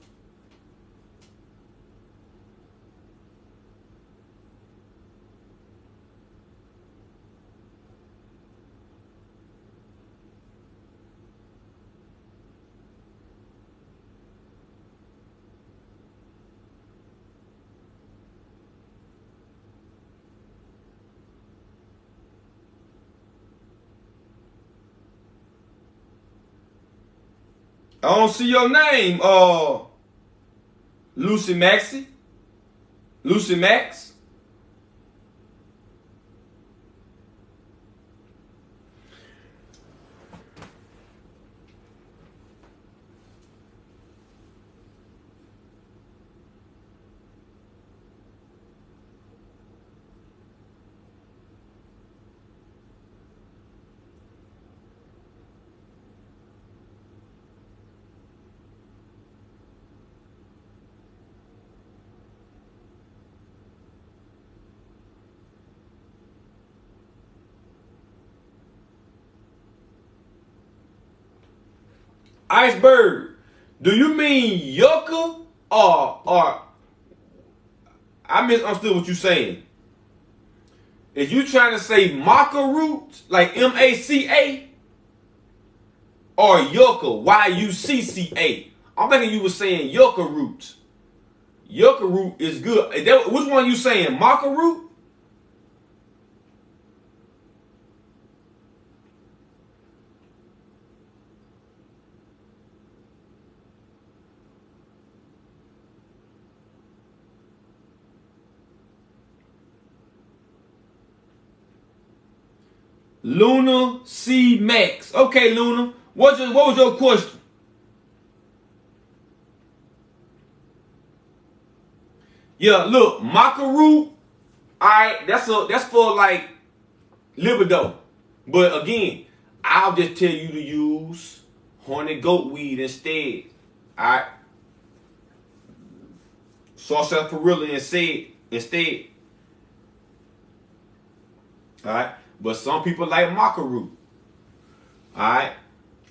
I don't see your name, Lucy Maxie. Lucy Max. Iceberg. Do you mean yucca or I misunderstood what you saying. Is you trying to say maca root, like M-A-C-A? Or yucca, Y-U-C-C-A? I'm thinking you were saying yucca root. Yucca root is good. Which one you saying, maca root? Luna C. Max. Okay, Luna. What was your question? Yeah, look, maca root. Alright, that's for like libido. But again, I'll just tell you to use horny goat weed instead. Alright. Sarsaparilla instead. Alright. But some people like maca root. Alright.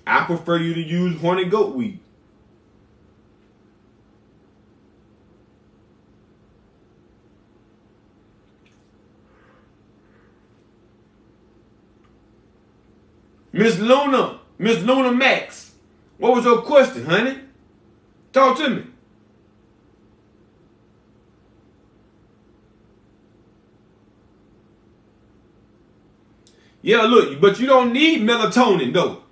I prefer you to use horny goat weed. Miss Luna Max, what was your question, honey? Talk to me. Yeah, look, but you don't need melatonin, though.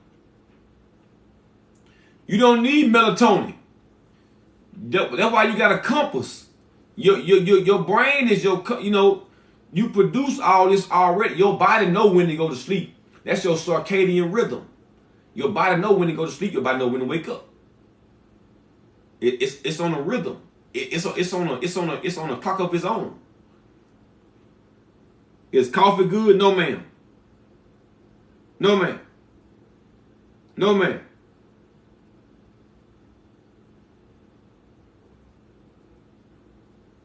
You don't need melatonin. That's why you got a compass. Your brain is you produce all this already. Your body know when to go to sleep. That's your circadian rhythm. Your body know when to go to sleep. Your body know when to wake up. It's on a rhythm. It's on a clock of its own. Is coffee good? No, ma'am. No, ma'am. No, ma'am.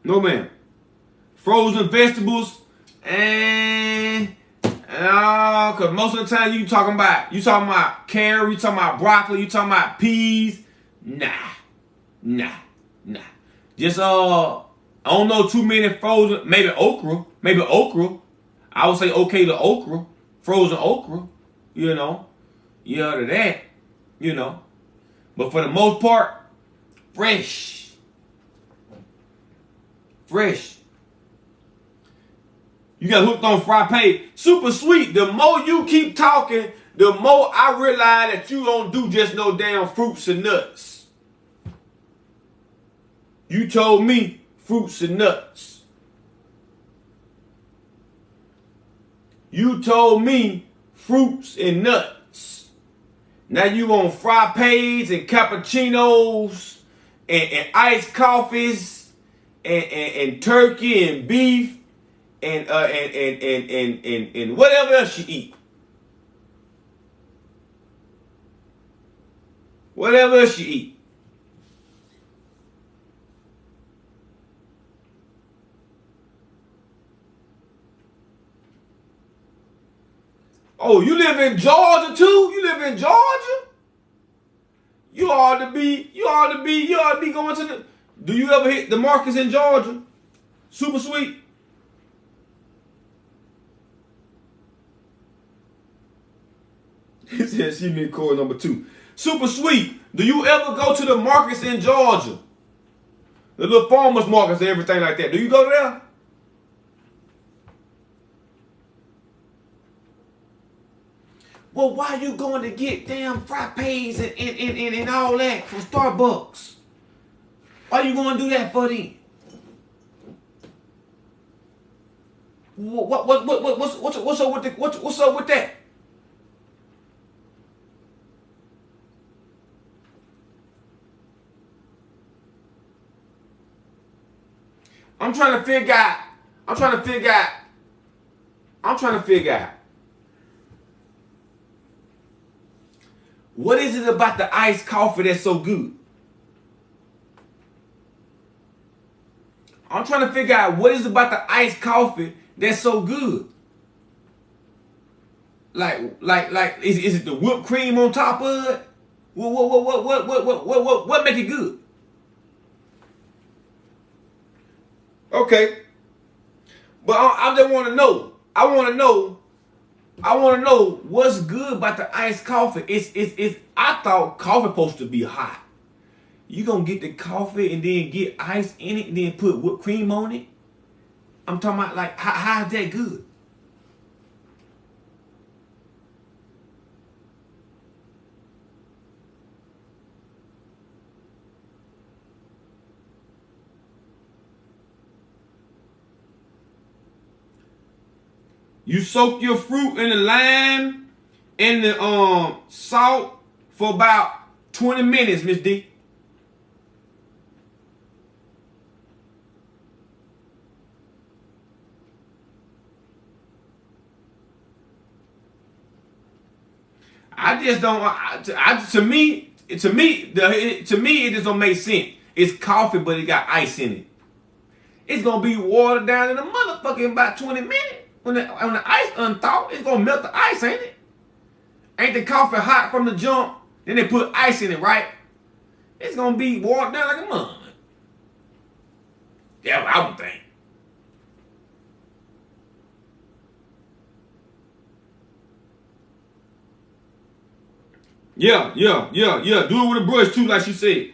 No, ma'am. Frozen vegetables, and cause most of the time you talking about carrot, you talking about broccoli, you talking about peas. Nah. Just I don't know too many frozen. Maybe okra. I would say okay to okra, frozen okra. Yeah, to that. But for the most part, fresh. Fresh. You got hooked on frappe. Super sweet. The more you keep talking, the more I realize that you don't do just no damn fruits and nuts. You told me fruits and nuts. You told me fruits and nuts. Now you on frappes and cappuccinos and iced coffees and turkey and beef and whatever else you eat. Whatever else you eat. Oh, you live in Georgia too? You live in Georgia? You ought to be going to the. Do you ever hit the Marcus in Georgia? Super sweet. He said she mean core number 2. Super sweet. Do you ever go to the Marcus in Georgia? The little farmers markets and everything like that. Do you go there? Well, why you going to get damn frappes and all that from Starbucks? Why you going to do that for them? What's up with that? I'm trying to figure out. What is it about the iced coffee that's so good? I'm trying to figure out what is it about the iced coffee that's so good. Like, is it the whipped cream on top of it? What make it good? Okay, but I just want to know. I want to know what's good about the iced coffee. It's. I thought coffee supposed to be hot. You gonna get the coffee and then get ice in it and then put whipped cream on it? I'm talking about like how is that good? You soak your fruit in the lime and the salt for about 20 minutes, Miss D. I just don't. To me, it just don't make sense. It's coffee, but it got ice in it. It's gonna be watered down in the motherfucker in about 20 minutes. When the ice unthawed, it's gonna melt the ice, ain't it? Ain't the coffee hot from the jump? Then they put ice in it, right? It's gonna be watered down like a mud. Yeah, I would think. Yeah. Do it with a brush too, like she said.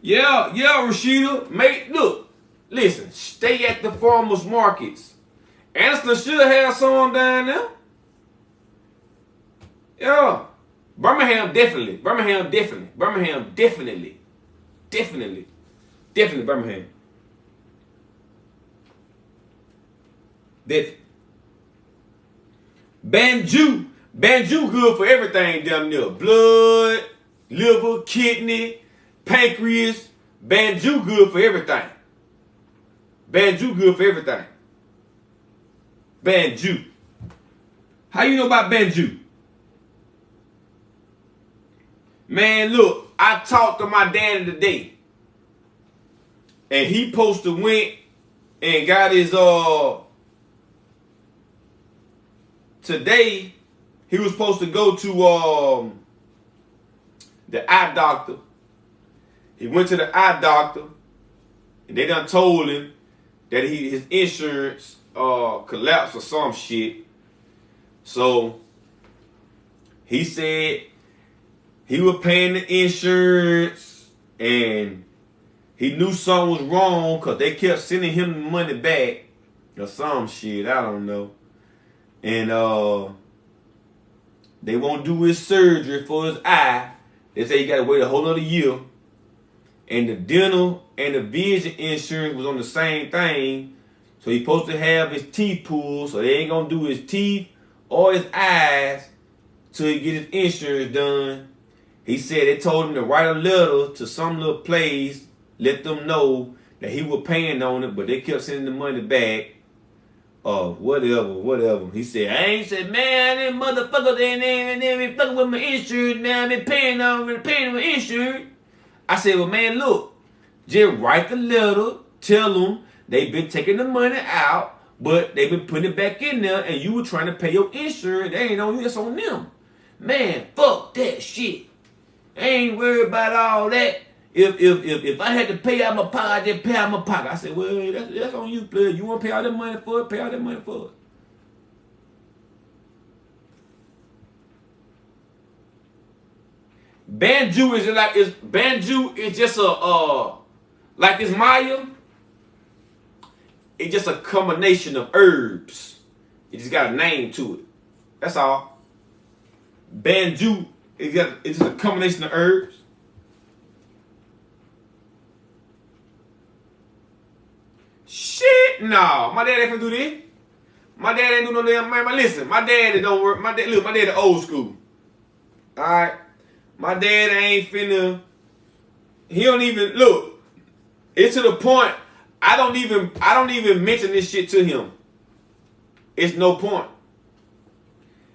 Yeah, Rashida. Listen, stay at the farmers markets. Anderson should have some down there. Yeah. Birmingham definitely. Birmingham. Definitely Birmingham. Definitely. Banjo good for everything damn near. Blood, liver, kidney, pancreas. Banjo good for everything. Banjo. How you know about banjo? Man, look, I talked to my daddy today. And he supposed to went and got his today he was supposed to go to the eye doctor. He went to the eye doctor and they done told him that his insurance collapsed or some shit. So he said he was paying the insurance and he knew something was wrong because they kept sending him the money back or some shit. I don't know. And they won't do his surgery for his eye. They say he got to wait a whole other year. And the dental and the vision insurance was on the same thing. So he's supposed to have his teeth pulled. So they ain't going to do his teeth or his eyes till he get his insurance done. He said they told him to write a letter to some little place, let them know that he was paying on it, but they kept sending the money back. Whatever. He said, I ain't said, man, them motherfuckers, they been fucking with my insurance now. I've been paying my insurance. I said, well, man, look, just write the letter, tell them they've been taking the money out, but they've been putting it back in there, and you were trying to pay your insurance. They ain't on you, it's on them. Man, fuck that shit. I ain't worried about all that. If I had to pay out my pocket, I just pay out my pocket. I said, well, that's on you, player. You want to pay all that money for it? Pay all that money for it. Banjo is just a like this Maya. It's just a combination of herbs. It just got a name to it. That's all. Banjo it's just a combination of herbs. Shit, no. My dad ain't finna do this. My dad ain't do no damn man. Listen, my dad don't work. My dad old school. Alright. My dad ain't finna. He don't even look. It's to the point. I don't even mention this shit to him. It's no point.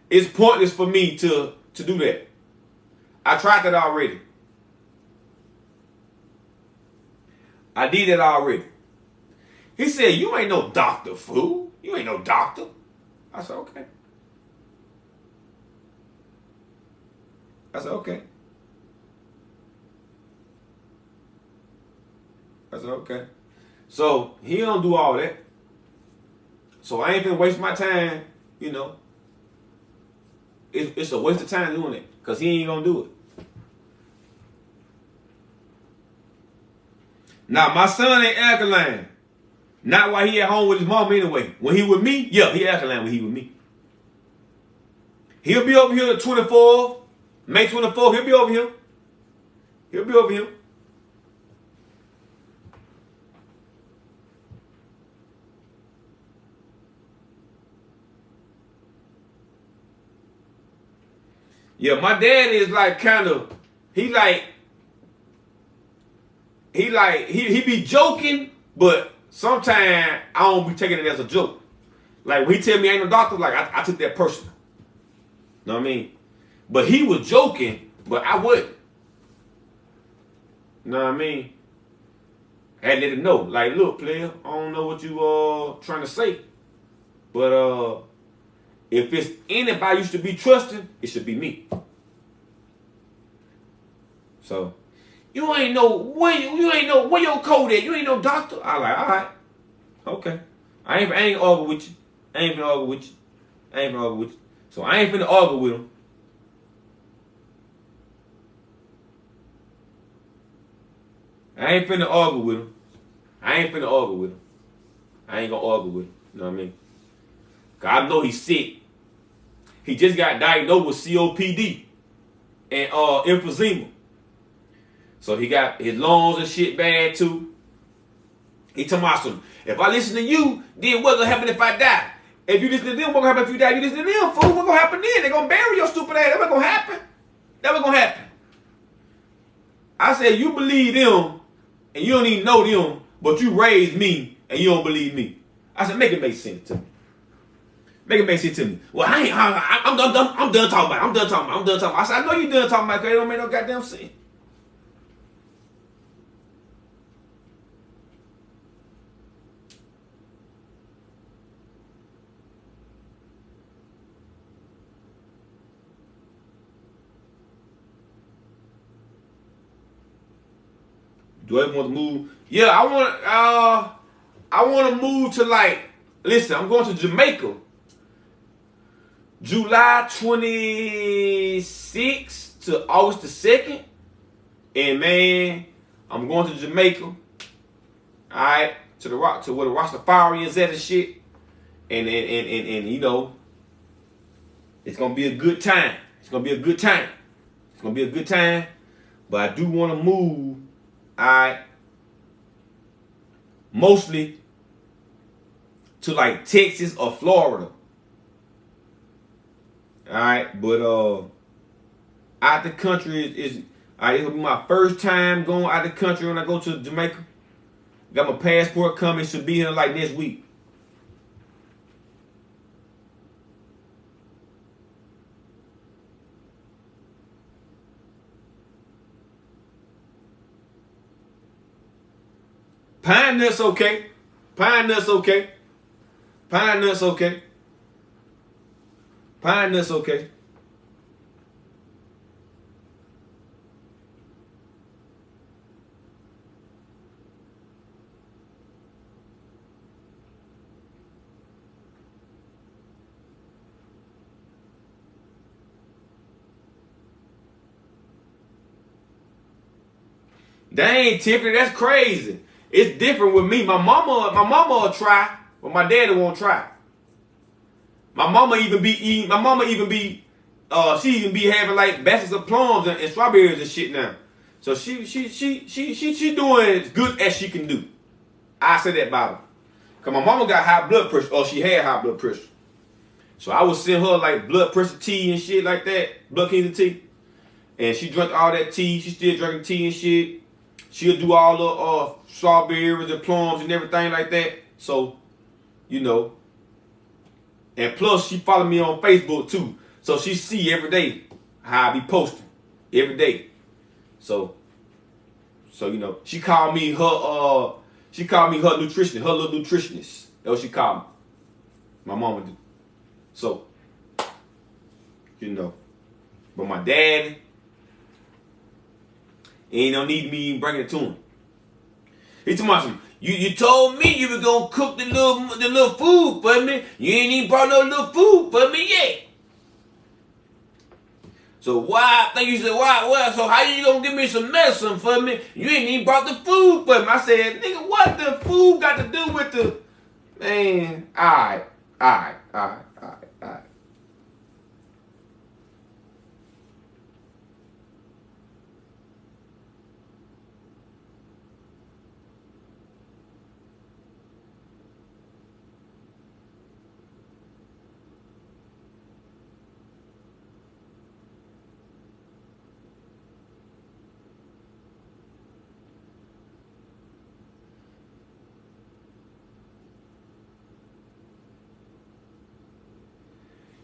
It's pointless for me to do that. I tried that already. I did that already. He said, you ain't no doctor, fool. You ain't no doctor. I said, okay. I said, okay. So he don't do all that. So I ain't gonna waste my time, you know. It's a waste of time doing it. Because he ain't gonna do it. Now my son ain't alkaline. Not while he at home with his mom anyway. When he with me, yeah, he alkaline when he with me. He'll be over here the 24th. May 24th, he'll be over here. He'll be over here. Yeah, my dad is like kind of, he be joking, but sometimes I don't be taking it as a joke. Like when he tell me I ain't no doctor, like I took that personal. Know what I mean? But he was joking, but I wouldn't. Know what I mean? I had to let him know. Like, look, player, I don't know what you trying to say. But if it's anybody you should be trusting, it should be me. So you ain't know where your code at. You ain't no doctor. I like, all right, okay. I ain't argue with you. I ain't finna argue with you. So I ain't finna argue with him. I ain't gonna argue with him. I ain't gonna argue with him. You know what I mean? Cause I know he's sick. He just got diagnosed with COPD and emphysema. So he got his lungs and shit bad too. He told me something. If I listen to you, then what's gonna happen if I die? If you listen to them, what's gonna happen if you die? You listen to them, fool. What's gonna happen then? They're gonna bury your stupid ass. That's what's gonna happen. That's what's gonna happen. I said, you believe them, and you don't even know them, but you raised me, and you don't believe me. I said, make it make sense to me. Make it make sense to me. Well, I'm done talking about it. I said, I know you done talking about it because it don't make no goddamn sense. Do I want to move? Yeah, I want. I want to move to like, listen, I'm going to Jamaica. July 26th to August the 2nd. And man, I'm going to Jamaica. Alright. To the rock, to where the Rastafarians at and shit. And you know, it's gonna be a good time. It's gonna be a good time. It's gonna be a good time. But I do want to move, alright, mostly to like Texas or Florida. Alright, but out the country is it'll be my first time going out the country when I go to Jamaica. Got my passport coming, should be here like next week. Pine nuts okay. Pine nuts okay. Pine nuts okay. Pine nuts okay. Dang, Tiffany, that's crazy. It's different with me. My mama will try, but my daddy won't try. My mama even be eating. My mama even be, she even be having like baskets of plums and strawberries and shit now. So she doing as good as she can do. I say that about her. Cause my mama got high blood pressure, or she had high blood pressure. So I would send her like blood pressure tea and shit like that, blood cancer tea, and she drank all that tea. She still drinking tea and shit. She'll do all the strawberries and plums and everything like that. So, you know. And plus, she follow me on Facebook too. So she see every day how I be posting. Every day. So you know, she called me her nutritionist, her little nutritionist. That's what she called me. My mama did. So, you know. But my daddy, ain't no need me bringing it to him. He told me, you told me you were gonna cook the little food for me. You ain't even brought no little food for me yet. So why? I think you said why? Well, so how you gonna give me some medicine for me? You ain't even brought the food for me. I said, nigga, what the food got to do with the man? All right.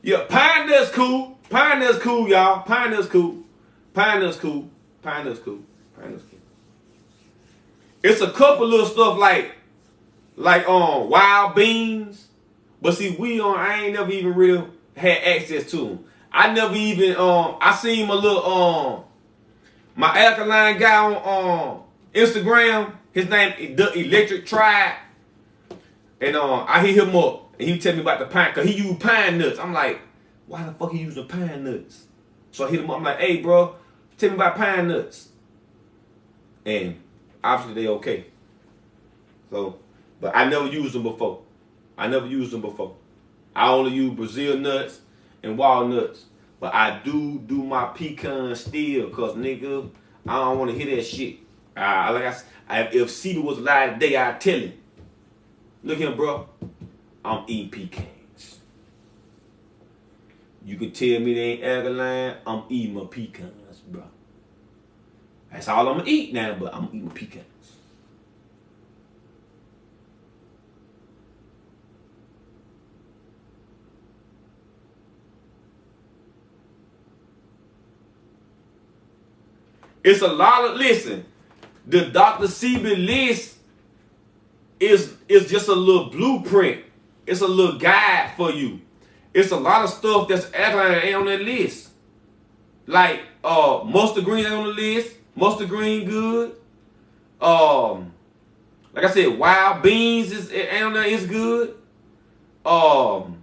Yeah, pine nuts cool. Pine nuts cool, y'all. Pine nuts cool. Pine nuts cool. Pine nuts cool. Pine nuts cool. It's a couple little stuff like wild beans. But see, I ain't never even really had access to them. I never even I seen my little my alkaline guy on Instagram. His name The Electric Tribe. And I hit him up. And he tell me about the pine, cause he used pine nuts. I'm like, why the fuck he using pine nuts? So I hit him up. I'm like, hey, bro, tell me about pine nuts. And obviously they okay. So, but I never used them before. I only use Brazil nuts and walnuts. But I do my pecan still, cause nigga, I don't want to hear that shit. If Cedar was alive today, I'd tell him. Look here, bro. I'm eating pecans. You can tell me they ain't alkaline. I'm eating my pecans, bro. That's all I'm gonna eat now, but I'm eating my pecans. It's a lot of, listen, the Dr. Sebi list is just a little blueprint. It's a little guide for you. It's a lot of stuff that's alkaline that ain't on that list. Like mustard green ain't on the list. Mustard green good. Like I said, wild beans is ain't on there. It's good. Um,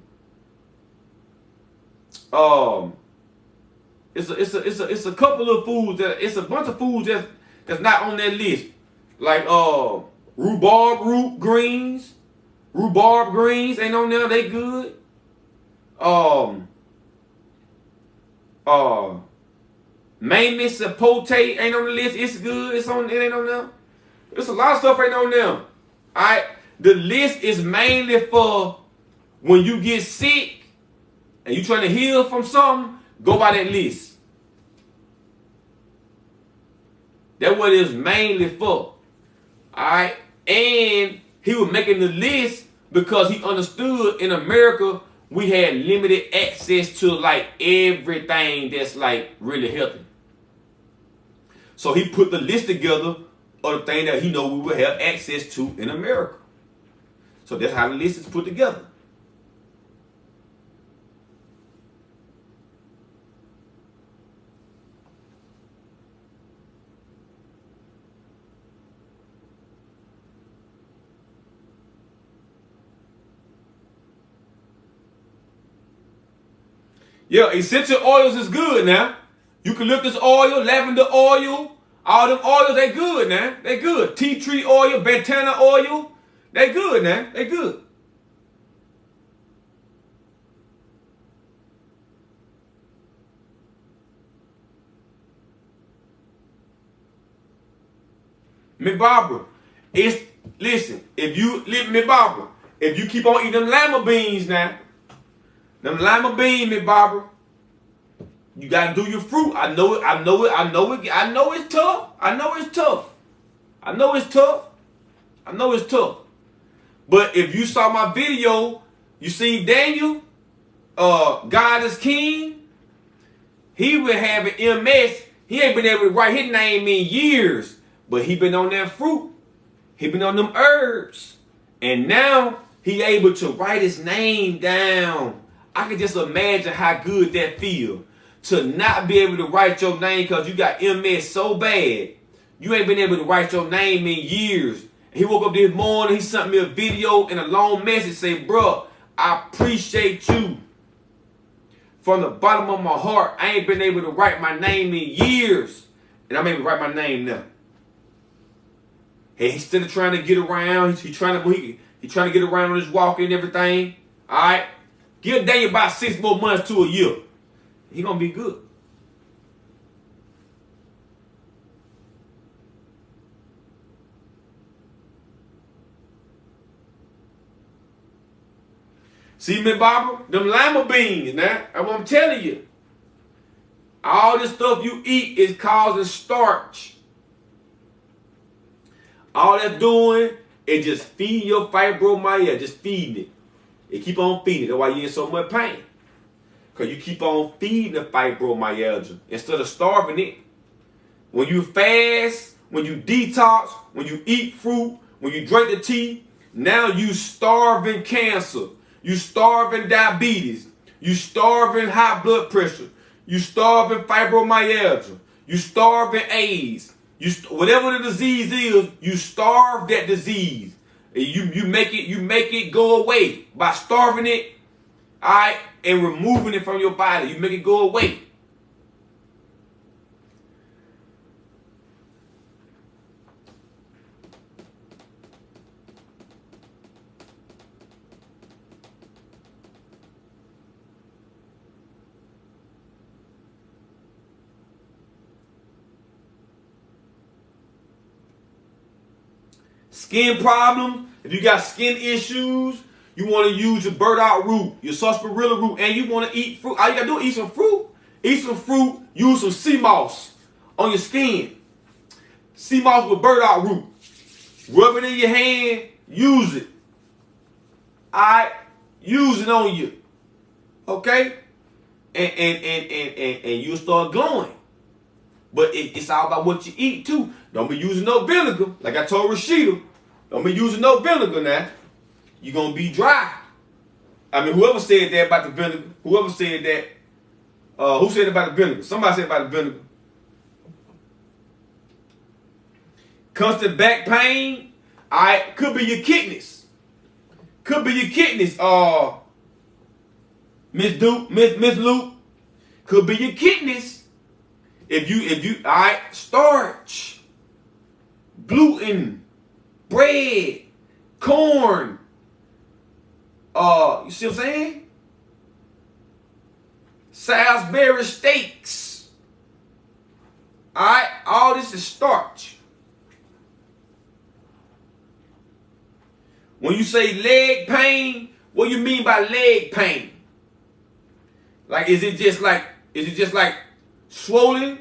um, it's a couple of foods that it's a bunch of foods that's not on that list. Like rhubarb root greens. Rhubarb greens ain't on there. They good. Um, Mamie sapote ain't on the list. It's good. It ain't on there. There's a lot of stuff ain't on there. Alright. The list is mainly for when you get sick and you trying to heal from something, go by that list. That's what it's mainly for. Alright. And he was making the list because he understood in America we had limited access to like everything that's like really healthy. So he put the list together of the thing that he know we will have access to in America. So that's how the list is put together. Yeah, essential oils is good now. Eucalyptus oil, lavender oil, all them oils, they good now. They good. Tea tree oil, bentana oil, they good now. They good. Miss Barbara, listen, if you keep on eating them lima beans now, them lima beans, Miss Barbara, you gotta do your fruit. I know it. I know it's tough. I know it's tough. But if you saw my video, you see Daniel, God is King. He would have an MS. He ain't been able to write his name in years, but he been on that fruit. He been on them herbs, and now he able to write his name down. I can just imagine how good that feel to not be able to write your name because you got MS so bad. You ain't been able to write your name in years. He woke up this morning, he sent me a video and a long message saying, bro, I appreciate you. From the bottom of my heart, I ain't been able to write my name in years. And I'm able to write my name now. And he's still trying to get around. He's trying to get around on his walking and everything. All right? Give Daniel about 6 more months to a year. He gonna be good. See me, Barbara? Them lima beans, now. That's what I'm telling you. All this stuff you eat is causing starch. All that's doing is just feeding your fibromyalgia, just feeding it. It keep on feeding it. That's why you're in so much pain. Because you keep on feeding the fibromyalgia instead of starving it. When you fast, when you detox, when you eat fruit, when you drink the tea, now you starving cancer. You starving diabetes. You starving high blood pressure. You starving fibromyalgia. You starving AIDS. Whatever the disease is, you starve that disease. You make it go away by starving it, all right, and removing it from your body. You make it go away. Skin problems, if you got skin issues, you want to use your burdock root, your sarsaparilla root, and you want to eat fruit. All you got to do is eat some fruit. Eat some fruit, use some sea moss on your skin. Sea moss with burdock root. Rub it in your hand, use it. Alright? Use it on you. Okay? And you'll start glowing. But it's all about what you eat too. Don't be using no vinegar. Like I told Rashida, don't be using no vinegar now. You're going to be dry. I mean, whoever said that about the vinegar, whoever said that, who said about the vinegar? Somebody said about the vinegar. Constant back pain. Alright, could be your kidneys. Could be your kidneys. Miss Luke. Could be your kidneys. If you alright, starch, gluten, bread, corn. You see what I'm saying? Salisbury steaks. Alright, all this is starch. When you say leg pain, what do you mean by leg pain? Like, is it just like swollen?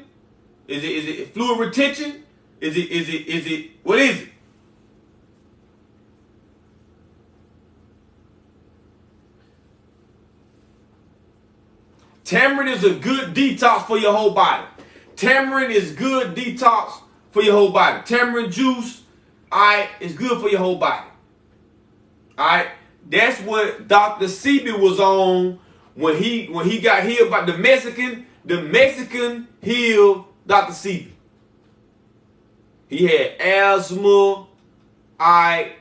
Is it fluid retention? Is it what is it? Tamarind is a good detox for your whole body. Tamarind is good detox for your whole body. Tamarind juice, alright, is good for your whole body. Alright, that's what Dr. Sebi was on when he got healed by the Mexican healed Dr. Sebi. He had asthma. Alright,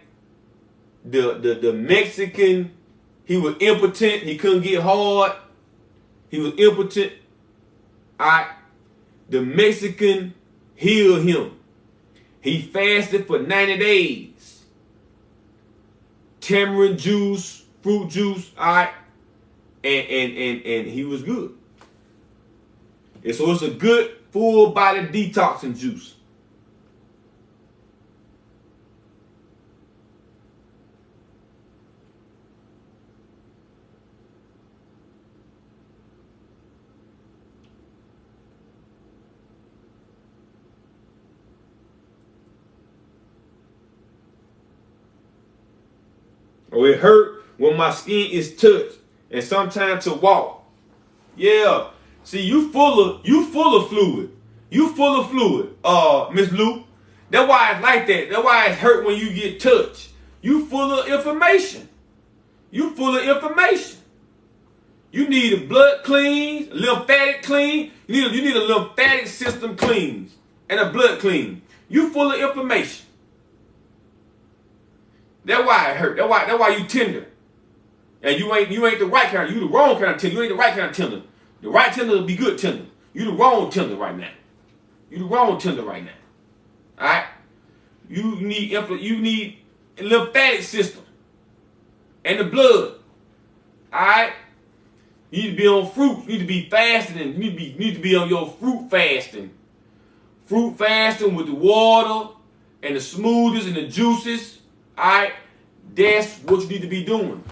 the Mexican, he was impotent. He couldn't get hard. He was impotent. Alright, the Mexican healed him. He fasted for 90 days. Tamarind juice, fruit juice, alright, and he was good. And so it's a good full body detoxing juice. Or it hurt when my skin is touched, and sometimes to walk. Yeah. See, you full of fluid. You full of fluid, Miss Luke. That's why it's like that. That's why it hurt when you get touched. You full of information. You full of information. You need a blood clean, lymphatic clean. You need a lymphatic system cleans and a blood clean. You full of information. That's why it hurt. That's why you tender. And you ain't the right kind. You the wrong kind of tender. You ain't the right kind of tender. The right tender will be good tender. You the wrong tender right now. You the wrong tender right now. All right. You need a lymphatic system and the blood. All right. You need to be on fruit. You need to be fasting. And you need to be on your fruit fasting. Fruit fasting with the water and the smoothies and the juices. Alright, that's what you need to be doing.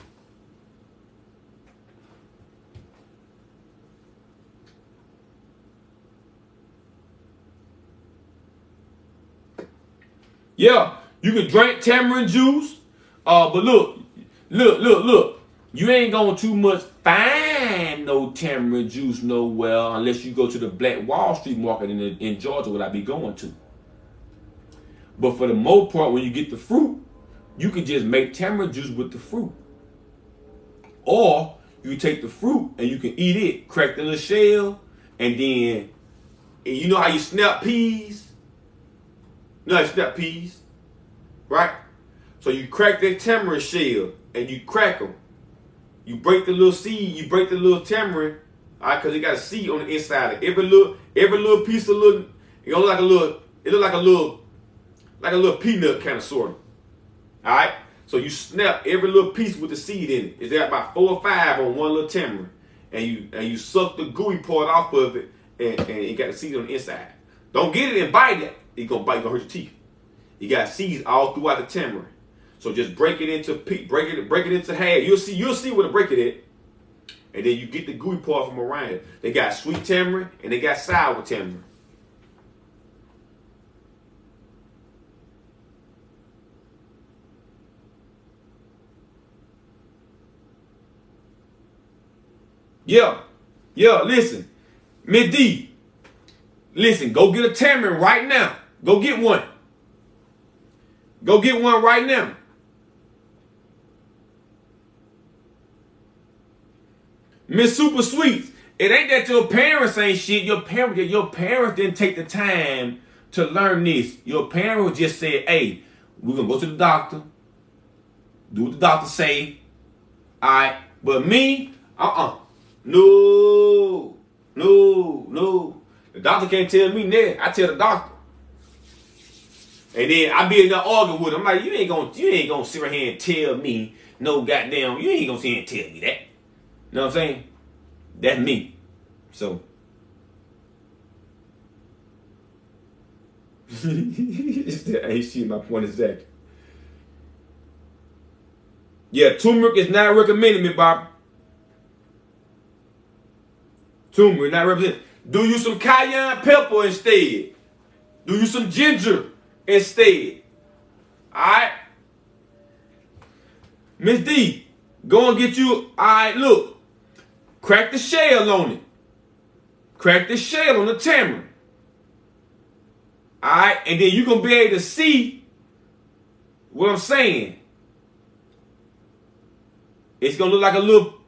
Yeah, you can drink tamarind juice, but look. You ain't going too much find no tamarind juice nowhere unless you go to the Black Wall Street market in Georgia, what I be going to. But for the most part, when you get the fruit, you can just make tamarind juice with the fruit. Or you take the fruit and you can eat it, crack the little shell, and then, and you know how you snap peas? You know how you snap peas? Right? So you crack that tamarind shell and you crack them. You break the little seed, you break the little tamarind, all right, because it got a seed on the inside of it. Every little piece of little, it look like a little peanut kind of sort of. All right, so you snap every little piece with the seed in it. It's about 4 or 5 on one little tamarind, and you suck the gooey part off of it, and it got the seed on the inside. Don't get it and bite it. It's gonna hurt your teeth. You got seeds all throughout the tamarind. So just break it into half. You'll see where to break it at, and then you get the gooey part from around it. They got sweet tamarind and they got sour tamarind. Yeah, listen. Miss D, listen, go get a tamarind right now. Go get one. Go get one right now. Miss Super Sweets, it ain't that your parents ain't shit. Your parents didn't take the time to learn this. Your parents just said, hey, We're gonna go to the doctor. Do what the doctor say. Alright. But me, no. The doctor can't tell me that. I tell the doctor. And then I be in there arguing with him. I'm like, you ain't gonna sit right here and tell me no goddamn, you ain't gonna sit here and tell me that. You know what I'm saying? That's me. So I see my point exactly. Yeah, turmeric is not recommended, me, Bob. Turmeric not recommended. Do you some cayenne pepper instead. Do you some ginger instead. Alright? Miss D, go and get you, alright, look. Crack the shell on it. Crack the shell on the tamarind. Alright? And then you're going to be able to see what I'm saying. It's going to look like a little,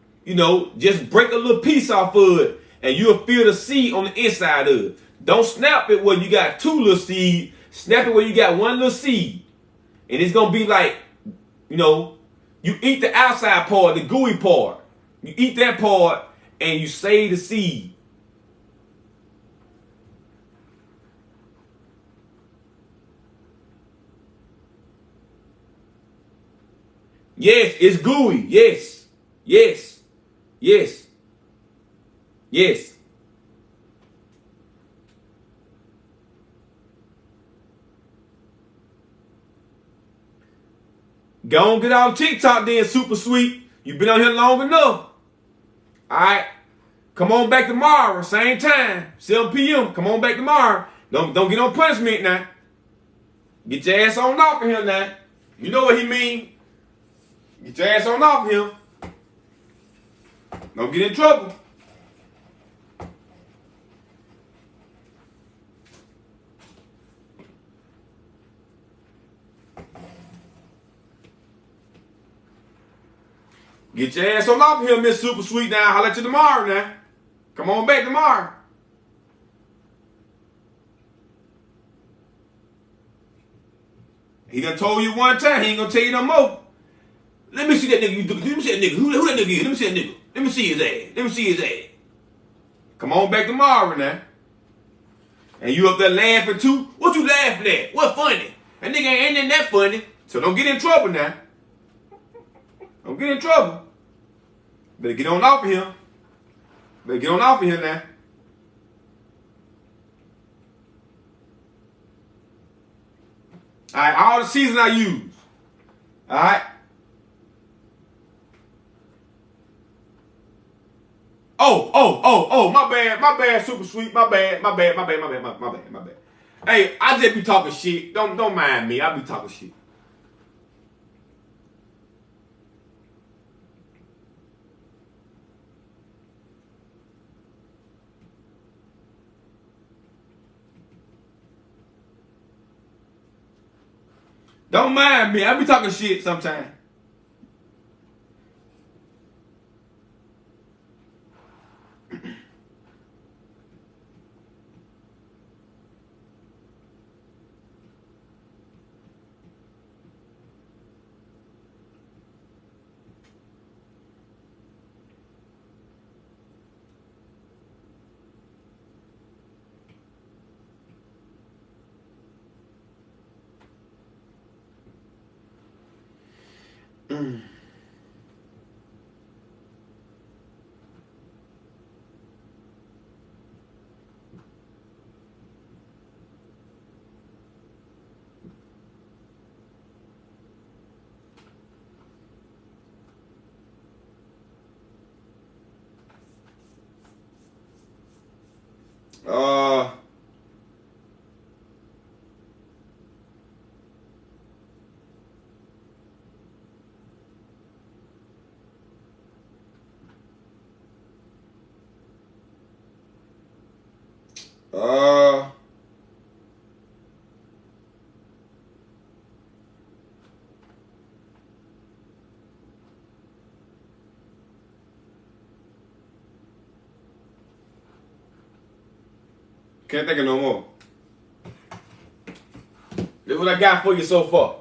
just break a little piece off of it. And you'll feel the seed on the inside of it. Don't snap it where you got two little seeds. Snap it where you got one little seed. And it's going to be like, you eat the outside part, the gooey part. You eat that part and you save the seed. Yes, it's gooey. Yes. Yes. Yes. Yes. Go on, get on TikTok then, Super Sweet. You've been on here long enough. Alright. Come on back tomorrow, same time, 7 p.m. Come on back tomorrow. Don't get on punishment now. Get your ass on off of him now. You know what he mean. Get your ass on off of him. Don't get in trouble. Get your ass on off of here, Miss Super Sweet. Now, I'll let you tomorrow now. Come on back tomorrow. He done told you one time, he ain't gonna tell you no more. Let me see that nigga. Let me see that nigga. Who that nigga is? Let me see that nigga. Let me see his ass. Let me see his ass. Come on back tomorrow now. And you up there laughing too? What you laughing at? What funny? That nigga ain't that funny. So don't get in trouble now. Don't get in trouble. Better get on off of him. Better get on off of here now. Alright, all the season I use. Alright. Oh, my bad, Super Sweet, my bad. Hey, I just be talking shit. Don't mind me. I be talking shit. Don't mind me. I be talking shit sometimes. Can't think of no more. Look what I got for you so far.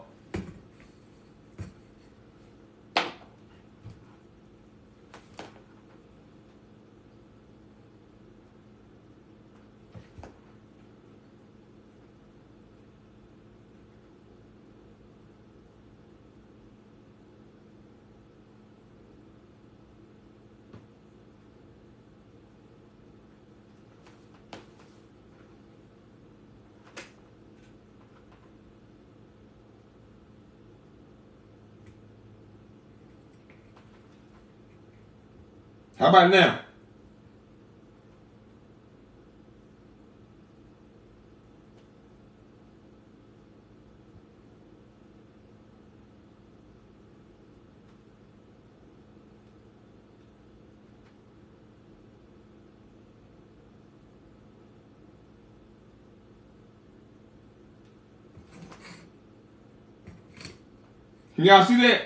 How about now? Can y'all see that?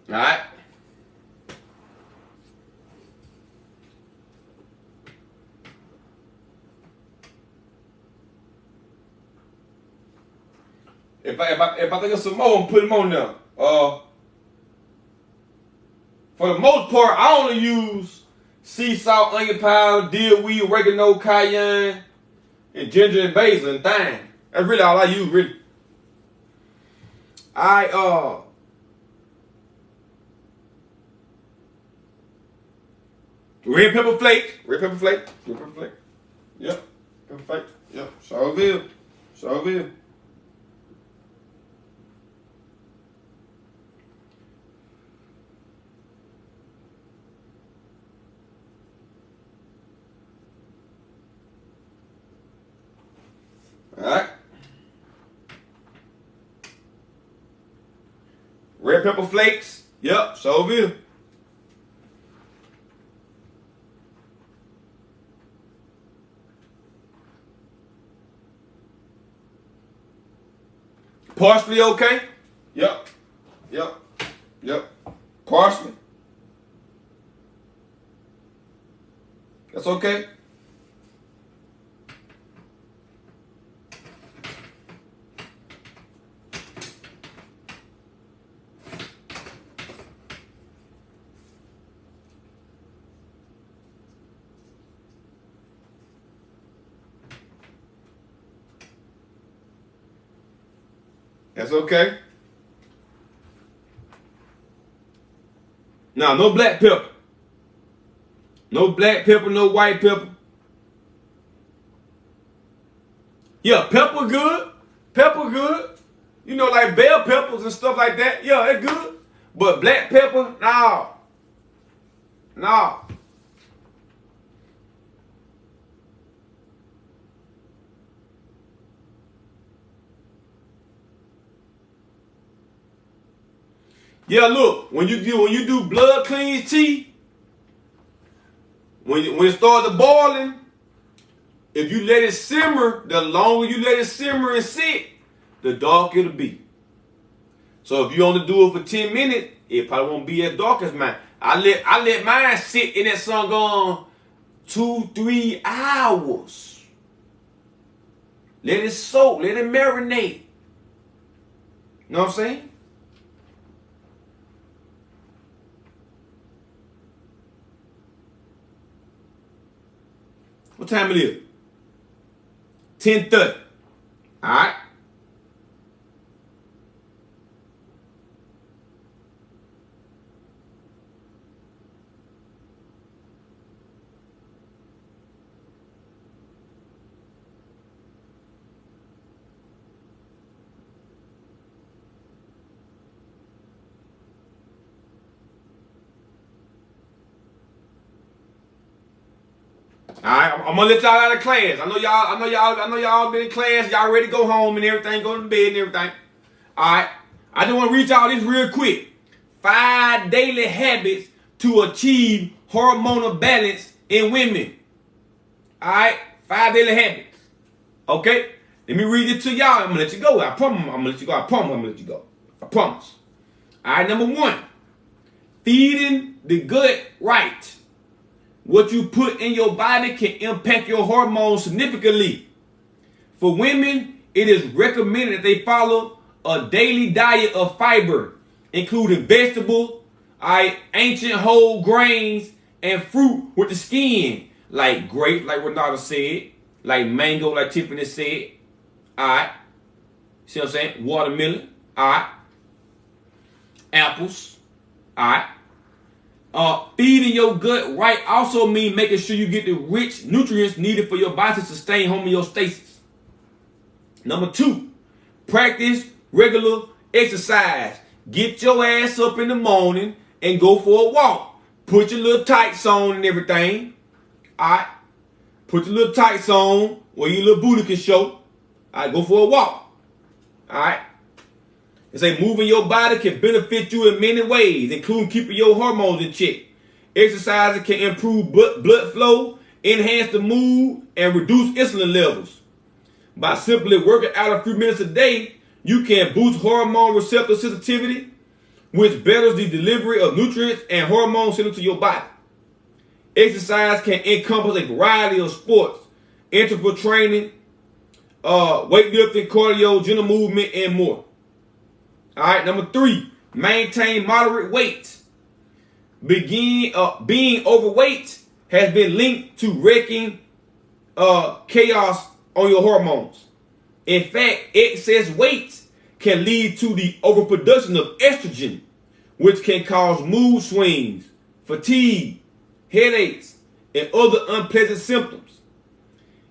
All right. If I think of some more, I'm put them on there. For the most part, I only use sea salt, onion powder, dill weed, oregano, cayenne, and ginger and basil and thyme. That's really all I use, really. Red pepper flake. Yep. Pepper flake. Yep. Sure will. Alright. Red pepper flakes. Yep, sure will. Parsley, okay? Yep. Parsley. That's okay. That's okay. Now, no black pepper. No black pepper, no white pepper. Yeah, pepper good. You know, like bell peppers and stuff like that. Yeah, it's good. But black pepper, no. Yeah, look, when you do blood cleanse tea, when it starts boiling, if you let it simmer, the longer you let it simmer and sit, the darker it'll be. So if you only do it for 10 minutes, it probably won't be as dark as mine. I let mine sit in that sun gone 2-3 hours. Let it soak, let it marinate. You know what I'm saying? What time it is? 10:30. All right. Alright, I'm gonna let y'all out of class. I know y'all been in class, y'all ready to go home and everything, go to bed and everything. Alright. I just want to reach out this real quick. 5 daily habits to achieve hormonal balance in women. Alright? 5 daily habits. Okay? Let me read it to y'all. I'm gonna let you go. I promise I'm gonna let you go. I promise. Alright, number 1. Feeding the gut right. What you put in your body can impact your hormones significantly. For women, it is recommended that they follow a daily diet of fiber, including vegetables, ancient whole grains, and fruit with the skin, like grapes, like Renata said, like mango, like Tiffany said. Alright. See what I'm saying? Watermelon. Alright. Apples. Alright. Feeding your gut right also means making sure you get the rich nutrients needed for your body to sustain homeostasis. Number 2, practice regular exercise. Get your ass up in the morning and go for a walk. Put your little tights on and everything. Alright. Put your little tights on where your little booty can show. Alright, go for a walk. Alright. They say moving your body can benefit you in many ways, including keeping your hormones in check. Exercising can improve blood flow, enhance the mood, and reduce insulin levels. By simply working out a few minutes a day, you can boost hormone receptor sensitivity, which betters the delivery of nutrients and hormone signals to your body. Exercise can encompass a variety of sports, interval training, weightlifting, cardio, gentle movement, and more. All right, number 3, maintain moderate weight. Being overweight has been linked to wreaking chaos on your hormones. In fact, excess weight can lead to the overproduction of estrogen, which can cause mood swings, fatigue, headaches, and other unpleasant symptoms.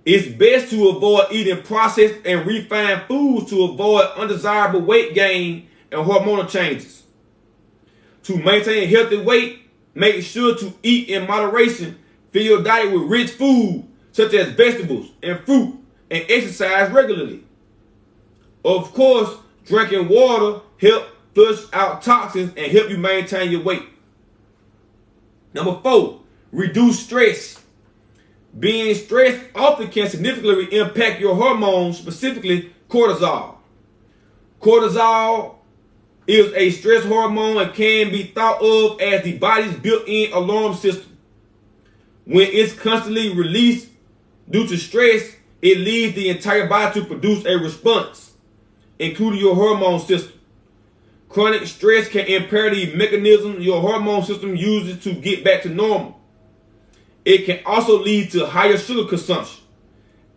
It's best to avoid eating processed and refined foods to avoid undesirable weight gain and hormonal changes. To maintain a healthy weight, make sure to eat in moderation. Fill your diet with rich food such as vegetables and fruit, and exercise regularly. Of course, drinking water helps flush out toxins and help you maintain your weight. Number 4, reduce stress. Being stressed often can significantly impact your hormones, specifically cortisol. Cortisol is a stress hormone and can be thought of as the body's built-in alarm system. When it's constantly released due to stress, it leads the entire body to produce a response, including your hormone system. Chronic stress can impair the mechanism your hormone system uses to get back to normal. It can also lead to higher sugar consumption,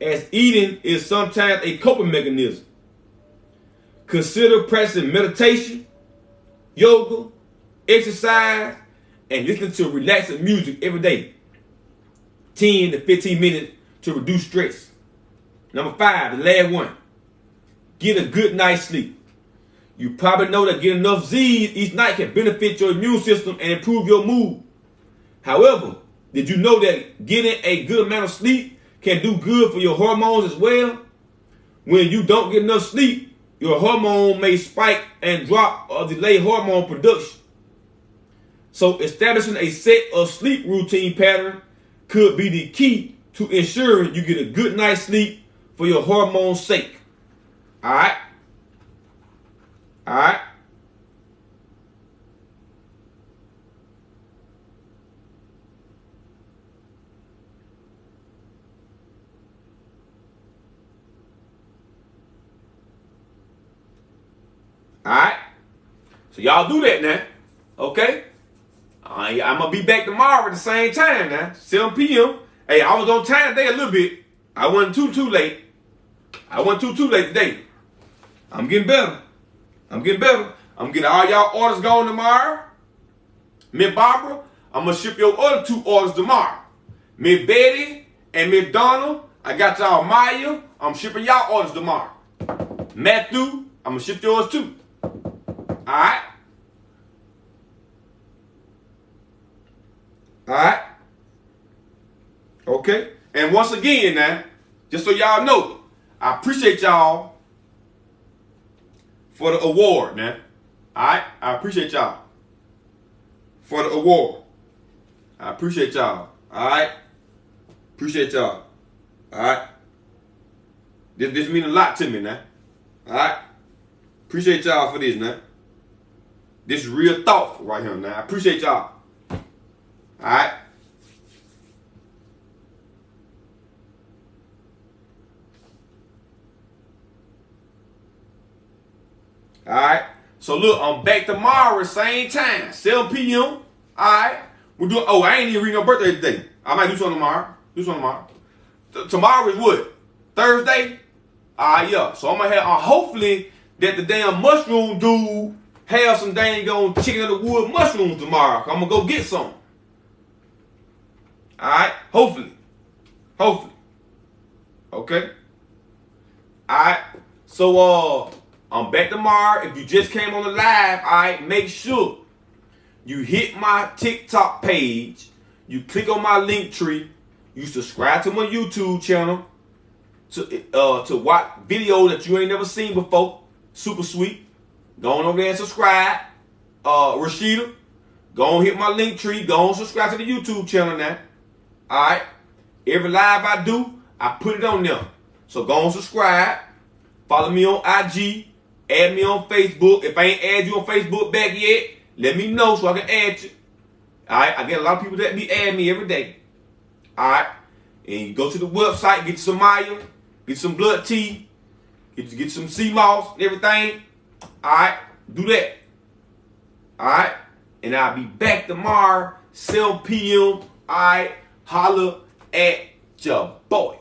as eating is sometimes a coping mechanism. Consider practicing meditation, yoga, exercise, and listening to relaxing music every day. 10 to 15 minutes to reduce stress. Number 5, the last one. Get a good night's sleep. You probably know that getting enough Z's each night can benefit your immune system and improve your mood. However, did you know that getting a good amount of sleep can do good for your hormones as well? When you don't get enough sleep, your hormone may spike and drop or delay hormone production. So establishing a set of sleep routine pattern could be the key to ensuring you get a good night's sleep for your hormones' sake. Alright? Alright? Alright? So y'all do that now. Okay? I'm going to be back tomorrow at the same time now. 7 p.m. Hey, I was on time today a little bit. I wasn't too late. I wasn't too late today. I'm getting better. I'm getting all y'all orders going tomorrow. Miss Barbara, I'm going to ship your other 2 orders tomorrow. Miss Betty and Miss Donna, I got y'all Maya. I'm shipping y'all orders tomorrow. Matthew, I'm going to ship yours too. Alright? Alright? Okay? And once again now, just so y'all know, I appreciate y'all for the award now. Alright? I appreciate y'all for the award. I appreciate y'all. Alright? Appreciate y'all. Alright? This means a lot to me now. Alright? Appreciate y'all for this now. This is real thoughtful right here now. I appreciate y'all. Alright? Alright? So look, I'm back tomorrow at same time. 7 p.m. Alright? We'll do I ain't even read no birthday today. I might do something tomorrow. Tomorrow is what? Thursday? Yeah. So I'm gonna have hopefully that the damn mushroom dude have some dang on chicken in the wood mushrooms tomorrow. I'm gonna go get some. Alright? Hopefully. Hopefully. Okay? Alright. So I'm back tomorrow. If you just came on the live, alright, make sure you hit my TikTok page. You click on my link tree. You subscribe to my YouTube channel to watch video that you ain't never seen before. Super sweet. Go on over there and subscribe. Rashida, go on hit my link tree. Go on subscribe to the YouTube channel now. Alright. Every live I do, I put it on there. So go on subscribe. Follow me on IG. Add me on Facebook. If I ain't add you on Facebook back yet, let me know so I can add you. Alright. I get a lot of people that be adding me every day. Alright. And you go to the website, get you some Maya, get some blood tea, get some sea moss and everything. Alright. Do that. Alright. And I'll be back tomorrow, 7 p.m. Alright. Holla at your boy.